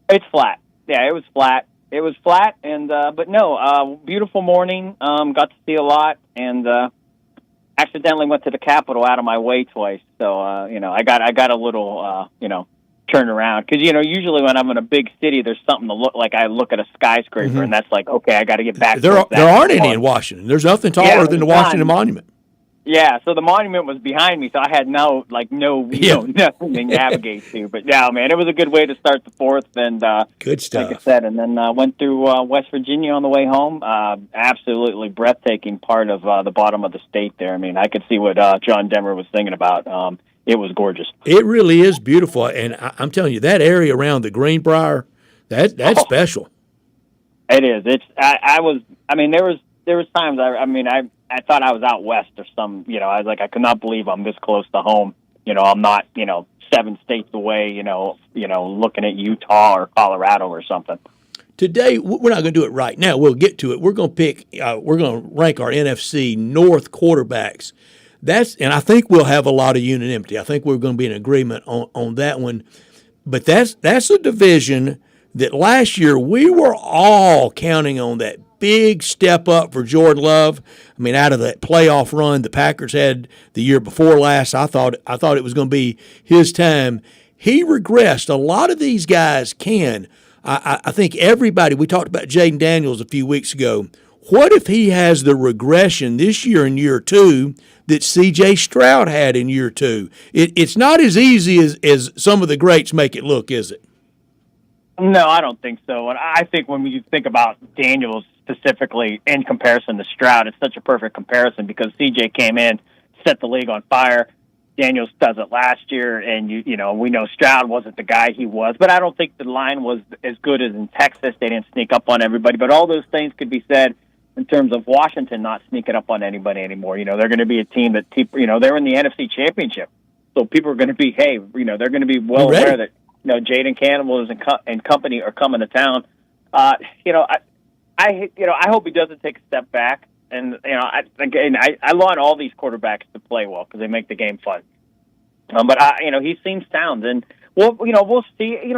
It's flat. Yeah, it was flat. It was flat, and but no, beautiful morning. Got to see a lot, and accidentally went to the Capitol out of my way twice. So I got a little turn around because usually when I'm in a big city, there's something to look like. I look at a skyscraper, and that's like, okay, I got to get back. There aren't any in Washington. There's nothing taller than the Washington Monument. Yeah, so the monument was behind me, so I had nothing to navigate to. But yeah, man, it was a good way to start the 4th, and good stuff. Like I said, and then went through West Virginia on the way home. Absolutely breathtaking part of the bottom of the state there. I mean, I could see what John Denver was thinking about. It was gorgeous. It really is beautiful, and I'm telling you, that area around the Greenbrier, that's special. It is. It's. I was. I mean, there was times. I thought I was out west or some. I was like, I could not believe I'm this close to home. I'm not. 7 states away. Looking at Utah or Colorado or something. Today, we're not going to do it right now. We'll get to it. We're going to pick. We're going to rank our NFC North quarterbacks. And I think we'll have a lot of unanimity. I think we're going to be in agreement on that one. But that's a division that last year we were all counting on that big step up for Jordan Love. I mean, out of that playoff run the Packers had the year before last, I thought it was going to be his time. He regressed. A lot of these guys can. I think everybody, we talked about Jaden Daniels a few weeks ago. What if he has the regression this year in year 2 that C.J. Stroud had in year 2? It's not as easy as some of the greats make it look, is it? No, I don't think so. And I think when you think about Daniels specifically in comparison to Stroud, it's such a perfect comparison because C.J. came in, set the league on fire. Daniels does it last year, and we know Stroud wasn't the guy he was. But I don't think the line was as good as in Texas. They didn't sneak up on everybody. But all those things could be said in terms of Washington not sneaking up on anybody anymore. They're going to be a team that, they're in the NFC Championship. So people are going to be, they're going to be well aware that, Jaden Campbell and company are coming to town. I hope he doesn't take a step back. And, I want all these quarterbacks to play well because they make the game fun. But, he seems sound. And, we'll see.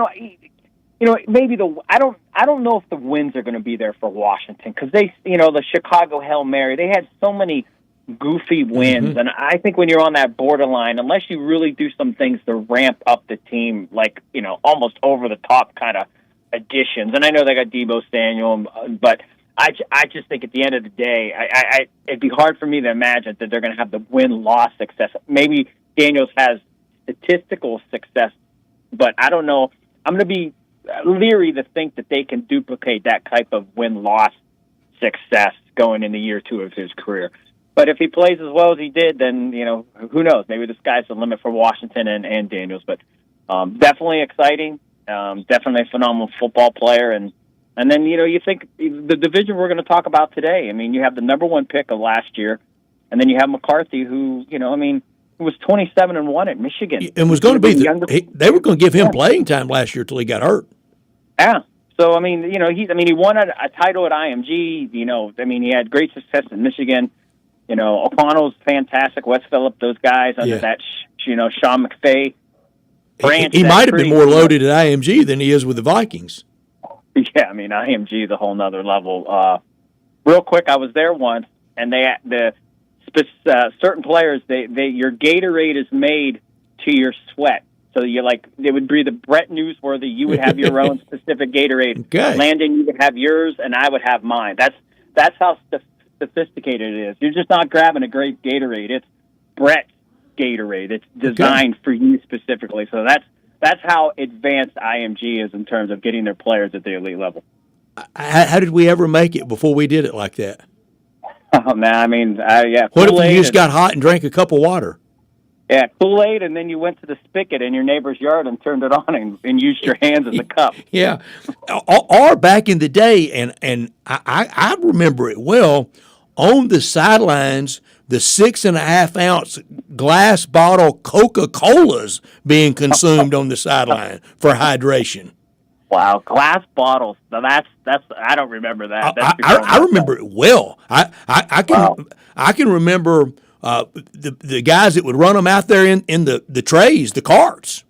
Maybe I don't know if the wins are going to be there for Washington because they, the Chicago Hail Mary, they had so many goofy wins. And I think when you're on that borderline, unless you really do some things to ramp up the team, like, almost over the top kind of additions. And I know they got Deebo Samuel, but I just think at the end of the day, it'd be hard for me to imagine that they're going to have the win-loss success. Maybe Daniels has statistical success, but I don't know. I'm going to be leery to think that they can duplicate that type of win-loss success going into year 2 of his career. But if he plays as well as he did, then, who knows? Maybe the sky's the limit for Washington and Daniels. But definitely exciting, definitely a phenomenal football player. And then, you think the division we're going to talk about today, I mean, you have the number 1 pick of last year, and then you have McCarthy, who, who was 27-1 at Michigan. And was going to be they were going to give him playing time last year till he got hurt. Yeah. So, I mean, he won a title at IMG. He had great success in Michigan. O'Connell's fantastic. Wes Phillip, those guys under that, Sean McVay. He might have been more loaded at IMG than he is with the Vikings. Yeah, IMG is a whole nother level. Real quick, I was there once, and certain players, your Gatorade is made to your sweat. So they would be the Brett Newsworthy. You would have your own specific Gatorade. Okay. Landon, you would have yours, and I would have mine. That's how sophisticated it is. You're just not grabbing a great Gatorade. It's Brett's Gatorade. It's designed for you specifically. So that's how advanced IMG is in terms of getting their players at the elite level. How did we ever make it before we did it like that? Oh, man, yeah. What if you just got hot and drank a cup of water? Yeah, Kool-Aid, and then you went to the spigot in your neighbor's yard and turned it on and used your hands as a cup. Yeah. Or back in the day, and I remember it well, on the sidelines, the 6.5-ounce glass bottle Coca-Colas being consumed on the sideline for hydration. Wow, glass bottles. Now that's I don't remember that. I remember it well. I can remember the guys that would run them out there in the trays, the carts.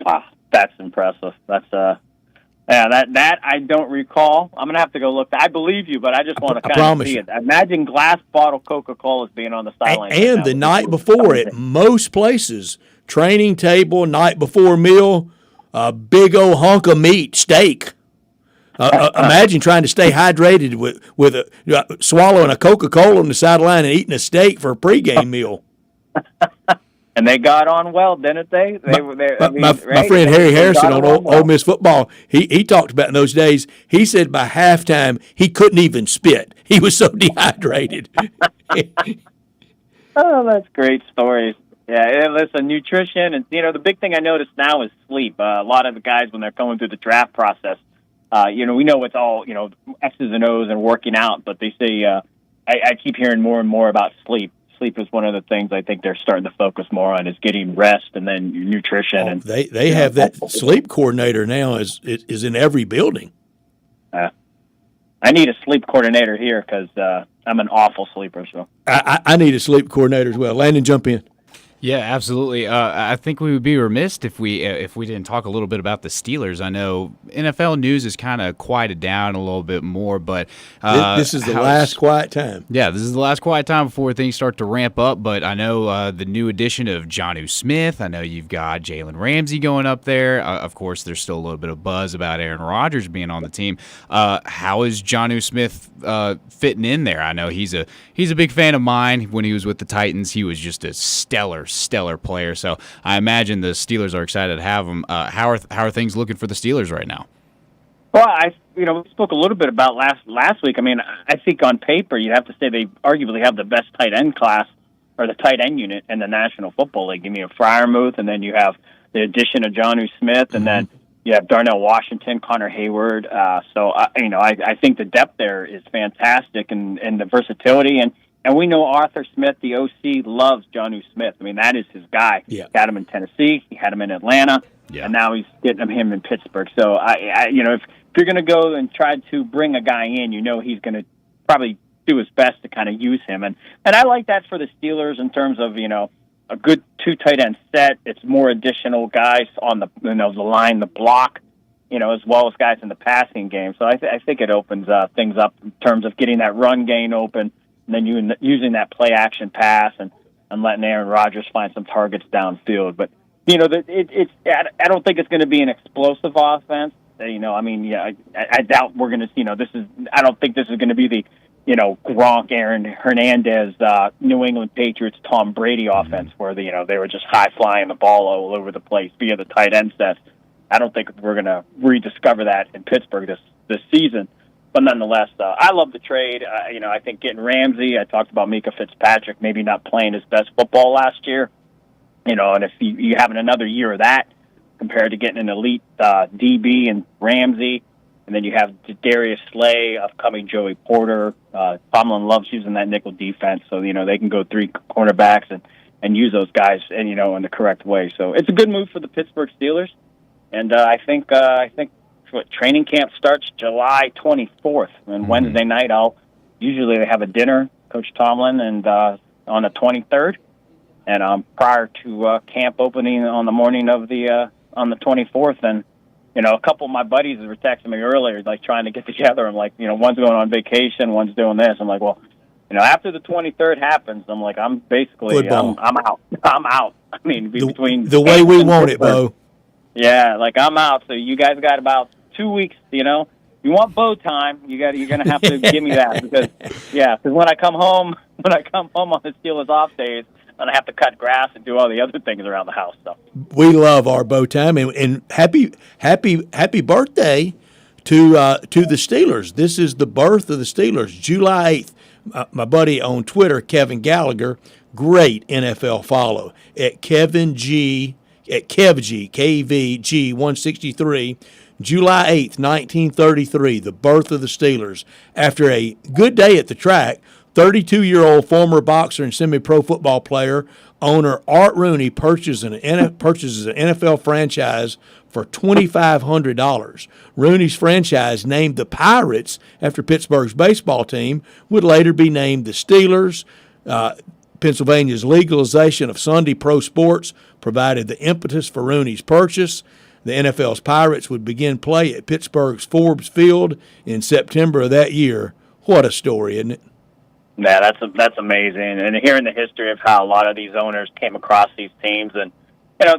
Wow, that's impressive. That's that I don't recall. I'm gonna have to go look. I believe you, but I just want to kind of see it. Imagine glass bottle Coca-Colas being on the sideline. And the night before, at most places, training table, night before meal, a big old hunk of meat, steak. Imagine trying to stay hydrated with swallowing a Coca-Cola on the sideline and eating a steak for a pregame meal. And they got on well, didn't they? My friend Harry Harrison on Ole Miss football, he talked about in those days. He said by halftime he couldn't even spit. He was so dehydrated. Oh, that's great stories. Yeah, and listen, nutrition, and the big thing I notice now is sleep. A lot of the guys when they're going through the draft process, we know it's all X's and O's and working out, but they say I keep hearing more and more about sleep. Sleep is one of the things I think they're starting to focus more on is getting rest and then nutrition. And they have that sleep coordinator now is in every building. I need a sleep coordinator here because I'm an awful sleeper. So I need a sleep coordinator as well. Landon, jump in. Yeah, absolutely. I think we would be remiss if we didn't talk a little bit about the Steelers. I know NFL news has kind of quieted down a little bit more, but this is the last quiet time. Yeah, this is the last quiet time before things start to ramp up. But I know the new addition of Jonnu Smith. I know you've got Jalen Ramsey going up there. Of course, there's still a little bit of buzz about Aaron Rodgers being on the team. How is Jonnu Smith fitting in there? I know he's a big fan of mine. When he was with the Titans, he was just a stellar player. So I imagine the Steelers are excited to have him. How are things looking for the Steelers right now? Well, we spoke a little bit about last week. I mean, I think on paper you'd have to say they arguably have the best tight end class or the tight end unit in the National Football League. You have Freiermuth, and then you have the addition of Jonnu Smith, and then you have Darnell Washington, Connor Hayward. I think the depth there is fantastic, and the versatility and we know Arthur Smith, the OC, loves Jonnu Smith. I mean, that is his guy. Yeah. He had him in Tennessee. He had him in Atlanta. Yeah. And now he's getting him in Pittsburgh. So, if you're going to go and try to bring a guy in, he's going to probably do his best to kind of use him. And I like that for the Steelers in terms of, a good two tight end set. It's more additional guys on the line, the block, as well as guys in the passing game. So I think it opens things up in terms of getting that run game open, and then using that play-action pass and letting Aaron Rodgers find some targets downfield. But, I don't think it's going to be an explosive offense. I doubt we're going to see, I don't think this is going to be the, Gronk, Aaron Hernandez, New England Patriots, Tom Brady offense where, they were just high-flying the ball all over the place via the tight end sets. I don't think we're going to rediscover that in Pittsburgh this season. But nonetheless, I love the trade. I think getting Ramsey, I talked about Mika Fitzpatrick maybe not playing his best football last year. And if you having another year of that compared to getting an elite DB and Ramsey, and then you have Darius Slay, upcoming Joey Porter. Tomlin loves using that nickel defense, so, they can go three cornerbacks and use those guys, and, in the correct way. So it's a good move for the Pittsburgh Steelers. And I think training camp starts July 24th, and Wednesday night usually they have a dinner, Coach Tomlin, and on the 23rd, and prior to camp opening on the morning of on the 24th, and a couple of my buddies were texting me earlier, like trying to get together. I'm like, one's going on vacation, one's doing this. I'm like, well, after the 23rd happens, I'm like, I'm basically I'm out. I'm out. I mean, between the way we want it, Bo. Yeah, like I'm out. So you guys got about 2 weeks, you want bow time, you're going to have to give me that because when I come home on the Steelers off days, and I have to cut grass and do all the other things around the house. So we love our bow time, and happy birthday to the Steelers. This is the birth of the Steelers, July 8th. My buddy on Twitter, Kevin Gallagher, great NFL follow at KevG, KVG 163. July 8th, 1933, the birth of the Steelers. After a good day at the track, 32-year-old former boxer and semi-pro football player, owner Art Rooney purchases an NFL franchise for $2,500. Rooney's franchise, named the Pirates after Pittsburgh's baseball team, would later be named the Steelers. Pennsylvania's legalization of Sunday pro sports provided the impetus for Rooney's purchase. The NFL's Pirates would begin play at Pittsburgh's Forbes Field in September of that year. What a story, isn't it? Yeah, that's amazing. And hearing the history of how a lot of these owners came across these teams, and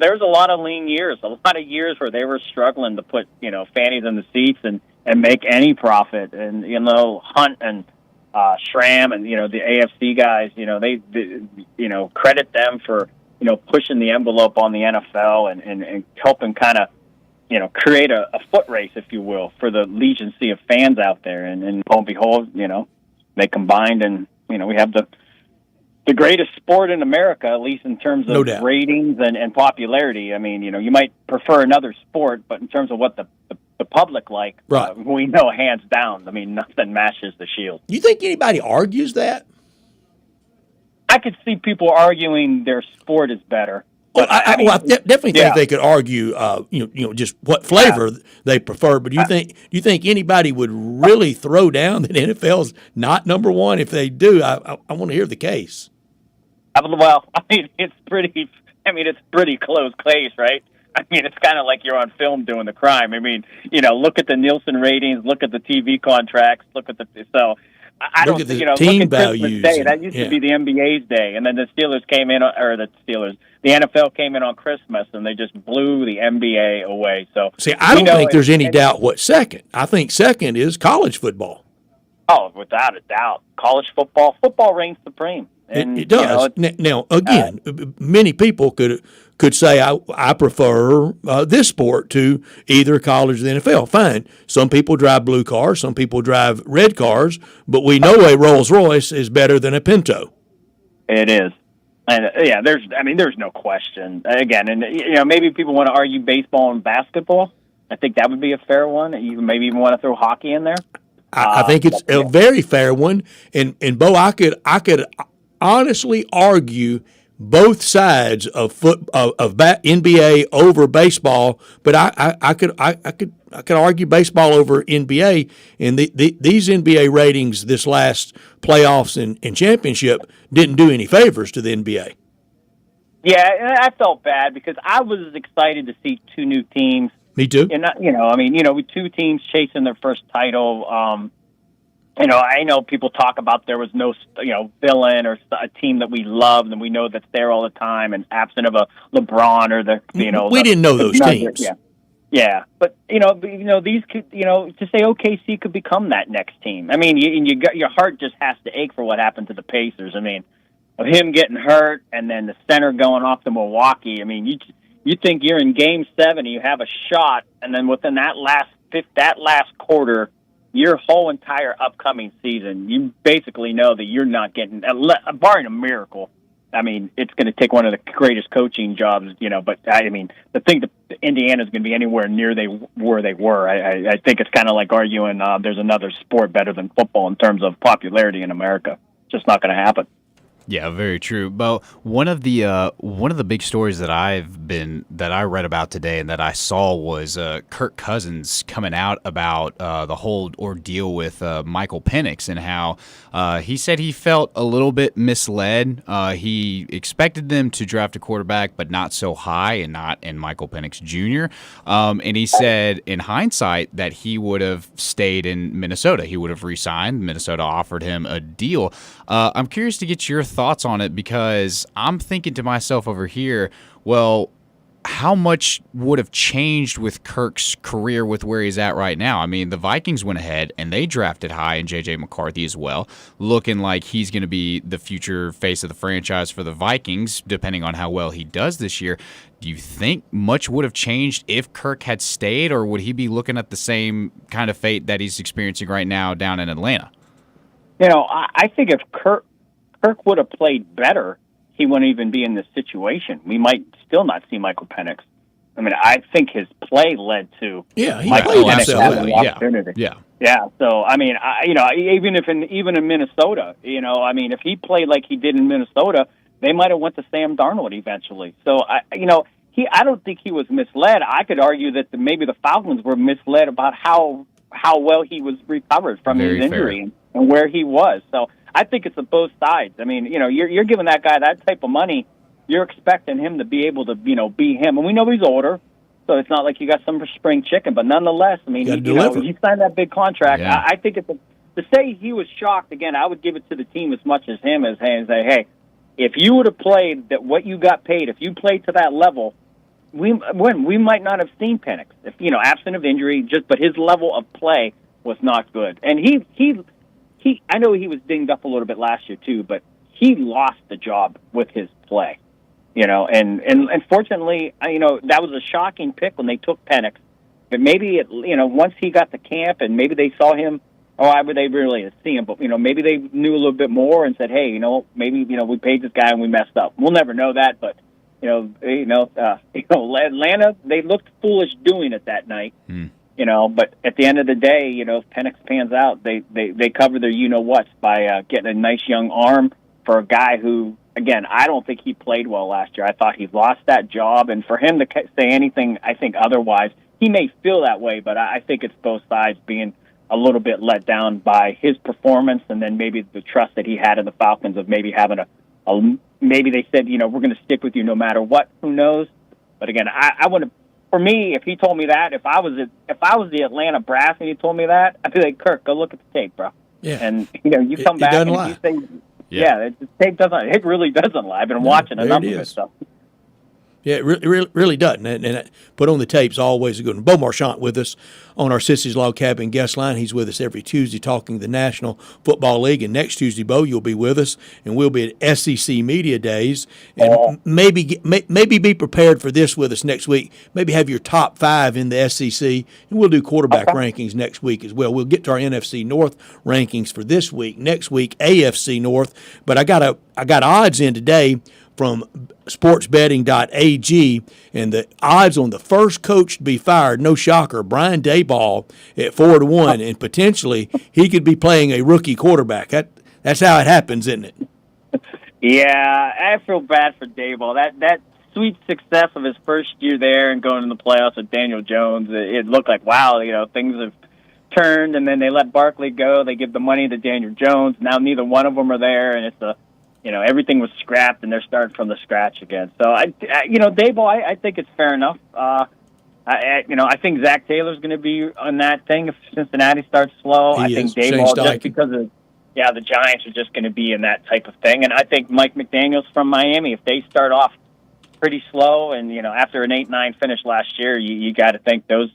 there's a lot of lean years, a lot of years where they were struggling to put fannies in the seats and make any profit. And Hunt and Schramm and the AFC guys, they credit them for pushing the envelope on the NFL and helping kind of create a foot race, if you will, for the legion sea of fans out there. And lo and behold, they combined, and we have the greatest sport in America, at least in terms of ratings and popularity. I mean, you might prefer another sport, but in terms of what the public like, right. We know hands down. I mean, nothing matches the Shield. You think anybody argues that? I could see people arguing their sport is better. Well, I definitely think they could argue, just what flavor they prefer. But do you think anybody would really throw down that NFL's not number one? If they do, I want to hear the case. Well, it's pretty close case, right? I mean, it's kind of like you're on film doing the crime. I mean, look at the Nielsen ratings, look at the TV contracts, look at I don't, team look at values. Christmas Day. That used to be the NBA's day, and then the NFL came in on Christmas, and they just blew the NBA away. So, see, I don't think there's any doubt what's second. I think second is college football. Oh, without a doubt, college football reigns supreme. And, it does. Now, again, many people could say I prefer this sport to either college or the NFL. Fine. Some people drive blue cars, some people drive red cars, but we know a Rolls Royce is better than a Pinto. It is. And there's no question. Again, and maybe people want to argue baseball and basketball. I think that would be a fair one. You maybe even want to throw hockey in there. I think it's a very fair one. And Bo, I could honestly argue both sides of NBA over baseball, but I could argue baseball over NBA. And these NBA ratings this last playoffs and championship didn't do any favors to the NBA. Yeah, I felt bad because I was excited to see two new teams. Me too. And with two teams chasing their first title. I know people talk about there was no, villain or a team that we loved and we know that's there all the time and absent of a LeBron or we didn't know those teams. Yeah. But, these could, to say OKC could become that next team. I mean, your heart just has to ache for what happened to the Pacers. I mean, of him getting hurt and then the center going off to Milwaukee. I mean, you think you're in Game 7, you have a shot, and then within that last quarter, your whole entire upcoming season, you basically know that you're not getting, barring a miracle. I mean, it's going to take one of the greatest coaching jobs, but I mean, the thing that Indiana's going to be anywhere near they were. I think it's kind of like arguing there's another sport better than football in terms of popularity in America. It's just not going to happen. Yeah, very true. But one of the big stories that I read about today and that I saw was Kirk Cousins coming out about the whole ordeal with Michael Penix and how he said he felt a little bit misled. He expected them to draft a quarterback, but not so high and not in Michael Penix Jr. And he said, in hindsight, that he would have stayed in Minnesota. He would have re-signed. Minnesota offered him a deal. I'm curious to get your thoughts on it because I'm thinking to myself over here, well, how much would have changed with Kirk's career with where he's at right now? I mean, the Vikings went ahead and they drafted high in J.J. McCarthy as well, looking like he's going to be the future face of the franchise for the Vikings, depending on how well he does this year. Do you think much would have changed if Kirk had stayed, or would he be looking at the same kind of fate that he's experiencing right now down in Atlanta? I think if Kirk would have played better, he wouldn't even be in this situation. We might still not see Michael Penix. I mean, I think his play led to he Michael played Penix having the absolutely. opportunity. Yeah. So I mean, even in Minnesota, I mean, if he played like he did in Minnesota, they might have went to Sam Darnold eventually. So I don't think he was misled. I could argue that maybe the Falcons were misled about how well he was recovered from his injury and where he was. So I think it's both sides. I mean, you're giving that guy that type of money, you're expecting him to be able to, be him. And we know he's older, so it's not like you got some spring chicken. But nonetheless, I mean, he signed that big contract. Yeah. I think to say he was shocked, again, I would give it to the team as much as him and say, hey, if you would have played what you got paid, if you played to that level, we might not have seen Penix, if absent of injury. But his level of play was not good, and he I know he was dinged up a little bit last year too, but he lost the job with his play, and unfortunately, that was a shocking pick when they took Penix. But maybe once he got to camp and maybe they saw him, why would they really see him? But maybe they knew a little bit more and said, hey, maybe we paid this guy and we messed up. We'll never know that, but. Atlanta, they looked foolish doing it that night, but at the end of the day, if Penix pans out, they cover their you-know-whats by getting a nice young arm for a guy who, again, I don't think he played well last year. I thought he lost that job, and for him to say anything, I think otherwise, he may feel that way, but I think it's both sides being a little bit let down by his performance and then maybe the trust that he had in the Falcons of maybe having maybe they said, we're going to stick with you no matter what. Who knows? But again, I would have. For me, if he told me that, if I was the Atlanta Brass and he told me that, I'd be like, Kirk, go look at the tape, bro. Yeah. And you come back and you say, the tape doesn't. It really doesn't lie. I've been watching a number of it. So. Yeah, it really doesn't. And put on the tape's always a good one. Beau Marchant with us on our Sissy's Log Cabin guest line. He's with us every Tuesday talking the National Football League. And next Tuesday, Beau, you'll be with us, and we'll be at SEC Media Days. And maybe be prepared for this with us next week. Maybe have your top 5 in the SEC, and we'll do quarterback rankings next week as well. We'll get to our NFC North rankings for this week. Next week, AFC North. But I got odds in today from sportsbetting.ag, and the odds on the first coach to be fired, no shocker, Brian Daboll at 4-1, and potentially he could be playing a rookie quarterback. That's how it happens, isn't it? Yeah, I feel bad for Daboll. That sweet success of his first year there and going to the playoffs with Daniel Jones, it looked like, wow, things have turned, and then they let Barkley go. They give the money to Daniel Jones. Now neither one of them are there, and it's everything was scrapped, and they're starting from the scratch again. So, Daboll, I think it's fair enough. I think Zach Taylor's going to be on that thing if Cincinnati starts slow. I think Daboll, just because of, the Giants are just going to be in that type of thing. And I think Mike McDaniels from Miami, if they start off pretty slow and, after an 8-9 finish last year, you got to think those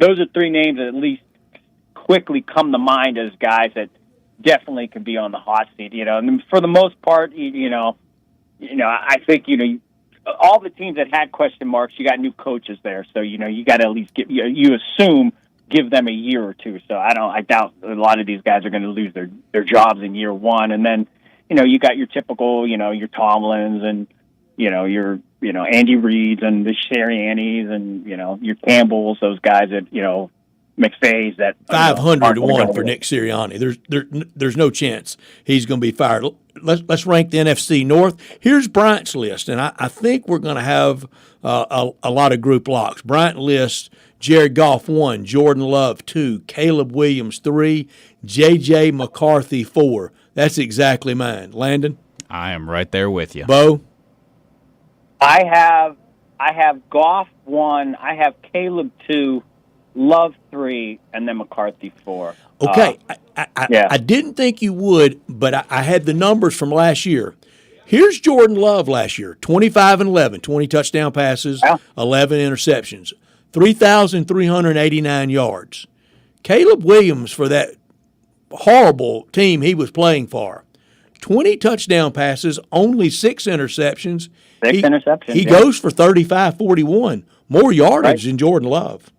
are 3 names that at least quickly come to mind as guys that definitely could be on the hot seat, and for the most part, I think, all the teams that had question marks, you got new coaches there. So, you got to at least give them a year or two. So I doubt a lot of these guys are going to lose their jobs in year one. And then, you got your typical, your Tomlins and, your, Andy Reid's and the Siriannis and, your Campbells, those guys that, McVay's that 500-1 for Nick Sirianni. There's no chance he's going to be fired. Let's rank the NFC North. Here's Bryant's list, and I think we're going to have a lot of group locks. Bryant lists Jared Goff 1, Jordan Love 2, Caleb Williams 3, J.J. McCarthy 4. That's exactly mine. Landon? I am right there with you. Beau? I have Goff 1, I have Caleb 2, Love 3, and then McCarthy 4. Okay, I didn't think you would, but I had the numbers from last year. Here's Jordan Love last year, 25-11, 20 touchdown passes, 11 interceptions, 3,389 yards. Caleb Williams, for that horrible team he was playing for, 20 touchdown passes, only 6 interceptions. He goes for 35-41, more yardage than Jordan Love.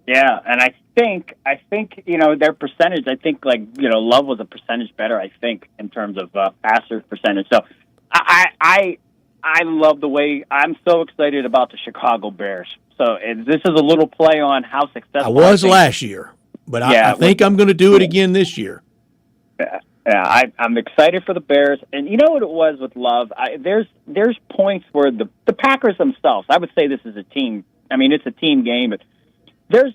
Yeah, and I think their percentage. I think Love was a percentage better. I think in terms of passer percentage. So I love the way I'm so excited about the Chicago Bears. So this is a little play on how successful I was last year, but I think I'm going to do it again this year. Yeah, I'm excited for the Bears, and you know what it was with Love. There's points where the Packers themselves. I would say this is a team. I mean, it's a team game, but there's.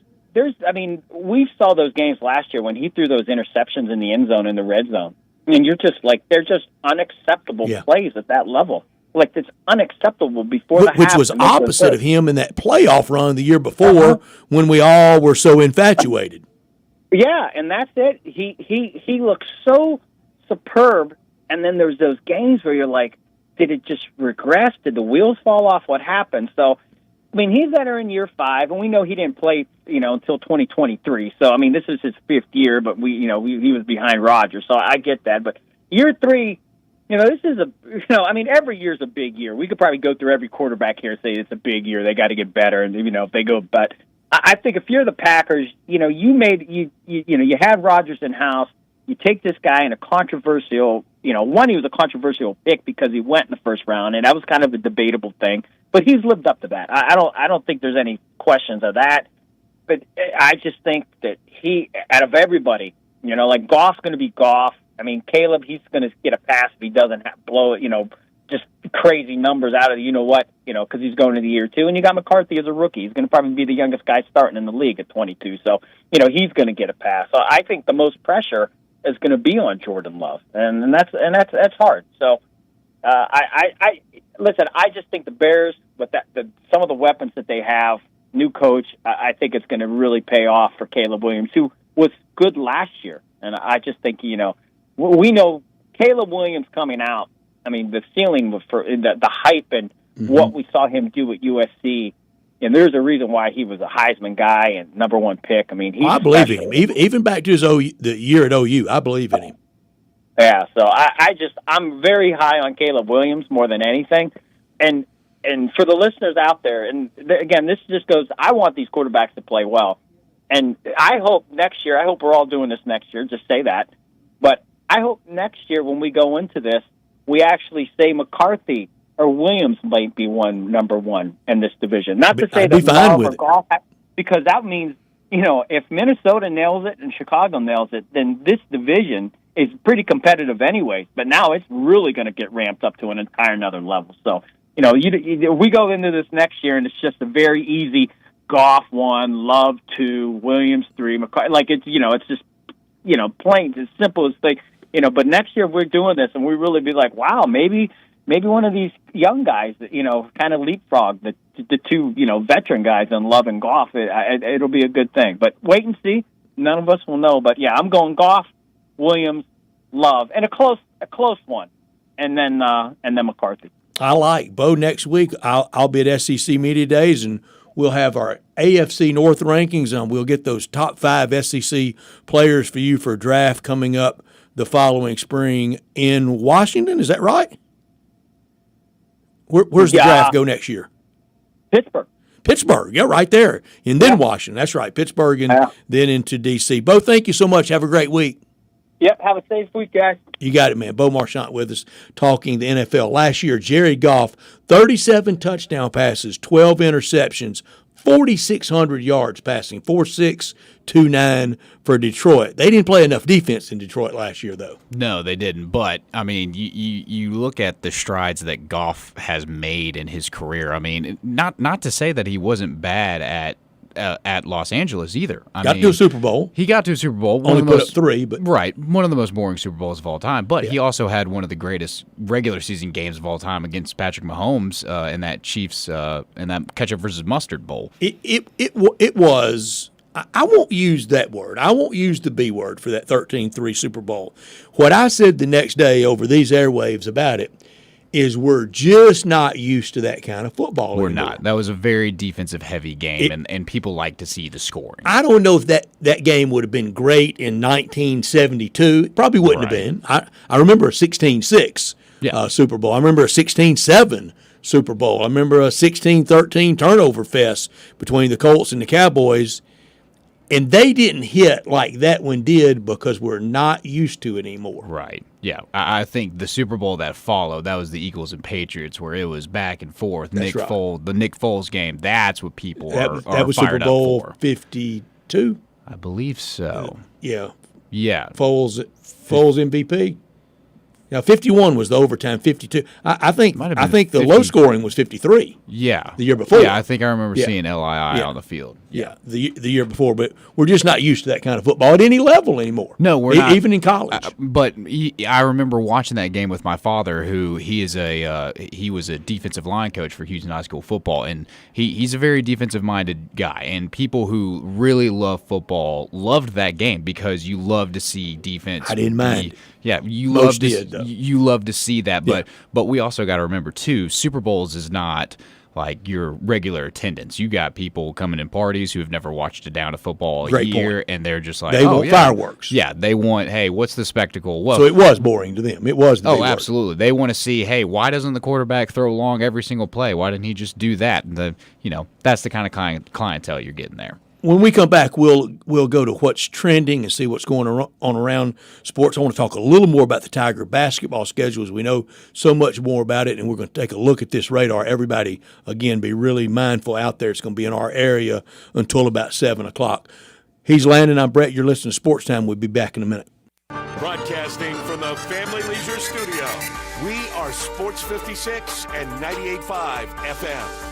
I mean, we saw those games last year when he threw those interceptions in the end zone in the red zone. I mean, you're just like they're just unacceptable plays at that level. Like it's unacceptable before the half. Which was opposite of him in that playoff run the year before when we all were so infatuated. Yeah, and that's it. He looks so superb, and then there's those games where you're like, did it just regress? Did the wheels fall off? What happened? So, I mean, he's entering year 5, and we know he didn't play, until 2023. So, I mean, this is his 5th year, but he was behind Rodgers, so I get that. But year 3, this is I mean, every year's a big year. We could probably go through every quarterback here and say it's a big year. They got to get better, and if they go, but I think if you're the Packers, you had Rodgers in house. You take this guy in a controversial, one, he was a controversial pick because he went in the first round, and that was kind of a debatable thing. But he's lived up to that. I don't think there's any questions of that. But I just think that he, out of everybody, like Goff's going to be Goff. I mean, Caleb, he's going to get a pass if he doesn't blow it, just crazy numbers out of because he's going into year 2. And you got McCarthy as a rookie. He's going to probably be the youngest guy starting in the league at 22. So, he's going to get a pass. So I think the most pressure is going to be on Jordan Love, and that's hard. So, I listen. I just think the Bears, with some of the weapons that they have, new coach, I think it's going to really pay off for Caleb Williams, who was good last year. And I just think we know Caleb Williams coming out. I mean, the ceiling was for the hype and what we saw him do at USC. And there's a reason why he was a Heisman guy and #1 pick. I mean, I believe in him. Even back to the year at OU, I believe in him. Yeah, so I'm very high on Caleb Williams more than anything. And for the listeners out there, and again, this just goes, I want these quarterbacks to play well. And I hope next year, I hope we're all doing this next year, just say that. But I hope next year when we go into this, we actually say McCarthy or Williams might be #1 in this division. Not to say that Love or Goff, because that means, if Minnesota nails it and Chicago nails it, then this division is pretty competitive anyways. But now it's really going to get ramped up to an entire another level. So, we go into this next year and it's just a very easy Goff 1, Love 2, Williams 3, McCarthy. Like it's just, plain as simple as they. But next year we're doing this, and we really be like, wow, maybe one of these young guys, kind of leapfrog the 2, veteran guys in Love and Goff. It'll be a good thing. But wait and see. None of us will know. But yeah, I'm going Goff, Williams, Love, and a close one, and then McCarthy. I like Bo. Next week I'll be at SEC Media Days, and we'll have our AFC North rankings, and we'll get those top 5 SEC players for you for a draft coming up the following spring in Washington. Is that right? Where's the draft go next year? Pittsburgh, yeah, right there. And then Washington. That's right, Pittsburgh, and then into D.C. Bo, thank you so much. Have a great week. Yep, have a safe week, guys. You got it, man. Bo Marchant with us talking the NFL. Last year, Jared Goff, 37 touchdown passes, 12 interceptions, 4,600 yards passing, 4.629 for Detroit. They didn't play enough defense in Detroit last year, though. No, they didn't. But, I mean, you look at the strides that Goff has made in his career. I mean, not to say that he wasn't bad at Los Angeles either. Got to a Super Bowl. He got to a Super Bowl. Only put up 3, but right, one of the most boring Super Bowls of all time. But he also had one of the greatest regular season games of all time against Patrick Mahomes in that Chiefs in that ketchup versus mustard bowl. It was. I won't use that word. I won't use the B word for that 13-3 Super Bowl. What I said the next day over these airwaves about it is we're just not used to that kind of football anymore. We're not. That was a very defensive-heavy game, and people like to see the scoring. I don't know if that game would have been great in 1972. It probably wouldn't have been. I remember a 16-6 Super Bowl. I remember a 16-7 Super Bowl. I remember a 16-13 turnover fest between the Colts and the Cowboys. And they didn't hit like that one did because we're not used to it anymore. Right. Yeah. I think the Super Bowl that followed, that was the Eagles and Patriots, where it was back and forth. The Nick Foles game, that's what people are that was fired Super Bowl up for. 52? I believe so. Yeah. Yeah. Foles MVP. Now, 51 was the overtime. 52. I think the low scoring was 53. Yeah. The year before. Yeah, I think I remember seeing LII on the field. Yeah, the year before, but we're just not used to that kind of football at any level anymore. No, we're not. Even in college. But I remember watching that game with my father, who he was a defensive line coach for Houston High School football, and he's a very defensive-minded guy. And people who really love football loved that game because you love to see defense. I didn't mind. Yeah, you Most love to see that, but we also got to remember too, Super Bowls is not like your regular attendance. You got people coming in parties who have never watched a down of football a year, and they're just like, they want fireworks. Yeah, they want, hey, what's the spectacle? Well, so it was boring to them. It was. Absolutely. They want to see, hey, why doesn't the quarterback throw long every single play? Why didn't he just do that? And that's the kind of clientele you're getting there. When we come back, we'll go to what's trending and see what's going on around sports. I want to talk a little more about the Tiger basketball schedules. We know so much more about it, and we're going to take a look at this radar. Everybody, again, be really mindful out there. It's going to be in our area until about 7 o'clock. He's Landon. I'm Brett. You're listening to Sports Time. We'll be back in a minute. Broadcasting from the Family Leisure Studio, we are Sports 56 and 98.5 FM.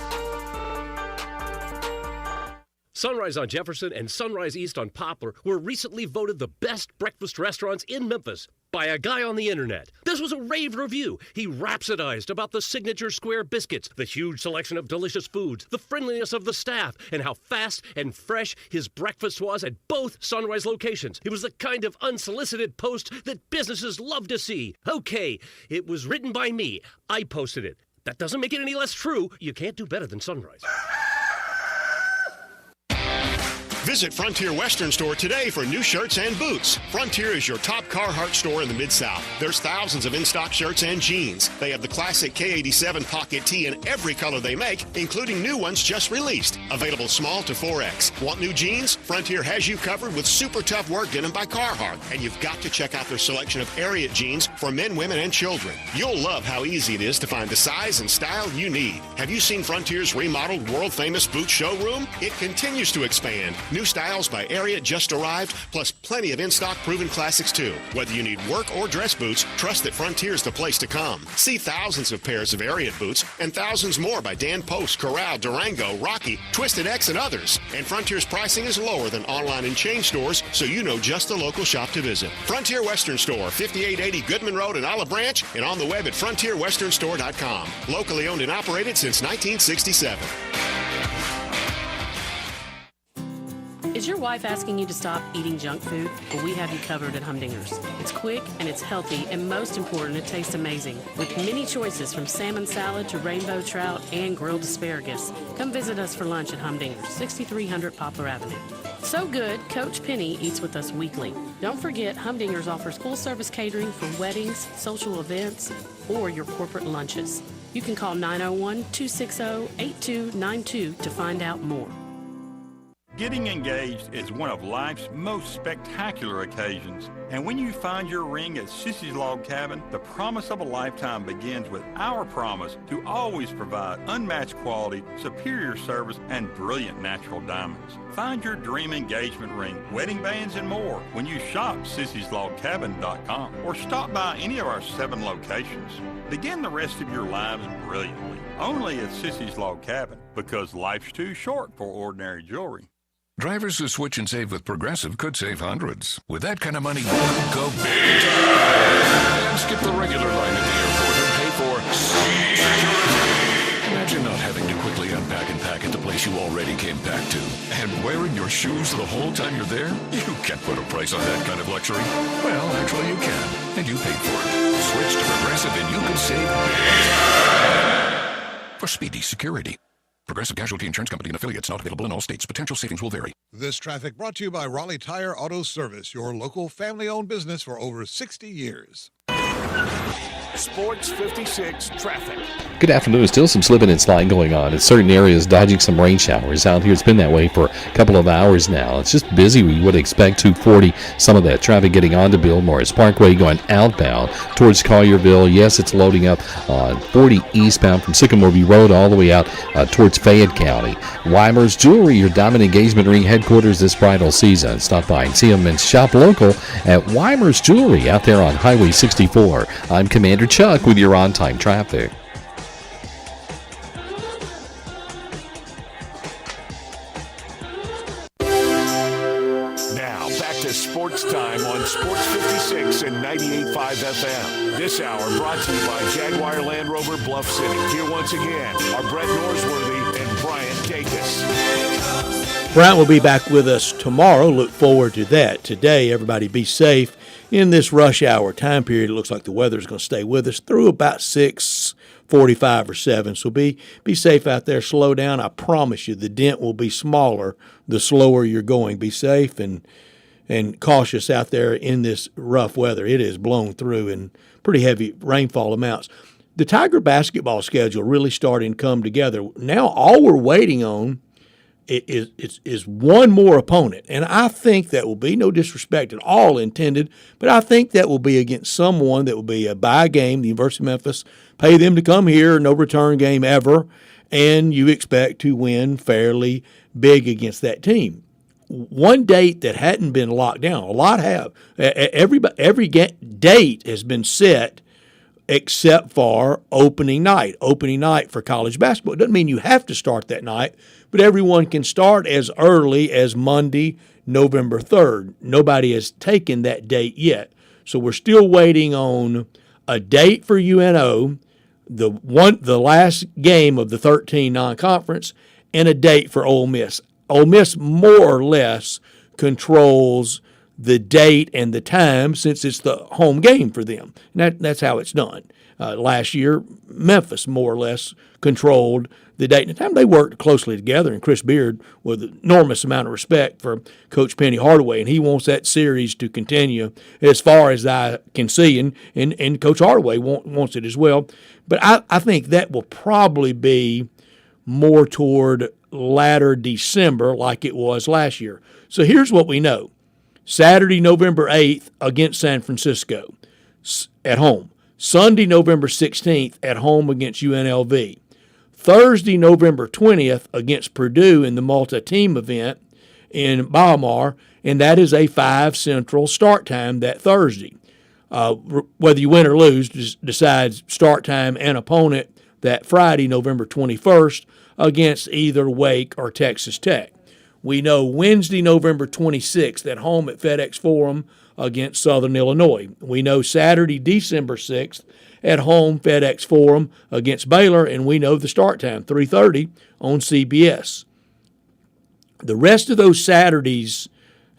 Sunrise on Jefferson and Sunrise East on Poplar were recently voted the best breakfast restaurants in Memphis by a guy on the internet. This was a rave review. He rhapsodized about the signature square biscuits, the huge selection of delicious foods, the friendliness of the staff, and how fast and fresh his breakfast was at both Sunrise locations. It was the kind of unsolicited post that businesses love to see. Okay, it was written by me. I posted it. That doesn't make it any less true. You can't do better than Sunrise. Visit Frontier Western Store today for new shirts and boots. Frontier is your top Carhartt store in the Mid-South. There's thousands of in-stock shirts and jeans. They have the classic K87 pocket tee in every color they make, including new ones just released. Available small to 4X. Want new jeans? Frontier has you covered with super tough work denim by Carhartt. And you've got to check out their selection of Ariat jeans for men, women, and children. You'll love how easy it is to find the size and style you need. Have you seen Frontier's remodeled world-famous boot showroom? It continues to expand. New styles by Ariat just arrived, plus plenty of in-stock proven classics too. Whether you need work or dress boots, trust that Frontier's the place to come. See thousands of pairs of Ariat boots and thousands more by Dan Post, Corral, Durango, Rocky, Twisted X, and others. And Frontier's pricing is lower than online and chain stores, so you know just the local shop to visit. Frontier Western Store, 5880 Goodman Road in Olive Branch, and on the web at frontierwesternstore.com. Locally owned and operated since 1967. Is your wife asking you to stop eating junk food? Well, we have you covered at Humdinger's. It's quick and it's healthy, and most important, it tastes amazing. With many choices from salmon salad to rainbow trout and grilled asparagus. Come visit us for lunch at Humdinger's, 6300 Poplar Avenue. So good, Coach Penny eats with us weekly. Don't forget, Humdinger's offers full-service catering for weddings, social events, or your corporate lunches. You can call 901-260-8292 to find out more. Getting engaged is one of life's most spectacular occasions, and when you find your ring at Sissy's Log Cabin, the promise of a lifetime begins with our promise to always provide unmatched quality, superior service, and brilliant natural diamonds. Find your dream engagement ring, wedding bands, and more when you shop Sissy'sLogCabin.com or stop by any of our 7 locations. Begin the rest of your lives brilliantly, only at Sissy's Log Cabin, because life's too short for ordinary jewelry. Drivers who switch and save with Progressive could save hundreds. With that kind of money, you could go big time and skip the regular line at the airport and pay for security. Imagine not having to quickly unpack and pack at the place you already came back to. And wearing your shoes the whole time you're there? You can't put a price on that kind of luxury. Well, actually you can, and you paid for it. Switch to Progressive and you can save big time for speedy security. Progressive Casualty Insurance Company and affiliates, not available in all states. Potential savings will vary. This traffic brought to you by Raleigh Tire Auto Service, your local family-owned business for over 60 years. Sports 56 traffic. Good afternoon. Still some slipping and sliding going on in certain areas, dodging some rain showers out here. It's been that way for a couple of hours now. It's just busy. We would expect 240. Some of that traffic getting onto Bill Morris Parkway going outbound towards Collierville. Yes, it's loading up on 40 eastbound from Sycamore View Road all the way out towards Fayette County. Weimer's Jewelry, your diamond engagement ring headquarters this bridal season. Stop by and see them and shop local at Weimer's Jewelry out there on Highway 64. I'm Commander Chuck with your on-time traffic. Now, back to Sports Time on Sports 56 and 98.5 FM. This hour brought to you by Jaguar Land Rover Bluff City. Here once again are Brett Norsworthy and Bryant Dacus. Bryant will be back with us tomorrow. Look forward to that. Today, everybody be safe. In this rush hour time period, it looks like the weather's going to stay with us through about 6:45 or 7. So be safe out there. Slow down. I promise you the dent will be smaller the slower you're going. Be safe and cautious out there in this rough weather. It is blown through in pretty heavy rainfall amounts. The Tiger basketball schedule really starting to come together. Now all we're waiting on is one more opponent, and I think that will be, no disrespect at all intended, but I think that will be against someone that will be a bye game. The University of Memphis, pay them to come here, no return game ever, and you expect to win fairly big against that team. One date that hadn't been locked down, a lot have. Every date has been set except for opening night. Opening night for college basketball. It doesn't mean you have to start that night, but everyone can start as early as Monday, November 3rd. Nobody has taken that date yet. So we're still waiting on a date for UNO, the last game of the 13 non-conference, and a date for Ole Miss. Ole Miss more or less controls the date and the time since it's the home game for them. And that's how it's done. Last year, Memphis more or less controlled the date and the time. They worked closely together, and Chris Beard with an enormous amount of respect for Coach Penny Hardaway, and he wants that series to continue as far as I can see, and Coach Hardaway wants it as well. But I think that will probably be more toward latter December like it was last year. So here's what we know. Saturday, November 8th against San Francisco at home. Sunday, November 16th at home against UNLV. Thursday, November 20th against Purdue in the multi-team event in Balmar, and that is a 5 Central start time that Thursday. Whether you win or lose decides start time and opponent that Friday, November 21st against either Wake or Texas Tech. We know Wednesday, November 26th at home at FedEx Forum against Southern Illinois. We know Saturday, December 6th at home FedEx Forum against Baylor, and we know the start time, 3:30 on CBS. The rest of those Saturdays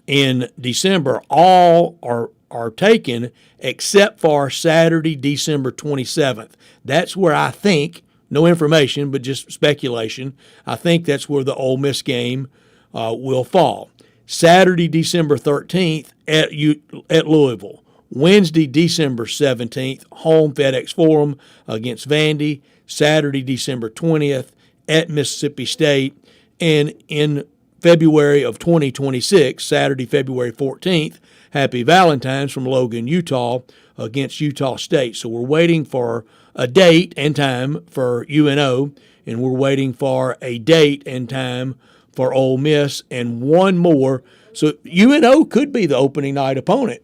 in December all are taken except for Saturday, December 27th. That's where I think, no information, but just speculation, I think that's where the Ole Miss game will fall. Saturday, December 13th at Louisville. Wednesday, December 17th, home FedEx Forum against Vandy. Saturday, December 20th at Mississippi State. And in February of 2026, Saturday, February 14th, Happy Valentine's from Logan, Utah against Utah State. So we're waiting for a date and time for UNO, and we're waiting for a date and time for Ole Miss, and one more. So UNO could be the opening night opponent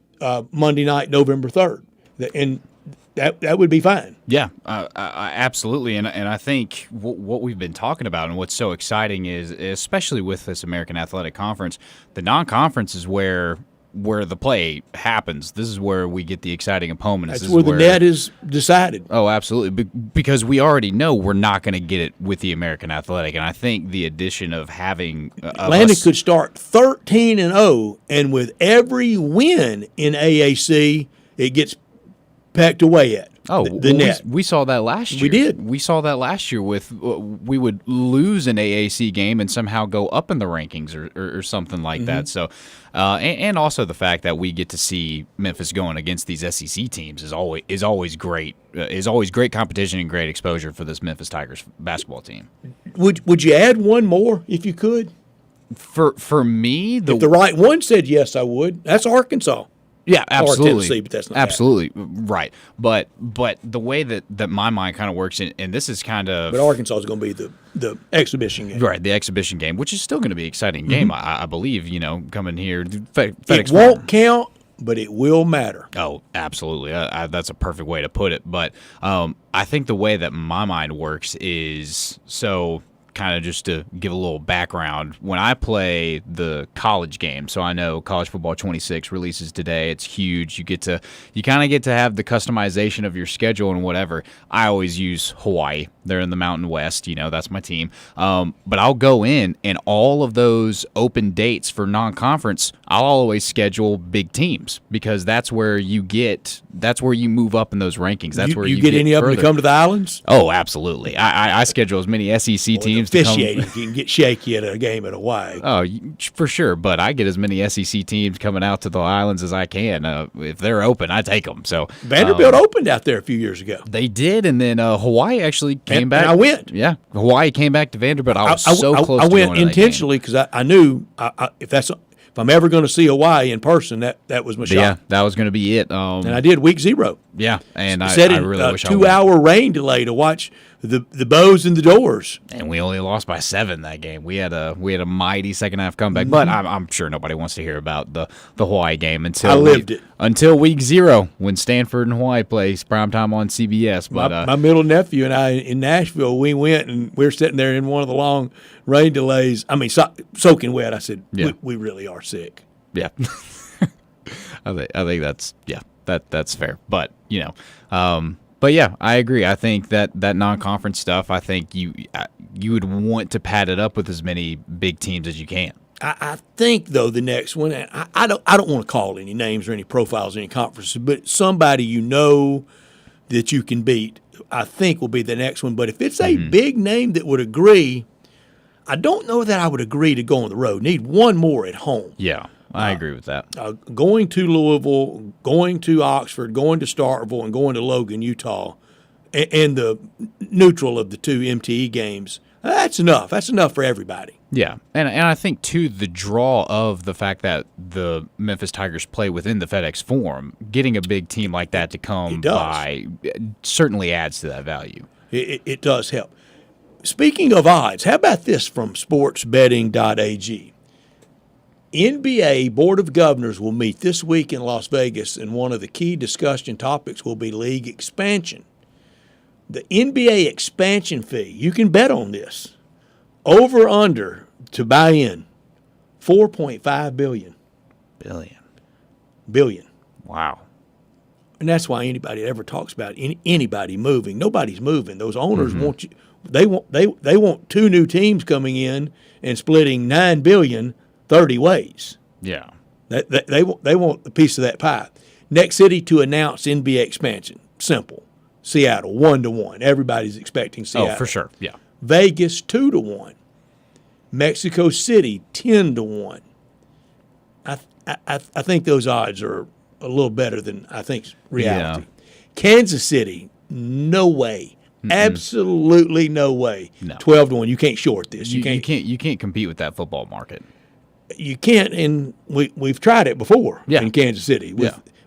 Monday night, November 3rd. And that would be fine. Yeah, absolutely. And I think what we've been talking about and what's so exciting is, especially with this American Athletic Conference, the non-conference is where the play happens. This is where we get the exciting opponents. That's where the net is decided. Oh, absolutely. Because we already know we're not going to get it with the American Athletic. And I think the addition of having Landon could start 13-0, and with every win in AAC, it gets pecked away at. Oh, the net. We saw that last year. We did. We saw that last year with we would lose an AAC game and somehow go up in the rankings or something like that. So, and also the fact that we get to see Memphis going against these SEC teams is always great. Is always great competition and great exposure for this Memphis Tigers basketball team. Would you add one more if you could? For me, if the right one said yes, I would. That's Arkansas. Yeah, absolutely. Or Tennessee, but that's not absolutely right. But the way that my mind kind of works, and this is kind of, but Arkansas is going to be the exhibition game, right? The exhibition game, which is still going to be an exciting game, I believe. Coming here, FedEx it won't count, but it will matter. Oh, absolutely. That's a perfect way to put it. But I think the way that my mind works is so. Kind of just to give a little background, when I play the college game, so I know College Football 26 releases today. It's huge. You kind of get to have the customization of your schedule and whatever. I always use Hawaii. They're in the Mountain West. that's my team. But I'll go in, and all of those open dates for non-conference, I'll always schedule big teams because that's where you move up in those rankings. That's where you get any of them to come to the islands. Oh, absolutely. I schedule as many SEC teams. Officiating, you can get shaky at a game at Hawaii. Oh, for sure. But I get as many SEC teams coming out to the islands as I can. If they're open, I take them. So Vanderbilt opened out there a few years ago. They did, and then Hawaii actually came back. And I went. Yeah, Hawaii came back to Vanderbilt. I was so close. I to went going intentionally because I knew if I'm ever going to see Hawaii in person, that was my shot. Yeah, that was going to be it. And I did week 0. Yeah, and I really wish I 2-hour rain delay to watch the Bows and the Doors. And we only lost by 7 that game. We had a mighty second half comeback, but I'm sure nobody wants to hear about the Hawaii game until I lived it until week 0 when Stanford and Hawaii plays primetime on CBS. But my middle nephew and I in Nashville, we went and we were sitting there in one of the long rain delays. I mean, soaking wet. I said, we really are sick. Yeah, I think that's fair. But But yeah, I agree. I think that non-conference stuff, I think you would want to pad it up with as many big teams as you can. I think though the next one, and I don't want to call any names or any profiles or any conferences, but somebody that you can beat, I think will be the next one. But if it's a big name that would agree, I don't know that I would agree to go on the road. Need one more at home. Yeah. I agree with that. Going to Louisville, going to Oxford, going to Starkville, and going to Logan, Utah, and the neutral of the 2 MTE games, that's enough. That's enough for everybody. Yeah, and I think, too, the draw of the fact that the Memphis Tigers play within the FedEx Forum, getting a big team like that to come by certainly adds to that value. It does help. Speaking of odds, how about this from sportsbetting.ag? NBA Board of Governors will meet this week in Las Vegas, and one of the key discussion topics will be league expansion. The NBA expansion fee, you can bet on this. Over under to buy in, $4.5 billion. Billion. Wow. And that's why anybody that ever talks about anybody moving, nobody's moving. Those owners want you. They want 2 new teams coming in and splitting $9 billion 30 ways. Yeah. They want a piece of that pie. Next city to announce NBA expansion. Simple. Seattle, 1-1. Everybody's expecting Seattle. Oh, for sure. Yeah. Vegas, 2-1. Mexico City, 10-1. I think those odds are a little better than I think's reality. Yeah. Kansas City, no way. Absolutely no way. No. 12-1. You can't short this. You can't compete with that football market. You can't, and we've tried it before in Kansas City.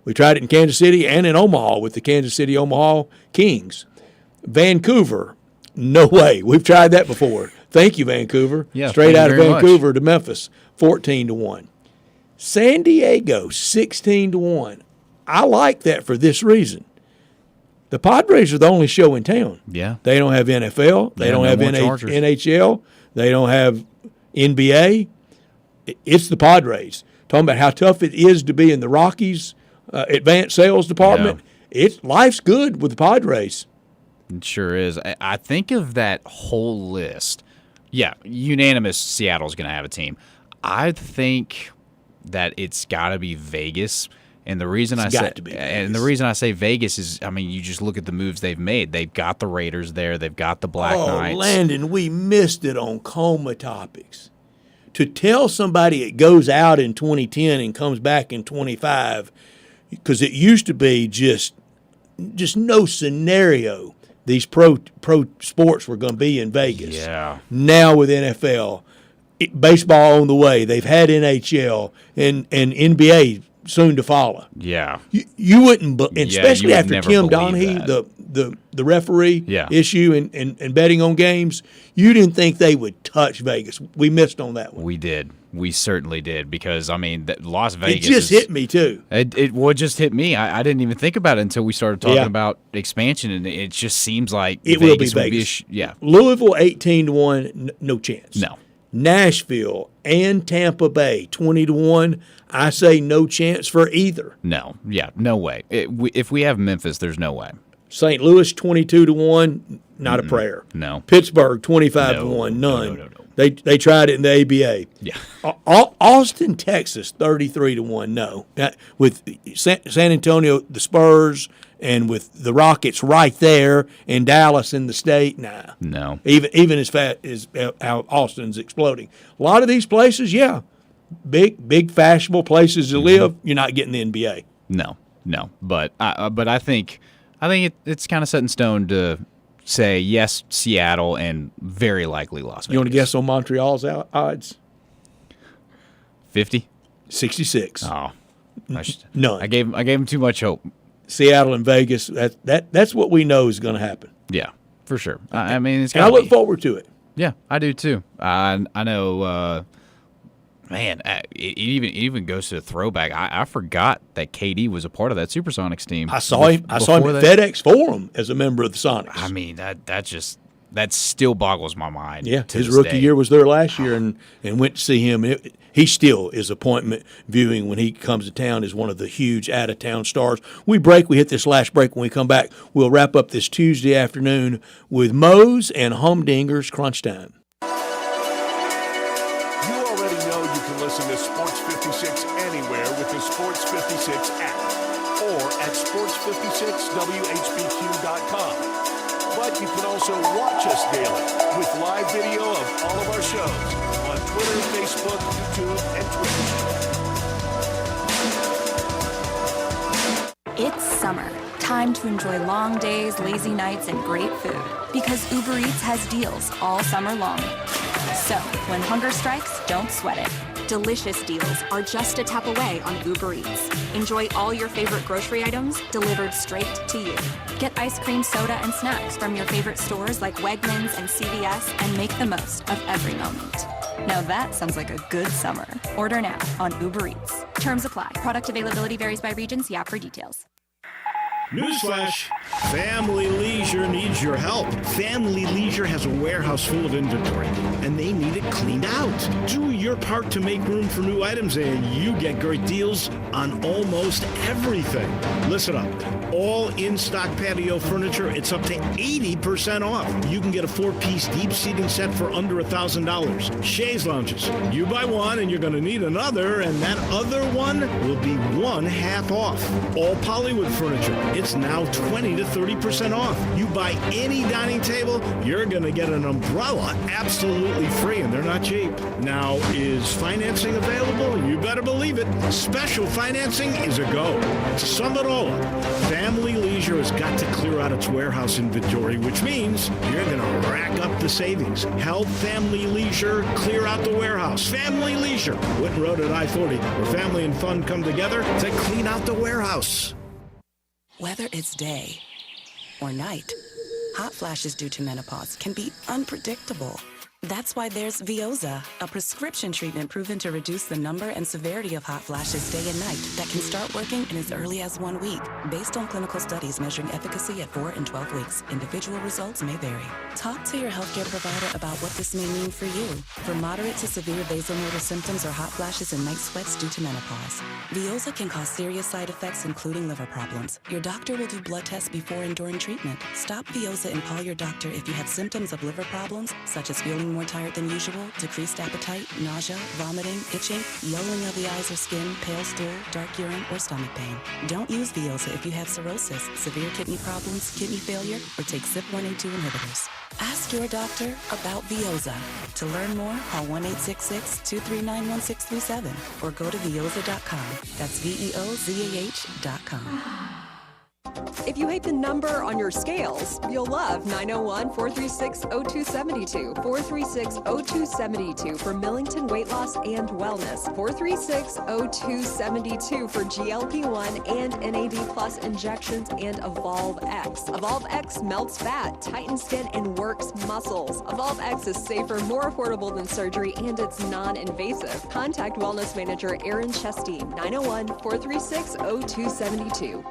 We tried it in Kansas City and in Omaha with the Kansas City Omaha Kings. Vancouver, no way. We've tried that before. Thank you, Vancouver. Yeah, straight out of Vancouver to Memphis, 14-1. San Diego, 16-1. I like that for this reason. The Padres are the only show in town. Yeah. They don't have NFL. They don't have NHL. They don't have NBA. It's the Padres. Talking about how tough it is to be in the Rockies advanced sales department. Yeah. Life's good with the Padres. It sure is. I think of that whole list. Yeah, unanimous Seattle's going to have a team. I think that it's got to be Vegas. And the reason the reason I say Vegas is, I mean, you just look at the moves they've made. They've got the Raiders there. They've got the Black Knights. Landon, we missed it on Coma Topics. To tell somebody it goes out in 2010 and comes back in 25, because it used to be just no scenario these pro sports were going to be in Vegas. Yeah. Now with NFL, baseball on the way. They've had NHL and NBA soon to follow. Yeah. You wouldn't, and especially you would after never Tim believe Donahue, the referee Yeah. issue and betting on games, you didn't think they would touch Vegas. We missed on that one. We did. We certainly did, because, I mean, Las Vegas. It just hit me, too. It would just hit me. I didn't even think about it until we started talking about expansion, and it just seems like It Vegas will be would Vegas. yeah. Louisville 18-1, no chance. No. Nashville and Tampa Bay 20-1. I say no chance for either. No. Yeah, no way. If we have Memphis, there's no way. St. Louis 22-1, not a prayer. No. Pittsburgh 25-1, none. No. They tried it in the ABA. Yeah. Austin, Texas 33-1, no. With San Antonio, the Spurs, and with the Rockets right there, and Dallas in the state, nah. No. Even as fast as how Austin's exploding. A lot of these places, yeah, big fashionable places to live. You're not getting the NBA. No. But I think it's kind of set in stone to say yes, Seattle, and very likely Las Vegas. You want to guess on Montreal's odds? 50? 66. Oh, none. I gave him too much hope. Seattle and Vegas. That's what we know is going to happen. Yeah, for sure. I mean, it's. And I look forward to it. Yeah, I do too. I know. Man, it even goes to the throwback. I forgot that KD was a part of that Supersonics team. I saw him at FedEx Forum as a member of the Sonics. I mean, that still boggles my mind. Yeah, his rookie year was there last year, and went to see him. He still is appointment viewing when he comes to town as one of the huge out-of-town stars. We hit this last break. When we come back, we'll wrap up this Tuesday afternoon with Moe's and Humdinger's Crunch Time. You already know you can listen to Sports 56 anywhere with the Sports 56 app or at sports56whbq.com. But you can also watch us daily with live video of all of our shows on Twitter, Facebook, YouTube, and Twitch. It's summer. Time to enjoy long days, lazy nights, and great food. Because Uber Eats has deals all summer long. So, when hunger strikes, don't sweat it. Delicious deals are just a tap away on Uber Eats. Enjoy all your favorite grocery items delivered straight to you. Get ice cream, soda, and snacks from your favorite stores like Wegmans and CVS and make the most of every moment. Now that sounds like a good summer. Order now on Uber Eats. Terms apply. Product availability varies by region. See app for details. Newsflash, Family Leisure needs your help. Family Leisure has a warehouse full of inventory, and they need it cleaned out. Do your part to make room for new items, and you get great deals on almost everything. Listen up. All in-stock patio furniture, it's up to 80% off. You can get a 4-piece deep seating set for under $1,000. Chaise lounges. You buy one, and you're going to need another, and that other one will be one half off. All Pollywood furniture. It's now 20 to 30% off. You buy any dining table, you're going to get an umbrella absolutely free, and they're not cheap. Now, is financing available? You better believe it. Special financing is a go. To sum it all up, Family Leisure has got to clear out its warehouse inventory, which means you're going to rack up the savings. Help Family Leisure clear out the warehouse. Family Leisure, Whitten Road at I-40, where family and fun come together to clean out the warehouse. Whether it's day or night, hot flashes due to menopause can be unpredictable. That's why there's Veoza, a prescription treatment proven to reduce the number and severity of hot flashes day and night that can start working in as early as 1 week. Based on clinical studies measuring efficacy at 4 and 12 weeks, individual results may vary. Talk to your healthcare provider about what this may mean for you. For moderate to severe vasomotor symptoms or hot flashes and night sweats due to menopause, Veoza can cause serious side effects, including liver problems. Your doctor will do blood tests before and during treatment. Stop Veoza and call your doctor if you have symptoms of liver problems, such as feeling more tired than usual, decreased appetite, nausea, vomiting, itching, yellowing of the eyes or skin, pale stool, dark urine, or stomach pain? Don't use Veoza if you have cirrhosis, severe kidney problems, kidney failure, or take CYP1A2 inhibitors. Ask your doctor about Veoza. To learn more, call 1-866-239-1637 or go to Veoza.com. That's VEOZAH.com. If you hate the number on your scales, you'll love 901-436-0272. 436-0272 for Millington Weight Loss and Wellness. 436-0272 for GLP-1 and NAD Plus injections and Evolve X. Evolve X melts fat, tightens skin, and works muscles. Evolve X is safer, more affordable than surgery, and it's non-invasive. Contact Wellness Manager Aaron Chasteen, 901-436-0272.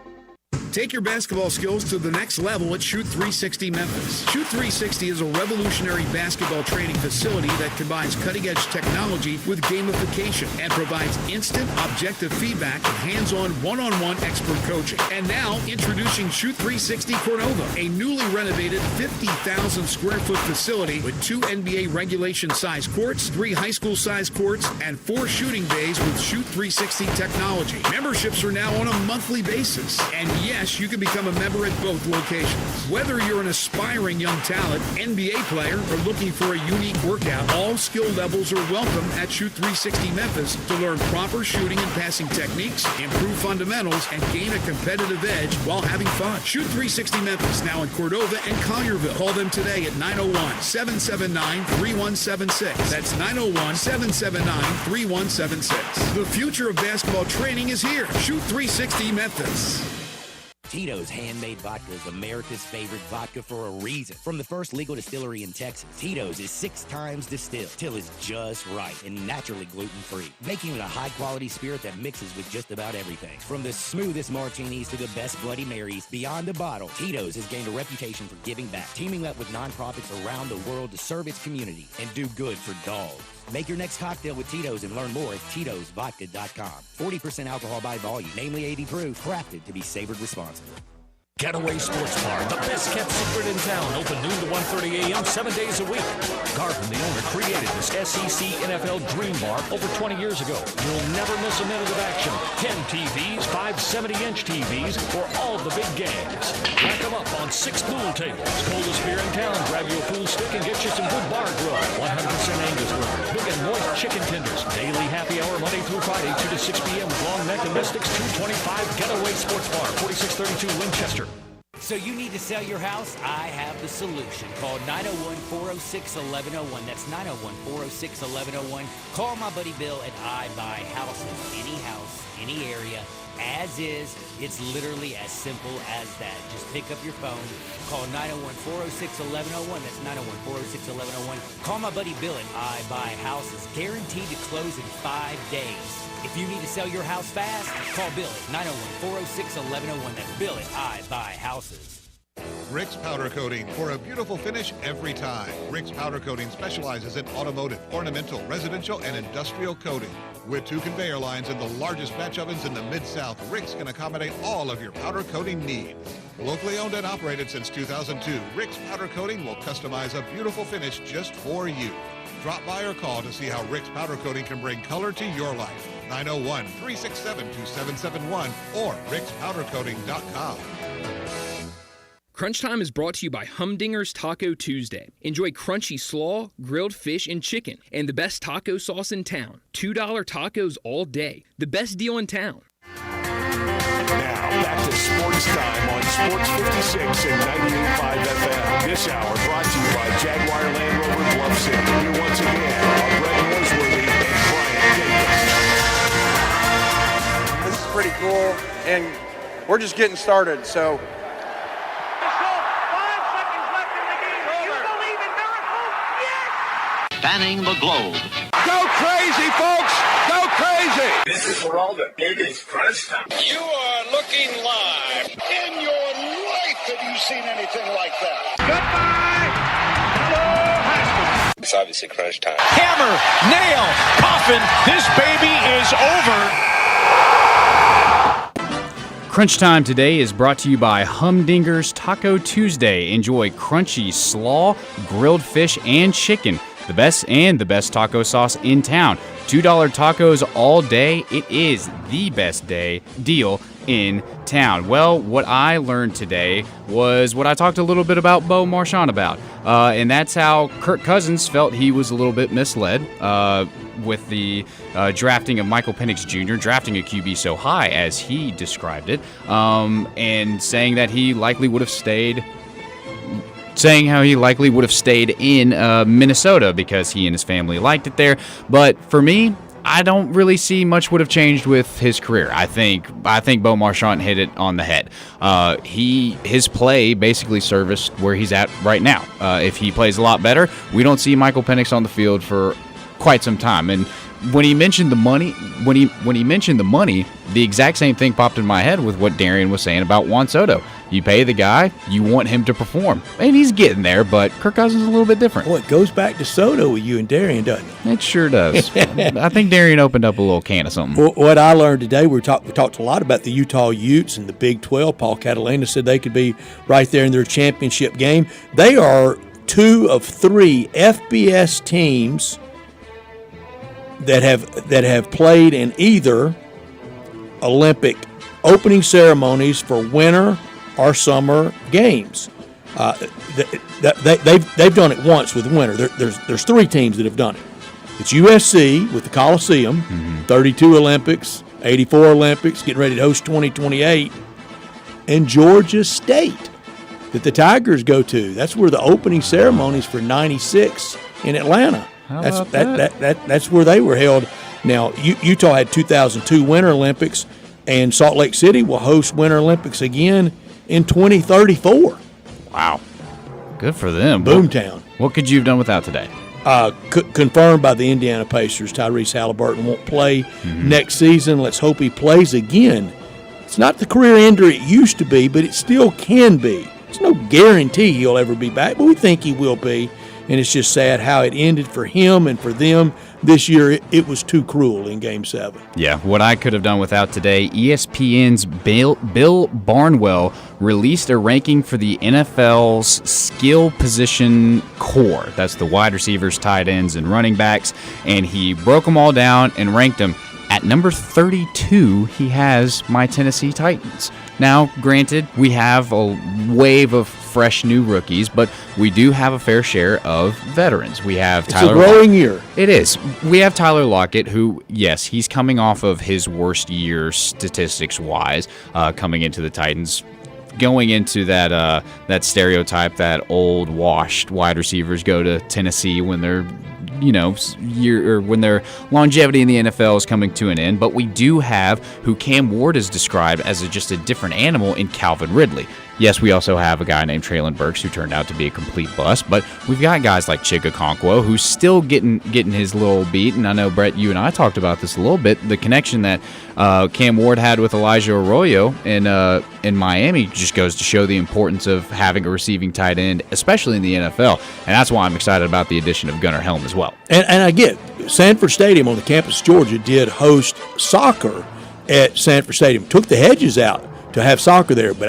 Take your basketball skills to the next level at Shoot 360 Memphis. Shoot 360 is a revolutionary basketball training facility that combines cutting-edge technology with gamification and provides instant, objective feedback and hands-on, one-on-one expert coaching. And now, introducing Shoot 360 Cordova, a newly renovated 50,000 square foot facility with 2 NBA regulation-size courts, 3 high school-size courts, and 4 shooting bays with Shoot 360 technology. Memberships are now on a monthly basis. And yes, you can become a member at both locations. Whether you're an aspiring young talent, NBA player, or looking for a unique workout, all skill levels are welcome at Shoot 360 Memphis to learn proper shooting and passing techniques, improve fundamentals, and gain a competitive edge while having fun. Shoot 360 Memphis, now in Cordova and Collierville. Call them today at 901-779-3176. That's 901-779-3176. The future of basketball training is here. Shoot 360 Memphis. Tito's Handmade Vodka is America's favorite vodka for a reason. From the first legal distillery in Texas, Tito's is 6 times distilled till it's just right and naturally gluten-free, making it a high-quality spirit that mixes with just about everything. From the smoothest martinis to the best Bloody Marys, beyond the bottle, Tito's has gained a reputation for giving back, teaming up with nonprofits around the world to serve its community and do good for dogs. Make your next cocktail with Tito's and learn more at Tito'sVodka.com. 40% alcohol by volume, namely 80 proof, crafted to be savored responsibly. Getaway Sports Bar, the best kept secret in town. Open noon to 1:30 a.m. 7 days a week. Garvin, the owner, created this SEC NFL Dream Bar over 20 years ago. You'll never miss a minute of action. 10 TVs, 5 70-inch TVs for all the big games. Rack them up on 6 pool tables. Coldest beer in town. Grab you a pool stick and get you some good bar grub. 100% Angus burger. Big and moist chicken tenders. Daily happy hour Monday through Friday, 2 to 6 p.m. with long neck and mystics. 225 Getaway Sports Bar, 4632 Winchester. So you need to sell your house? I have the solution. Call 901-406-1101. That's 901-406-1101. Call my buddy Bill at I Buy Houses. Any house, any area, as is. It's literally as simple as that. Just pick up your phone. Call 901-406-1101. That's 901-406-1101. Call my buddy Bill at I Buy Houses. Guaranteed to close in 5 days. If you need to sell your house fast, call Bill at 901-406-1101. That's Bill at I Buy Houses. Rick's Powder Coating for a beautiful finish every time. Rick's Powder Coating specializes in automotive, ornamental, residential, and industrial coating. With 2 conveyor lines and the largest batch ovens in the Mid-South, Rick's can accommodate all of your powder coating needs. Locally owned and operated since 2002, Rick's Powder Coating will customize a beautiful finish just for you. Drop by or call to see how Rick's Powder Coating can bring color to your life. 901-367-2771 or rickspowdercoating.com. Crunch Time is brought to you by Humdinger's Taco Tuesday. Enjoy crunchy slaw, grilled fish, and chicken, and the best taco sauce in town. $2 tacos all day. The best deal in town. Now, back to Sports Time on Sports 56 and 98.5 FM. This hour brought to you by Jaguar Land Rover Bluff City. Here once again are Brett Norsworthy and Brian Jacobs. This is pretty cool, and we're just getting started, so. Spanning the globe. Go crazy, folks! Go crazy! This is for all the biggest Crunch Time. You are looking live. In your life have you seen anything like that? Goodbye! Hello, Haskins. It's obviously Crunch Time. Hammer, nail, coffin, this baby is over. Crunch Time today is brought to you by Humdinger's Taco Tuesday. Enjoy crunchy slaw, grilled fish, and chicken the best taco sauce in town. $2 tacos all day. It is the best deal in town. Well, what I learned today was what I talked a little bit about Bo Marchand about, and that's how Kirk Cousins felt he was a little bit misled with the drafting of Michael Penix Jr., drafting a QB so high as he described it, and saying that he likely would have stayed in Minnesota because he and his family liked it there. But for me, I don't really see much would have changed with his career. I think Bo Marchand hit it on the head. His play basically serviced where he's at right now. If he plays a lot better, we don't see Michael Penix on the field for quite some time. And when he mentioned the money, the exact same thing popped in my head with what Darian was saying about Juan Soto. You pay the guy, you want him to perform. And he's getting there, but Kirk Cousins is a little bit different. Well, it goes back to Soto with you and Darian, doesn't it? It sure does. I think Darian opened up a little can of something. What I learned today, we talked a lot about the Utah Utes and the Big 12. Paul Catalina said they could be right there in their championship game. They are 2 of 3 FBS teams that have played in either Olympic opening ceremonies for winter or summer games. They've done it once with winter. There's 3 teams that have done it. It's USC with the Coliseum, 32 Olympics, 84 Olympics, getting ready to host 2028, and Georgia State that the Tigers go to. That's where the opening ceremonies for 96 in Atlanta. That's where they were held. Now, Utah had 2002 Winter Olympics, and Salt Lake City will host Winter Olympics again in 2034. Wow. Good for them. Boomtown. What could you have done without today? Confirmed by the Indiana Pacers, Tyrese Halliburton won't play next season. Let's hope he plays again. It's not the career ender it used to be, but it still can be. There's no guarantee he'll ever be back, but we think he will be. And it's just sad how it ended for him and for them this year. It was too cruel in Game 7. Yeah, what I could have done without today, ESPN's Bill Barnwell released a ranking for the NFL's skill position core. That's the wide receivers, tight ends, and running backs. And he broke them all down and ranked them. At number 32, he has my Tennessee Titans. Now, granted, we have a wave of fresh new rookies, but we do have a fair share of veterans. We have Tyler. It's a growing year. It is. We have Tyler Lockett, who, yes, he's coming off of his worst year statistics-wise, coming into the Titans. Going into that stereotype that old washed wide receivers go to Tennessee when they're when their longevity in the NFL is coming to an end. But we do have who Cam Ward is described as just a different animal in Calvin Ridley. Yes, we also have a guy named Traylon Burks who turned out to be a complete bust, but we've got guys like Chig Okonkwo who's still getting his little beat. And I know, Brett, you and I talked about this a little bit. The connection that Cam Ward had with Elijah Arroyo in Miami just goes to show the importance of having a receiving tight end, especially in the NFL. And that's why I'm excited about the addition of Gunnar Helm as well. And I get Sanford Stadium on the campus of Georgia did host soccer at Sanford Stadium. Took the hedges out to have soccer there, but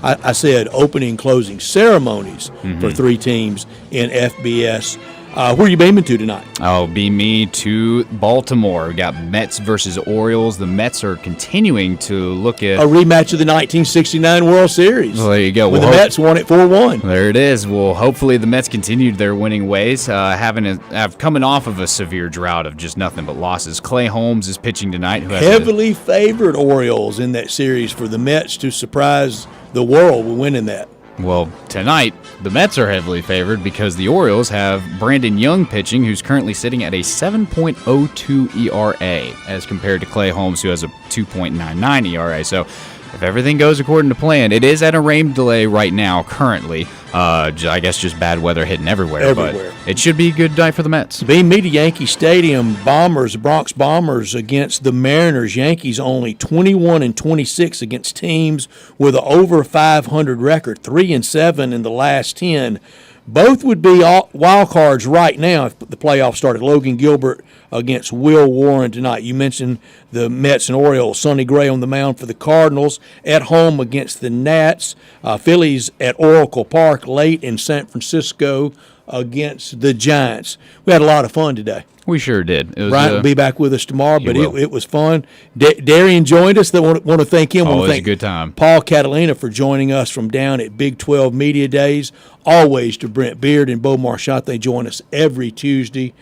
I said opening and closing ceremonies for 3 teams in FBS. Where are you beaming to tonight? I'll beam me to Baltimore. We got Mets versus Orioles. The Mets are continuing to look at a rematch of the 1969 World Series. Well, there you go. When the Mets won it 4-1. There it is. Well, hopefully the Mets continued their winning ways, coming off of a severe drought of just nothing but losses. Clay Holmes is pitching tonight. Who has heavily favored Orioles in that series for the Mets to surprise the world with winning that. Well, tonight, the Mets are heavily favored because the Orioles have Brandon Young pitching, who's currently sitting at a 7.02 ERA as compared to Clay Holmes, who has a 2.99 ERA. So if everything goes according to plan, it is at a rain delay right now currently. I guess just bad weather hitting everywhere. But it should be a good night for the Mets. Beam me to Yankee Stadium. Bronx Bombers against the Mariners. Yankees only 21-26 against teams with an over 500 record, 3-7 in the last 10. Both would be wild cards right now if the playoffs started. Logan Gilbert against Will Warren tonight. You mentioned the Mets and Orioles. Sonny Gray on the mound for the Cardinals. At home against the Nats. Phillies at Oracle Park late in San Francisco against the Giants. We had a lot of fun today. We sure did. It was, Bryant will be back with us tomorrow, but will. it was fun. Darian joined us. I want to thank him. I Oh, it want was to a thank good time. Paul Catalina for joining us from down at Big 12 Media Days. Always to Brent Beard and Bo Marchant. They join us every Tuesday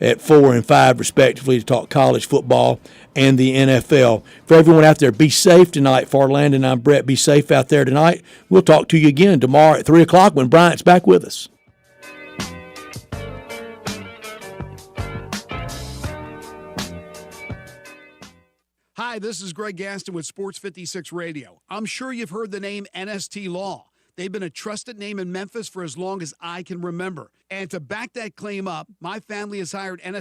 at 4 and 5, respectively, to talk college football and the NFL. For everyone out there, be safe tonight. For Landon, I'm Brett. Be safe out there tonight. We'll talk to you again tomorrow at 3 o'clock when Bryant's back with us. Hi, this is Greg Gaston with Sports 56 Radio. I'm sure you've heard the name NST Law. They've been a trusted name in Memphis for as long as I can remember. And to back that claim up, my family has hired NST